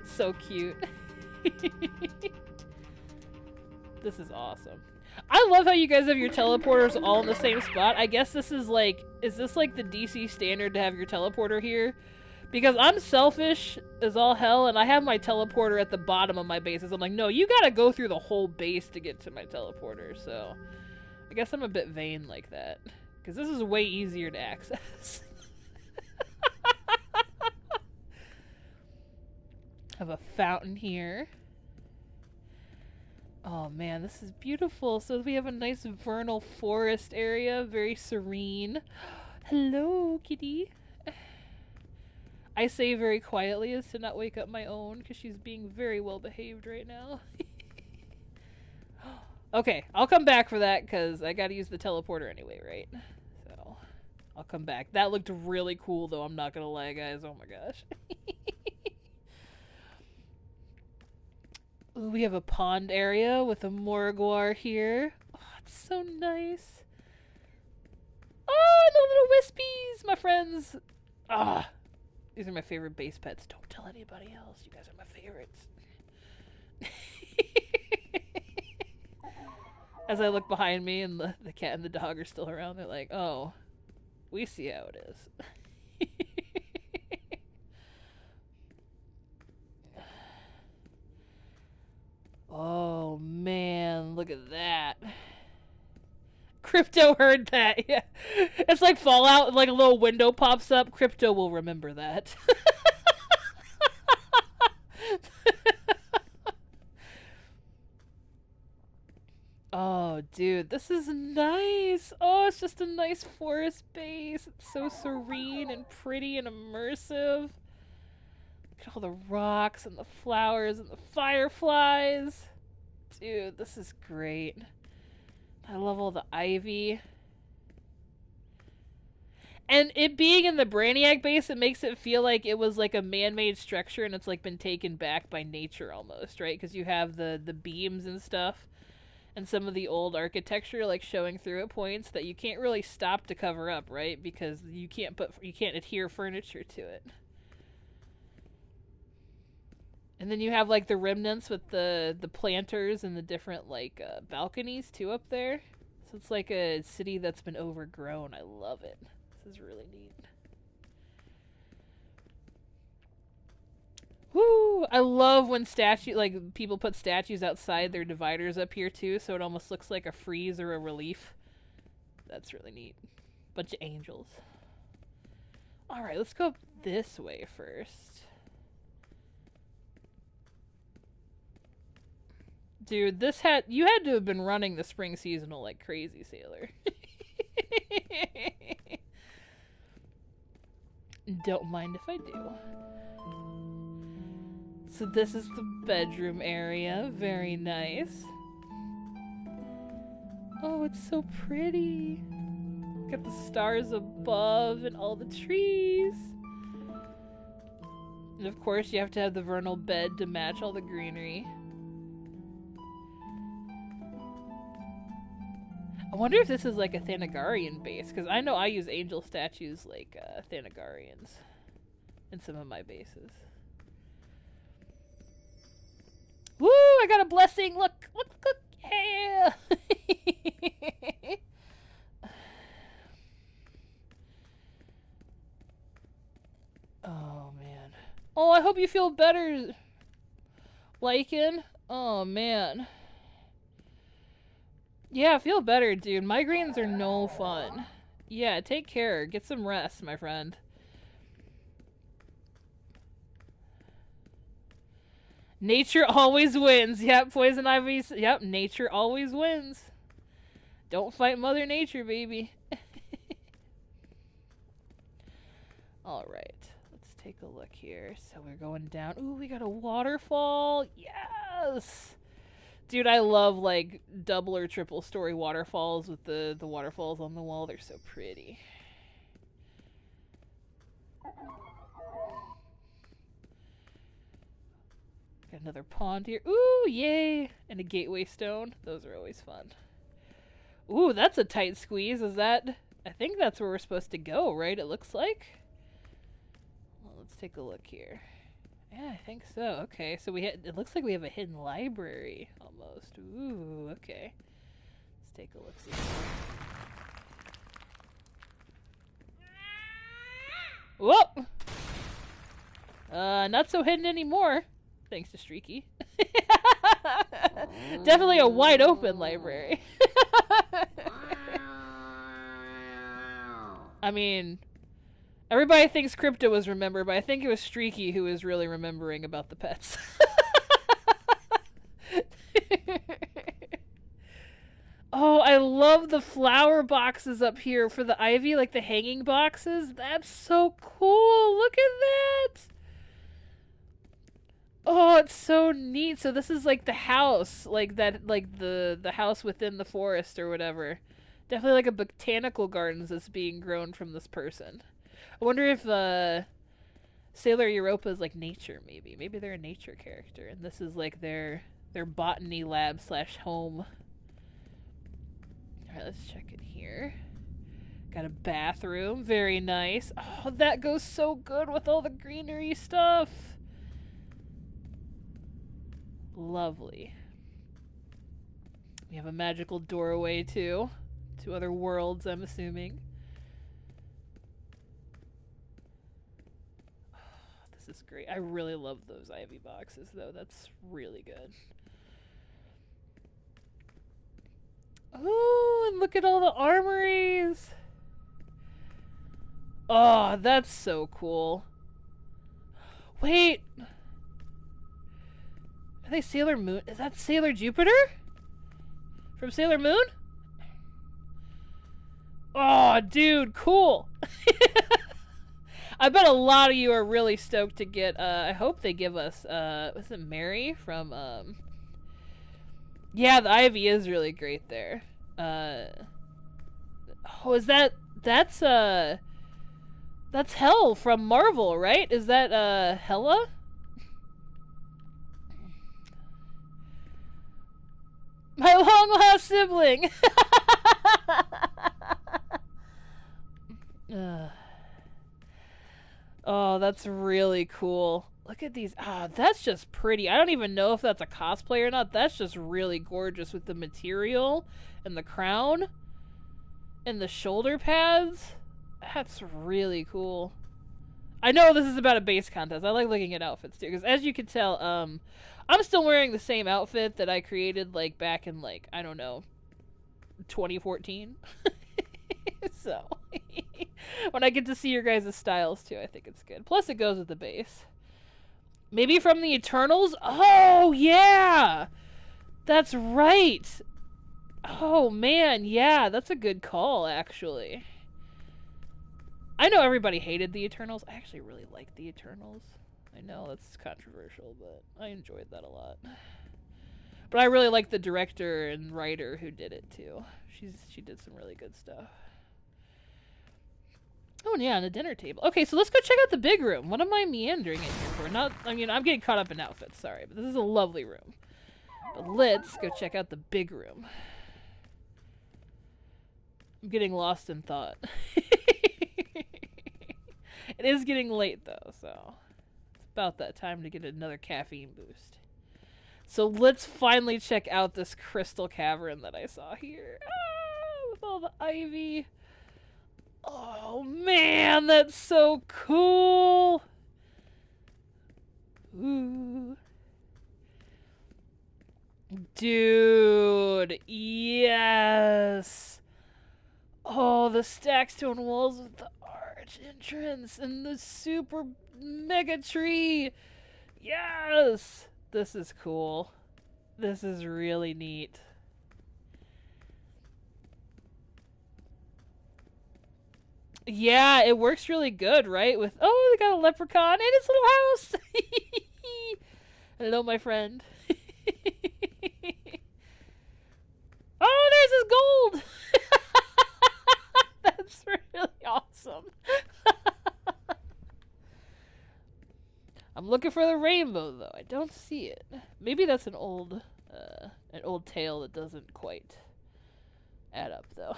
So cute. This is awesome. I love how you guys have your teleporters all in the same spot. I guess this is like... Is this like the DC standard to have your teleporter here? Because I'm selfish as all hell, and I have my teleporter at the bottom of my bases. I'm like, no, you gotta go through the whole base to get to my teleporter, so... I guess I'm a bit vain like that. Because this is way easier to access. Have a fountain here. Oh man, this is beautiful. So we have a nice vernal forest area, very serene. Hello, kitty. I say very quietly as to not wake up my own, because she's being very well behaved right now. Okay, I'll come back for that, because I gotta use the teleporter anyway, right? So, I'll come back. That looked really cool, though, I'm not gonna lie, guys. Oh my gosh. Ooh, we have a pond area with a Morguar here. Oh, it's so nice. Oh, and the little wispies, my friends. Ah, these are my favorite base pets. Don't tell anybody else. You guys are my favorites. As I look behind me and the cat and the dog are still around, they're like, oh, we see how it is. Oh, man, look at that. Crypto heard that, yeah. It's like Fallout, like a little window pops up. Crypto will remember that. Oh, dude, this is nice. Oh, it's just a nice forest base. It's so serene and pretty and immersive. Look at all the rocks and the flowers and the fireflies. Dude, this is great. I love all the ivy. And it being in the Brainiac base, it makes it feel like it was like a man-made structure and it's like been taken back by nature almost, right? Because you have the beams and stuff and some of the old architecture like showing through at points that you can't really stop to cover up, right? Because you can't adhere furniture to it. And then you have like the remnants with the planters and the different like balconies too up there. So it's like a city that's been overgrown. I love it. This is really neat. Woo! I love when people put statues outside their dividers up here too, so it almost looks like a frieze or a relief. That's really neat. Bunch of angels. Alright, let's go up this way first. Dude, you had to have been running the spring seasonal like crazy, Sailor. Don't mind if I do. So this is the bedroom area. Very nice. Oh, it's so pretty. Got the stars above and all the trees. And of course you have to have the vernal bed to match all the greenery. I wonder if this is like a Thanagarian base, because I know I use angel statues like Thanagarians in some of my bases. Woo! I got a blessing! Look! Look! Look! Yeah! Oh, man. Oh, I hope you feel better, Lycan. Oh, man. Yeah, feel better, dude. Migraines are no fun. Yeah, take care. Get some rest, my friend. Nature always wins. Yep, Poison Ivy. Yep, nature always wins. Don't fight Mother Nature, baby. Alright, let's take a look here. So we're going down. Ooh, we got a waterfall. Yes! Dude, I love, like, double or triple story waterfalls with the waterfalls on the wall. They're so pretty. Got another pond here. Ooh, yay! And a gateway stone. Those are always fun. Ooh, that's a tight squeeze. Is that... I think that's where we're supposed to go, right? It looks like? Well, let's take a look here. Yeah, I think so. Okay, so it looks like we have a hidden library, almost. Ooh, okay. Let's take a look. See. Whoop! Not so hidden anymore, thanks to Streaky. Definitely a wide open library. I mean... Everybody thinks Crypto was remembered, but I think it was Streaky who was really remembering about the pets. Oh, I love the flower boxes up here for the ivy, like the hanging boxes. That's so cool. Look at that. Oh, it's so neat. So this is like the house, like that, like the house within the forest or whatever. Definitely like a botanical gardens that's being grown from this person. I wonder if Sailor Europa is like nature, maybe. Maybe they're a nature character, and this is like their botany lab / home. Alright, let's check in here. Got a bathroom. Very nice. Oh, that goes so good with all the greenery stuff. Lovely. We have a magical doorway, too. To other worlds, I'm assuming. This is great. I really love those ivy boxes, though. That's really good. Oh, and look at all the armories. Oh, that's so cool. Wait. Are they Sailor Moon? Is that Sailor Jupiter? From Sailor Moon? Oh, dude, cool. I bet a lot of you are really stoked to get, I hope they give us, was it Mary from, yeah, the ivy is really great there. Oh, is that's, That's Hell from Marvel, right? Is that, Hela? My long-lost sibling! Oh, that's really cool. Look at these. Ah, that's just pretty. I don't even know if that's a cosplay or not. That's just really gorgeous with the material and the crown and the shoulder pads. That's really cool. I know this is about a base contest. I like looking at outfits too, because as you can tell, I'm still wearing the same outfit that I created like back in like, I don't know, 2014. So when I get to see your guys' styles too, I think it's good. Plus it goes with the base. Maybe from the Eternals? Oh yeah! That's right! Oh man, yeah, that's a good call actually. I know everybody hated the Eternals. I actually really liked the Eternals. I know that's controversial, but I enjoyed that a lot. But I really like the director and writer who did it too. She did some really good stuff. Oh yeah, on the dinner table. Okay, so let's go check out the big room. What am I meandering in here for? I mean, I'm getting caught up in outfits, sorry, but this is a lovely room. But let's go check out the big room. I'm getting lost in thought. It is getting late though, so it's about that time to get another caffeine boost. So let's finally check out this crystal cavern that I saw here. Ah, with all the ivy. Oh man, that's so cool! Ooh. Dude, yes! Oh, the stacked stone walls with the arch entrance and the super mega tree! Yes! This is cool. This is really neat. Yeah, it works really good, right? With, oh, they got a leprechaun in its little house! Hello, my friend. Oh, there's his gold! That's really awesome. I'm looking for the rainbow, though. I don't see it. Maybe that's an old tale that doesn't quite add up, though.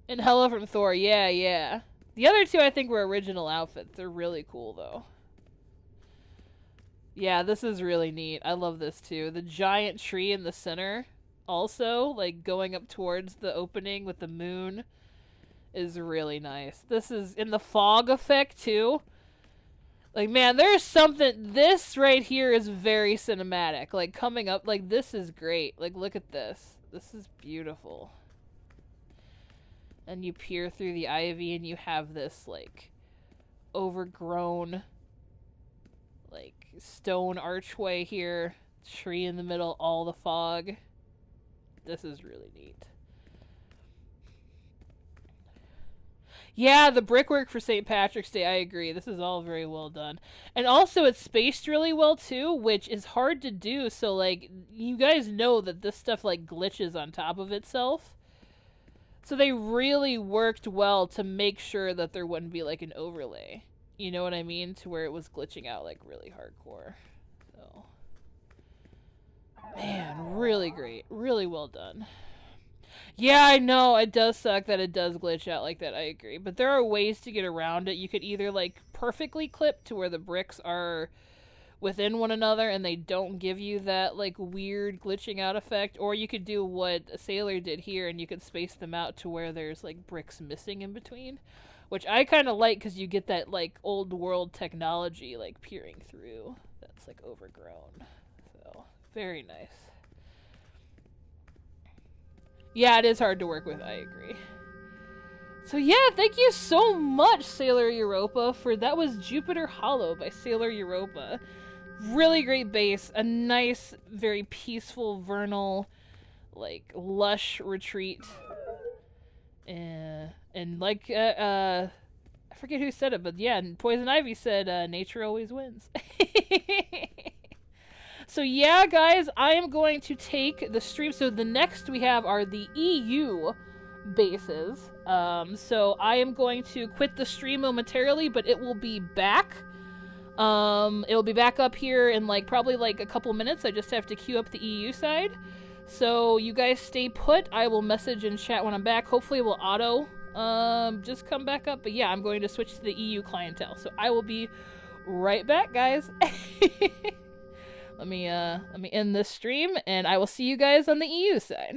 And Hela from Thor, yeah, yeah. The other two I think were original outfits. They're really cool, though. Yeah, this is really neat. I love this, too. The giant tree in the center, also, like, going up towards the opening with the moon, is really nice. This is in the fog effect, too. Like, man, there's something... This right here is very cinematic. Like, coming up, like, this is great. Like, look at this. This is beautiful. And you peer through the ivy and you have this, like, overgrown, like, stone archway here. Tree in the middle, all the fog. This is really neat. Yeah, the brickwork for St. Patrick's Day, I agree. This is all very well done. And also, it's spaced really well, too, which is hard to do. So, like, you guys know that this stuff, like, glitches on top of itself. So they really worked well to make sure that there wouldn't be, like, an overlay. You know what I mean? To where it was glitching out, like, really hardcore. So, man, really great. Really well done. Yeah, I know. It does suck that it does glitch out like that. I agree. But there are ways to get around it. You could either, like, perfectly clip to where the bricks are within one another and they don't give you that, like, weird glitching out effect, or you could do what a Sailor did here and you could space them out to where there's, like, bricks missing in between, which I kind of like because you get that, like, old world technology, like, peering through that's, like, overgrown. So, very nice. Yeah, it is hard to work with, I agree. So yeah, thank you so much, Sailor Europa, for that was Jupiter Hollow by Sailor Europa. Really great base, a nice, very peaceful, vernal, like, lush retreat. And like, I forget who said it, but yeah, Poison Ivy said, nature always wins. So yeah, guys, I am going to take the stream. So the next we have are the EU bases. So I am going to quit the stream momentarily, but it will be back. It'll be back up here in like probably like a couple minutes. I just have to queue up the EU side. So you guys stay put. I will message in chat when I'm back. Hopefully it will auto just come back up. But yeah, I'm going to switch to the EU clientele. So I will be right back, guys. Let me end this stream and I will see you guys on the EU side.